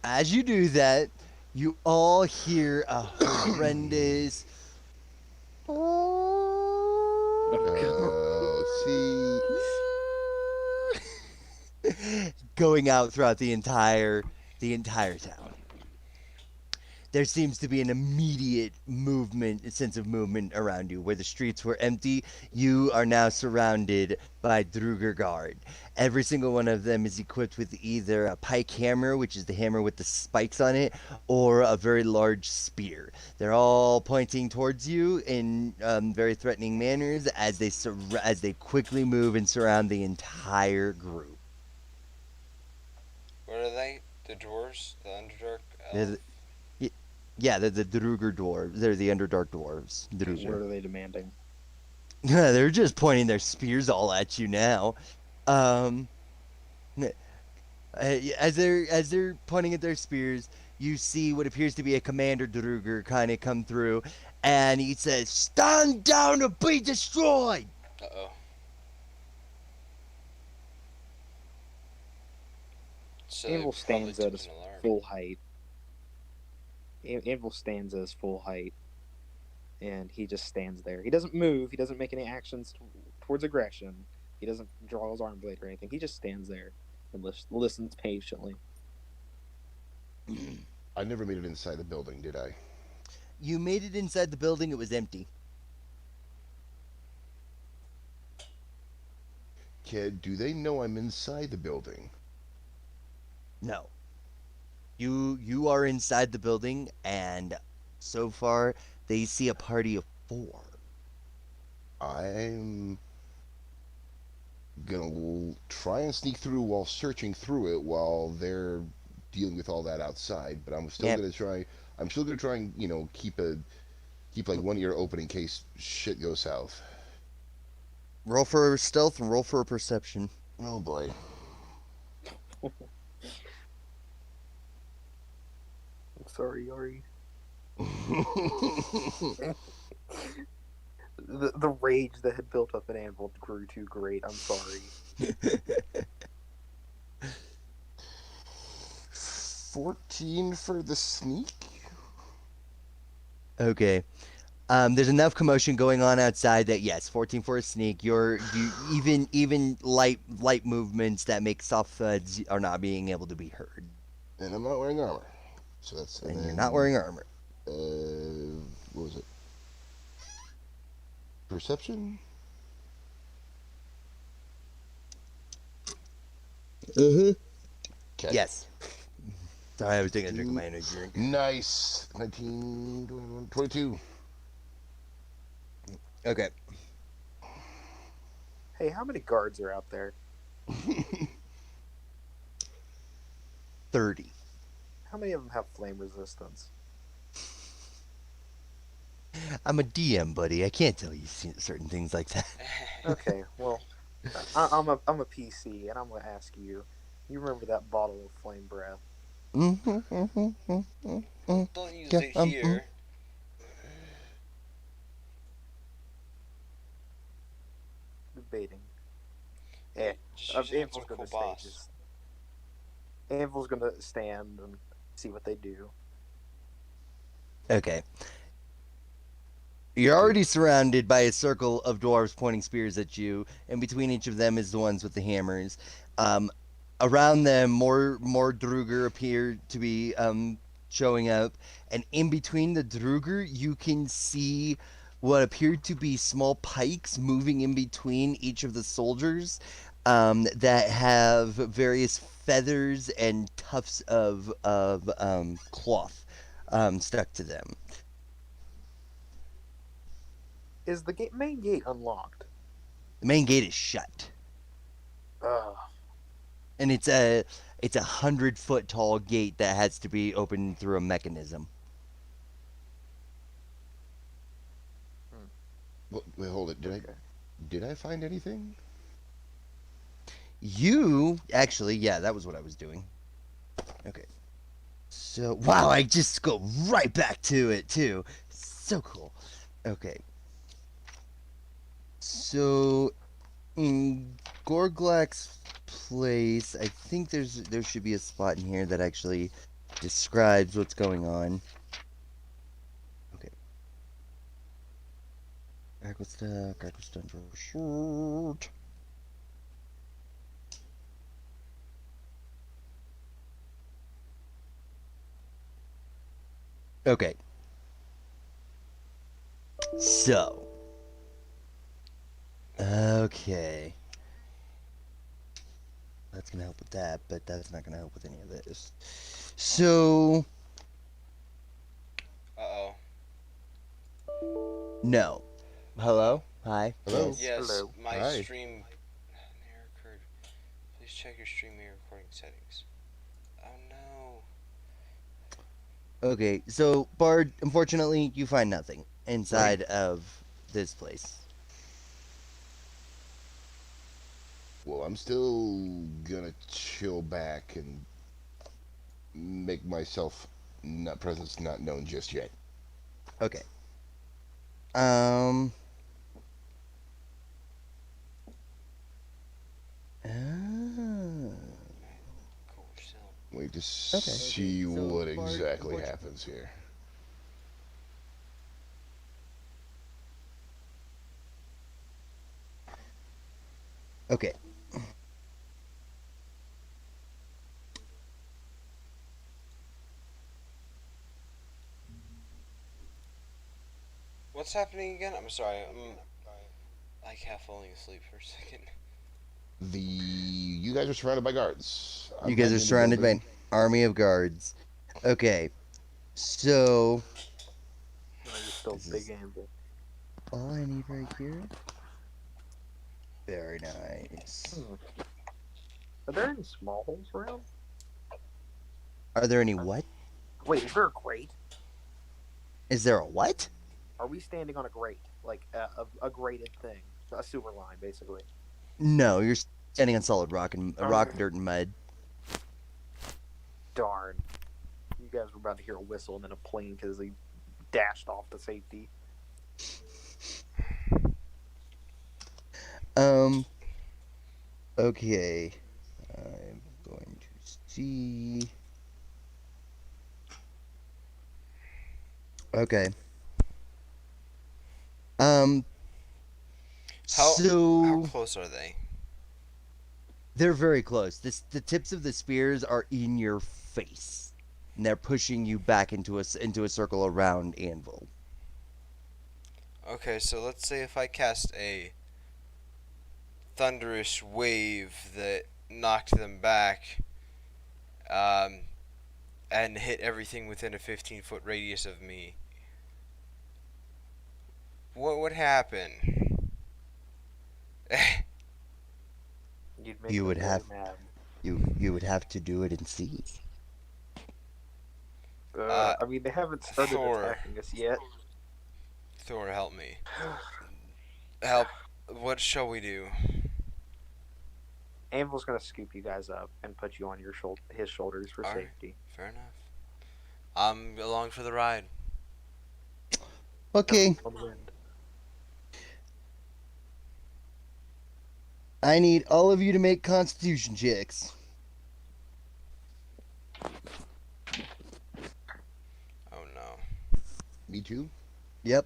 As you do that, you all hear a horrendous going out throughout the entire town. There seems to be an immediate sense of movement around you. Where the streets were empty, you are now surrounded by Druger Guard. Every single one of them is equipped with either a pike hammer, which is the hammer with the spikes on it, or a very large spear. They're all pointing towards you in very threatening manners as they quickly move and surround the entire group. What are they? The dwarves? The Underdark? Yeah, they're the Druger dwarves. They're the Underdark dwarves. Druger. What are they demanding? They're just pointing their spears all at you now. As they're pointing at their spears, you see what appears to be a Commander Druger kind of come through, and he says, "Stand down or be destroyed!" Uh-oh. So Anvil they probably stands at took his an alarm. full height. Anvil stands at his full height, and he just stands there. He doesn't move. He doesn't make any actions towards aggression. He doesn't draw his arm blade or anything. He just stands there and listens patiently. I never made it inside the building, did I? You made it inside the building. It was empty. Kid, do they know I'm inside the building? No. You are inside the building, and so far They see a party of 4. I'm gonna try and sneak through while searching through it while they're dealing with all that outside. But I'm still Yep. gonna try. I'm still gonna try and keep like one ear open in case shit goes south. Roll for stealth and roll for perception. Oh boy. I'm sorry, Yari. The rage that had built up in Anvil grew too great. I'm sorry. 14 for the sneak. Okay. There's enough commotion going on outside that yes, 14 for a sneak. You even light movements that make soft thuds are not being able to be heard. And I'm not wearing armor. So that's And you're not wearing armor. What was it? Perception? Okay. Yes. Sorry, I was taking a drink of my energy drink. Nice. 19, 21, 22. Okay. Hey, how many guards are out there? 30. How many of them have flame resistance? I'm a DM, buddy. I can't tell you certain things like that. Okay, well, I'm a PC, and I'm gonna ask you. You remember that bottle of flame breath? Don't use Yeah, it here. Debating. Just use it Anvil's against our gonna cool boss. Anvil's gonna stand and see what they do. Okay. You're already surrounded by a circle of dwarves pointing spears at you, and between each of them is the ones with the hammers. Around them, more Druger appear to be showing up, and in between the Druger, you can see what appear to be small pikes moving in between each of the soldiers that have various feathers and tufts of cloth stuck to them. Is the main gate unlocked? The main gate is shut, Ugh. and it's a 100-foot tall gate that has to be opened through a mechanism. Wait, hold it. Did I find anything? You actually, yeah, that was what I was doing. Okay. So, wow, I just go right back to it too. So cool. Okay. So, in Gorglak's place, I think there should be a spot in here that actually describes what's going on. Okay. Crackle stuff, short. Okay. So. Okay. That's gonna help with that, but that's not gonna help with any of this. So. Uh-oh. No. Hello? Hi? Hello? Yes. Yes, Hello. my Hi. stream error occurred. Please check your stream mirror recording settings. Oh no. Okay, so Bard, unfortunately, you find nothing inside of this place. Well, I'm still gonna chill back and make myself presence not known just yet. Okay. Cool, still. Wait to Okay. see So, what Bard, exactly unfortunately- happens here. Okay. What's happening again? I'm sorry. I'm like half falling asleep for a second. You guys are surrounded by guards. I'm You guys hiding are in the surrounded by an building. army of guards. Okay. So, Still This big is- anvil. All I need right here. Very nice. Are there any small holes around? Are there any what? Wait, is there a grate? Is there a what? Are we standing on a grate? Like a grated thing? A sewer line, basically. No, you're standing on solid rock and Oh. rock, dirt, and mud. Darn. You guys were about to hear a whistle and then a plane because they dashed off to safety. Okay. I'm going to see. Okay. How So close are they? they're very close. The tips of the spears are in your face, and they're pushing you back into a circle around Anvil. Okay, so let's say if I cast a thunderous wave that knocked them back, and hit everything within a 15-foot radius of me, what would happen? You'd make You them would very have- mad. You would have to do it and see. I mean, they haven't started Thor. attacking us yet. Thor, help me. Help. What shall we do? Anvil's gonna scoop you guys up and put you on his shoulders for Alright. safety. Fair enough. I'm along for the ride. Okay, On the wind. I need all of you to make Constitution checks. Oh no. Me too. Yep.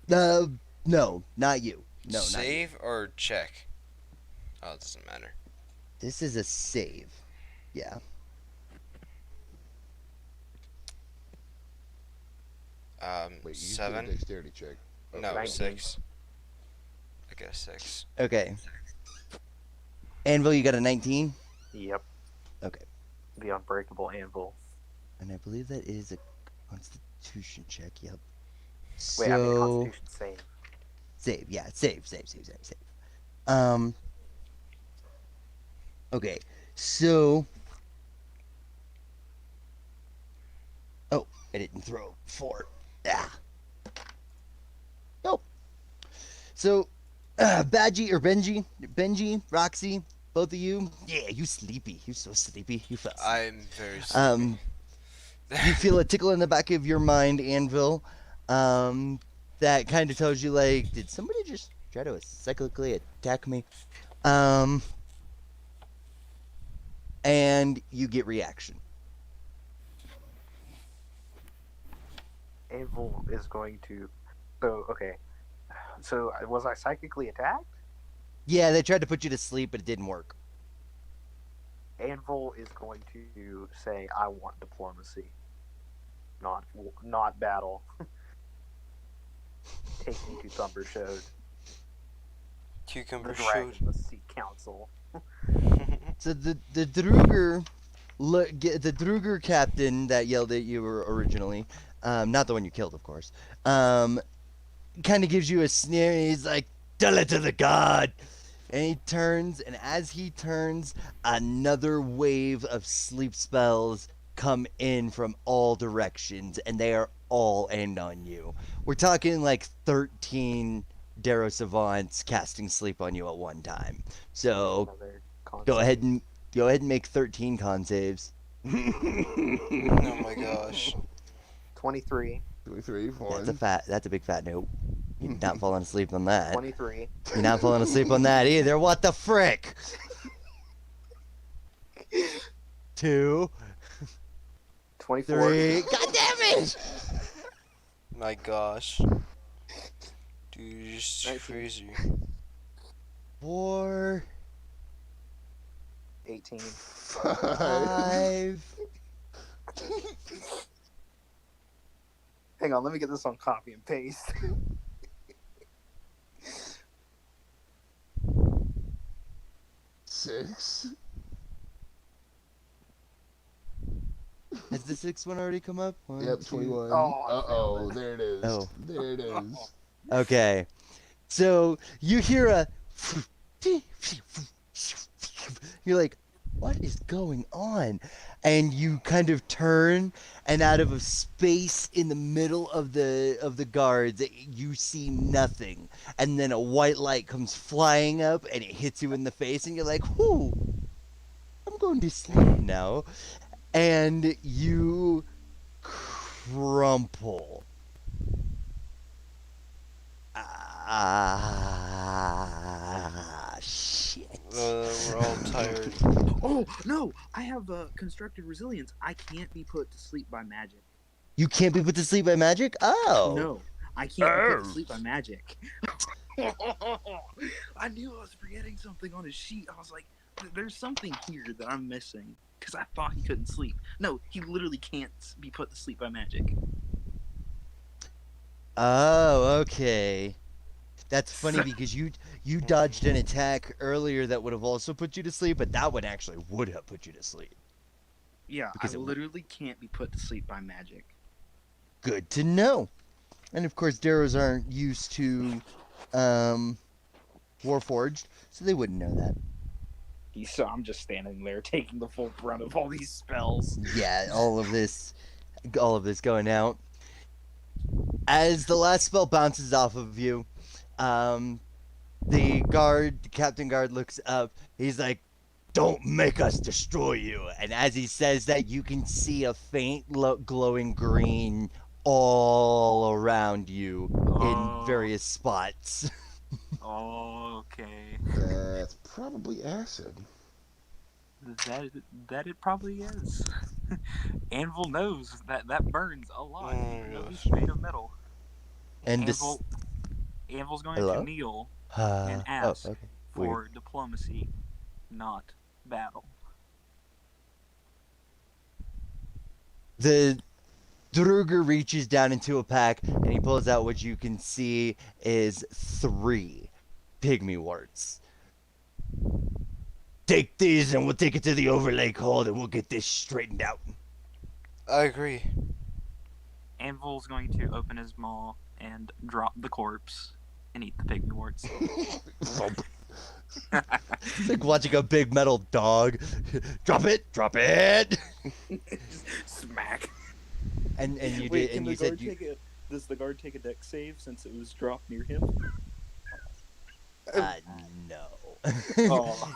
No, not you. No, not you. Save or check? Oh, it doesn't matter. This is a save. Yeah. Wait, you said a 7? dexterity check. No, 19. 6. I got a 6. Okay. Anvil, you got a 19? Yep. Okay. The unbreakable anvil. And I believe that is a Constitution check. Yep. Wait, I mean So Constitution save. save. Yeah, save. Okay. So. Oh, I didn't throw 4. Ah. Nope. So, Benji, Roxy, both of you. Yeah, you sleepy. You're so sleepy. You fell asleep. I'm very sleepy. You feel a tickle in the back of your mind, Anvil. That kind of tells you, like, did somebody just try to cyclically attack me? And you get reaction. Anvil is going to. So okay. So was I psychically attacked? Yeah, they tried to put you to sleep, but it didn't work. Anvil is going to say, "I want diplomacy, not battle." Take me to Thumbershode, Cucumber the shoot. Dragon, the Sea Council. So the Druger, the Druger captain that yelled at you originally, not the one you killed, of course, kind of gives you a sneer, and he's like, "Tell it to the god." And he turns, and as he turns, another wave of sleep spells come in from all directions, and they are all aimed on you. We're talking like 13 Darrow Savants casting sleep on you at one time. So Another con go save. ahead and make 13 con saves. Oh my gosh. 23, 23, That's a big fat no. You're not falling asleep on that. 23, You're not falling asleep on that either. What the frick? 2, 24. 3. God damn it! My gosh. Dude, you're just 19. crazy. 4, 18. 5. Hang on, let me get this on copy and paste. Six. Has the sixth one already come up? One, Yep, two- 21. Oh, I Uh-oh, failed it. there it is. Oh. There it is. Okay. So you hear a. You're like, what is going on? And you kind of turn, and out of a space in the middle of the guards, you see nothing. And then a white light comes flying up, and it hits you in the face, and you're like, whoo, I'm going to sleep now. And you crumple. Shit. We're all tired. Oh no! I have constructed resilience. I can't be put to sleep by magic. You can't be put to sleep by magic? Oh. No, I can't be put to sleep by magic. I knew I was forgetting something on his sheet. I was like, "There's something here that I'm missing," because I thought he couldn't sleep. No, he literally can't be put to sleep by magic. Oh, okay. That's funny because you dodged an attack earlier that would have also put you to sleep, but that one actually would have put you to sleep. Yeah, Because I it- literally can't be put to sleep by magic. Good to know. And of course, Darrows aren't used to Warforged, so they wouldn't know that. So I'm just standing there taking the full brunt of all these spells. Yeah, all of this going out. As the last spell bounces off of you, the captain guard looks up. He's like, "Don't make us destroy you." And as he says that, you can see a faint glowing green all around you in various spots. Okay. That's probably acid. That it probably is. Anvil knows that burns a lot. Even though he's made of metal. And Anvil's going Hello? to kneel and ask okay. for diplomacy, not battle. The Druger reaches down into a pack and he pulls out what you can see is 3 pygmy warts. Take these and we'll take it to the overlay hold and we'll get this straightened out. I agree. Anvil's going to open his maw and drop the corpse and eat the pygmy warts. It's like watching a big metal dog. Drop it! Smack. And you Wait, did, can and the you said guard you. take a? Does the guard take a dex save since it was dropped near him? No. Oh,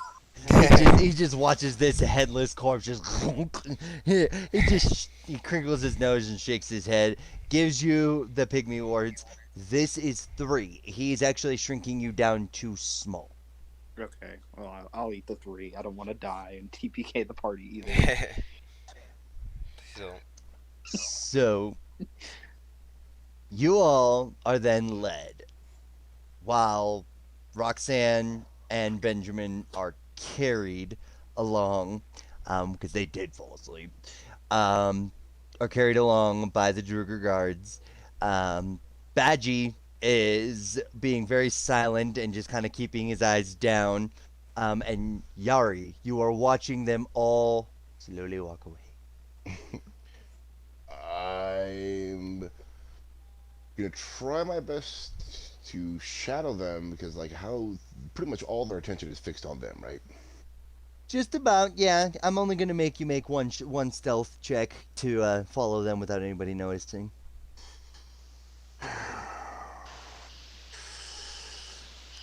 He just watches this headless corpse just. He crinkles his nose and shakes his head. Gives you the pygmy warts. This is 3. He's actually shrinking you down to small. okay. Well, I'll eat the 3. I don't want to die and TPK the party either. So, So, you all are then led, while Roxanne and Benjamin are carried along, because they did fall asleep, are carried along by the Druger guards. Badgie is being very silent and just kind of keeping his eyes down. And Yari, you are watching them all slowly walk away. I'm gonna try my best to shadow them because, like, how pretty much all their attention is fixed on them, right? Just about, yeah. I'm only gonna make you make one stealth check to follow them without anybody noticing.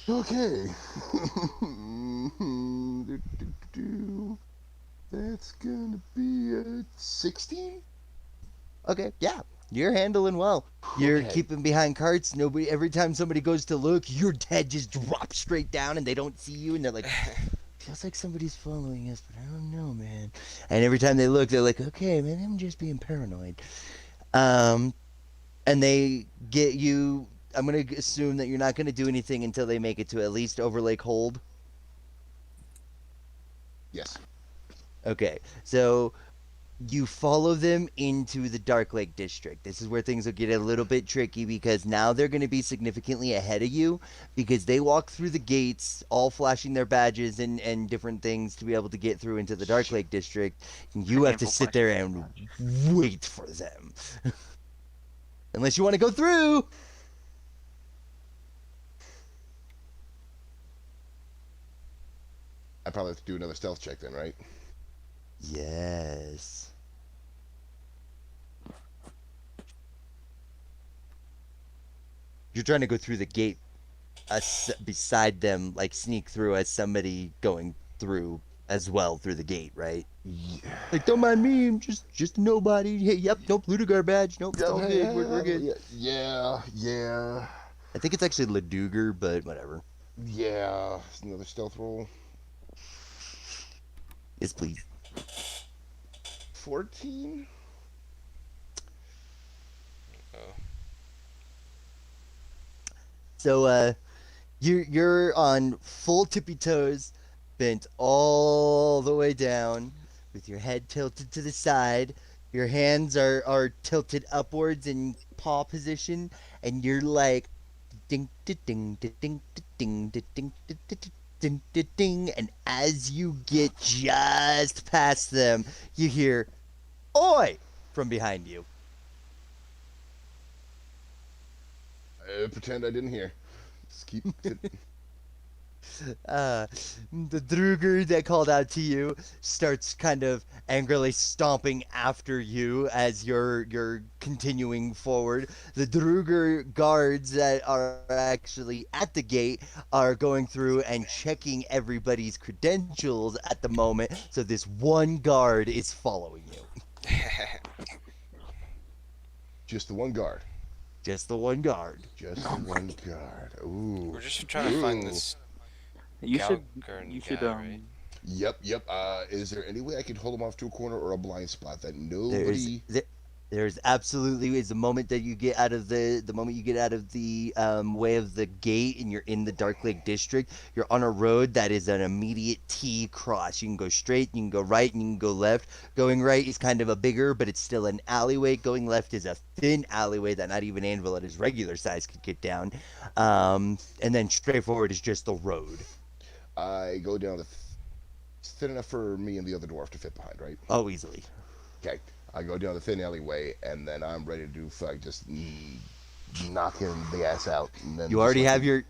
Okay. That's gonna be a 16. Okay, yeah, you're handling well. You're Okay. keeping behind carts. Nobody. Every time somebody goes to look, your head just drops straight down, and they don't see you, and they're like, "Feels like somebody's following us, but I don't know, man." And every time they look, they're like, "Okay, man, I'm just being paranoid." And they get you. I'm gonna assume that you're not gonna do anything until they make it to at least Overlake Hold. Yes. Okay, so you follow them into the Dark Lake District. This is where things will get a little bit tricky because now they're going to be significantly ahead of you because they walk through the gates, all flashing their badges and different things to be able to get through into the Dark Lake District. And you have to Handful sit there and wait for them. Unless you want to go through. I probably have to do another stealth check then, right? Yes. You're trying to go through the gate beside them, like sneak through as somebody going through as well through the gate, right? Yeah. Like, don't mind me, I'm just a nobody. Hey, yep, nope, Ludigar badge. Nope, it's all good. We're good. Yeah. I think it's actually Ladugar, but whatever. Yeah. Another stealth roll. Yes, please. 14? So, you're on full tippy toes, bent all the way down, with your head tilted to the side. Your hands are tilted upwards in paw position, and you're like ding ding ding ding ding ding ding ding ding ding ding. And as you get just past them, you hear "Oi!" from behind you. Pretend I didn't hear. Just keep. The Druger that called out to you starts kind of angrily stomping after you as you're continuing forward. The Druger guards that are actually at the gate are going through and checking everybody's credentials at the moment, so this one guard is following you. Just the one guard. Just the one guard. Just the one guard. Ooh. We're just trying to find this You should. Galgern You should. guy, right? Yep. Is there any way I could hold him off to a corner or a blind spot that nobody? There's absolutely is the moment that you get out of the moment you get out of the way of the gate and you're in the Dark Lake District. You're on a road that is an immediate T cross. You can go straight, you can go right, and you can go left. Going right is kind of a bigger, but it's still an alleyway. Going left is a thin alleyway that not even Anvil at his regular size could get down. And then straight forward is just the road. I go down the. It's thin enough for me and the other dwarf to fit behind, right? Oh, easily. Okay. I go down the thin alleyway, and then I'm ready to do just knock him the ass out. And then You already have your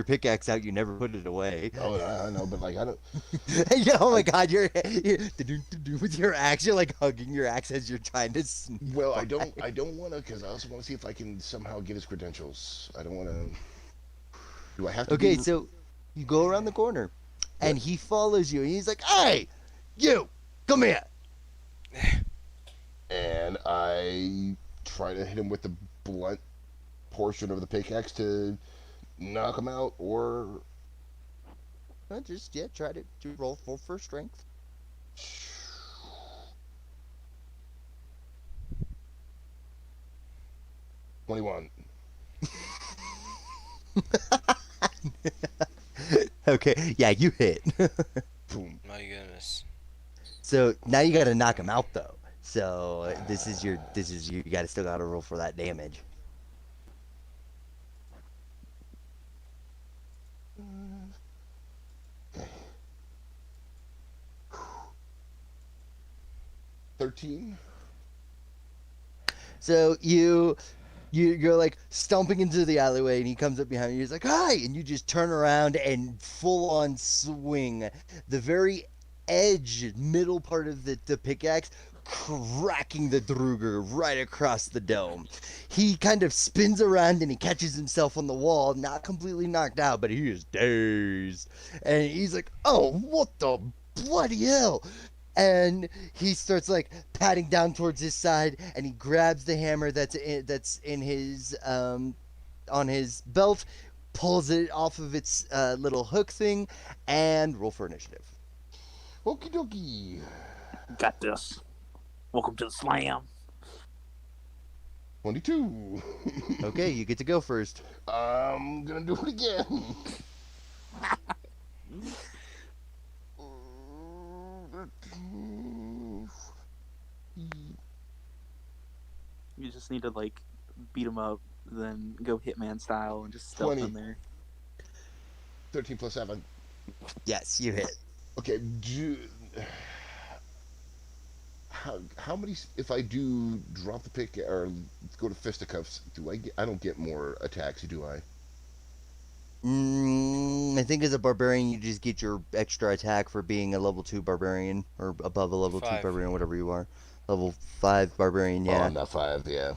pickaxe out. You never put it away. Oh, I know, but like I don't. Yeah, oh my God! You're with your axe. You're like hugging your axe as you're trying to. Well, I don't want to, because I also want to see if I can somehow get his credentials. I don't want to. Do I have to? Okay, so you go around the corner, and he follows you, and he's like, "Hey, you, come here." And I try to hit him with the blunt portion of the pickaxe to knock him out, or Try to roll for strength. 21. Okay, yeah, you hit. Boom. My goodness. So now you got to knock him out though. So you got to still got to roll for that damage. Okay. 13. So you're like stomping into the alleyway, and he comes up behind you. He's like, "Hi!" And you just turn around and full on swing the very edge, middle part of the pickaxe, cracking the Druger right across the dome. He kind of spins around and he catches himself on the wall, not completely knocked out, but he is dazed. And he's like, "Oh, what the bloody hell!" And he starts like patting down towards his side, and he grabs the hammer that's in his on his belt, pulls it off of its little hook thing, and roll for initiative. Okie dokie. Got this. Welcome to the slam. 22. Okay, you get to go first. I'm gonna do it again. You just need to like beat him up, then go Hitman style and just stealth 20. in there. 13 plus 7. Yes, you hit. Okay. How many? If I do drop the pick or go to fisticuffs, do I get? I don't get more attacks, do I? I think as a barbarian, you just get your extra attack for being a level 2 barbarian or above a level 2 5. barbarian, whatever you are. Level 5 barbarian, Oh, yeah, I'm not 5. Yeah.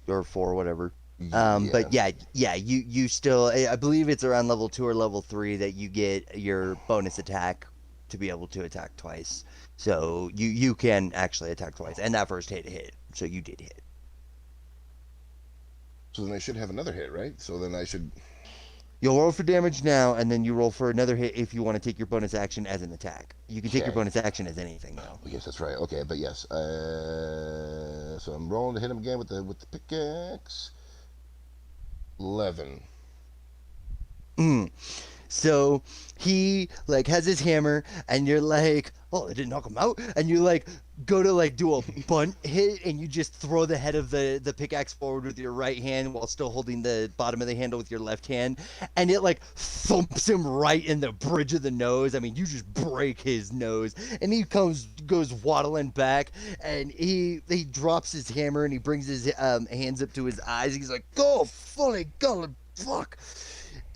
or 4, whatever. Yeah. But yeah, you still, I believe it's around level 2 or level 3 that you get your bonus attack to be able to attack twice. So you can actually attack twice, and that first hit, so you did hit. So then I should have another hit, right? So then I should. You'll roll for damage now, and then you roll for another hit if you want to take your bonus action as an attack. You can take your Okay. bonus action as anything, though. Oh, yes, that's right. Okay, but yes. So I'm rolling to hit him again with the pickaxe. 11. So he like has his hammer, and you're like, oh, it didn't knock him out, and you like go to like do a bunt hit, and you just throw the head of the pickaxe forward with your right hand while still holding the bottom of the handle with your left hand, and it like thumps him right in the bridge of the nose. I mean, you just break his nose, and he goes waddling back, and he drops his hammer, and he brings his hands up to his eyes. He's like, "Go, fully, God, fuck."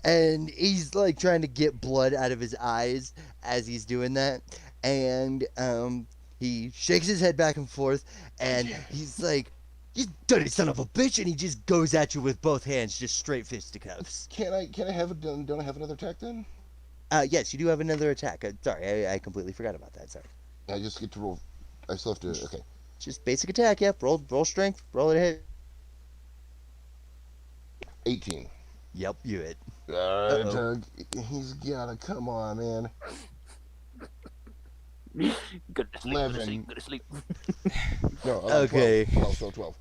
And he's like trying to get blood out of his eyes as he's doing that, and he shakes his head back and forth, and he's like, "You dirty son of a bitch!" And he just goes at you with both hands, just straight fisticuffs. Can I have it done? Don't I have another attack then? Yes, you do have another attack. Sorry, I completely forgot about that. Sorry. I just get to roll. I still have to. Okay. Just basic attack. Yep. Roll strength. Roll it hit. 18. Yep, you hit. Alright, Doug. He's gotta come on, man. Go to sleep. 11. Go to sleep. No, Okay. 12.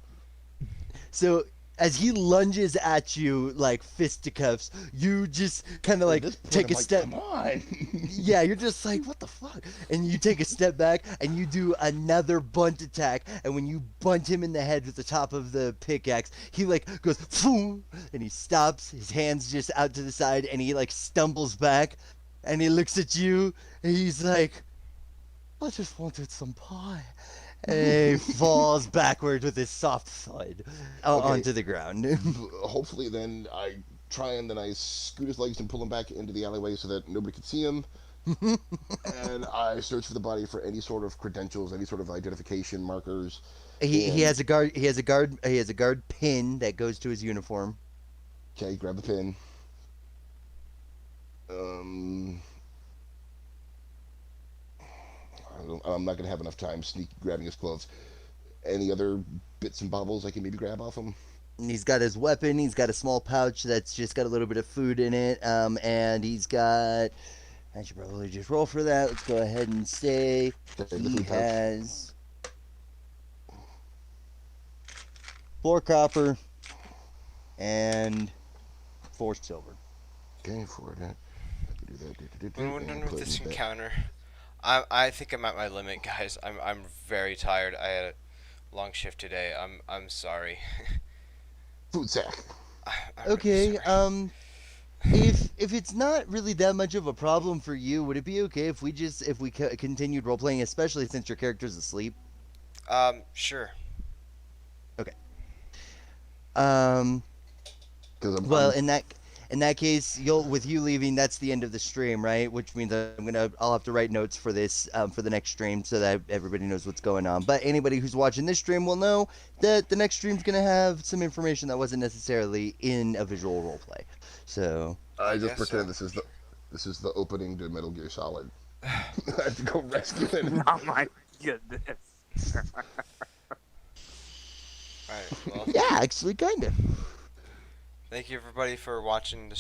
So as he lunges at you like fisticuffs, you just kind of like At this point, take I'm a like, step. Come on. Yeah, you're just like, what the fuck? And you take a step back, and you do another bunt attack, and when you bunt him in the head with the top of the pickaxe, he like goes, phoom, and he stops, his hands just out to the side, and he like stumbles back, and he looks at you, and he's like, I just wanted some pie. And he falls backwards with his soft thud onto the ground. Hopefully, then I try and then I scoot his legs and pull him back into the alleyway so that nobody can see him. And I search for the body for any sort of credentials, any sort of identification markers. He has a guard pin that goes to his uniform. Okay, grab the pin. I'm not gonna have enough time grabbing his clothes. Any other bits and bobbles I can maybe grab off him? And he's got his weapon. He's got a small pouch that's just got a little bit of food in it. And he's got. I should probably just roll for that. Let's go ahead and say Okay, the he food pouch. has 4 copper and 4 silver. Okay, for that. I can do that. When we're And done with close this that. encounter, I think I'm at my limit, guys. I'm very tired. I had a long shift today. I'm sorry. Food sack. I'm really Okay. sorry. If it's not really that much of a problem for you, would it be okay if we continued role playing, especially since your character's asleep? Sure. Um. Because Well, in that case, with you leaving, that's the end of the stream, right? Which means I'll have to write notes for this for the next stream so that everybody knows what's going on. But anybody who's watching this stream will know that the next stream's gonna have some information that wasn't necessarily in a visual roleplay. So I just guess pretend so. this is the opening to Metal Gear Solid. I have to go rescue him. Oh my goodness. Alright, well, yeah, actually, kind of. thank you everybody for watching the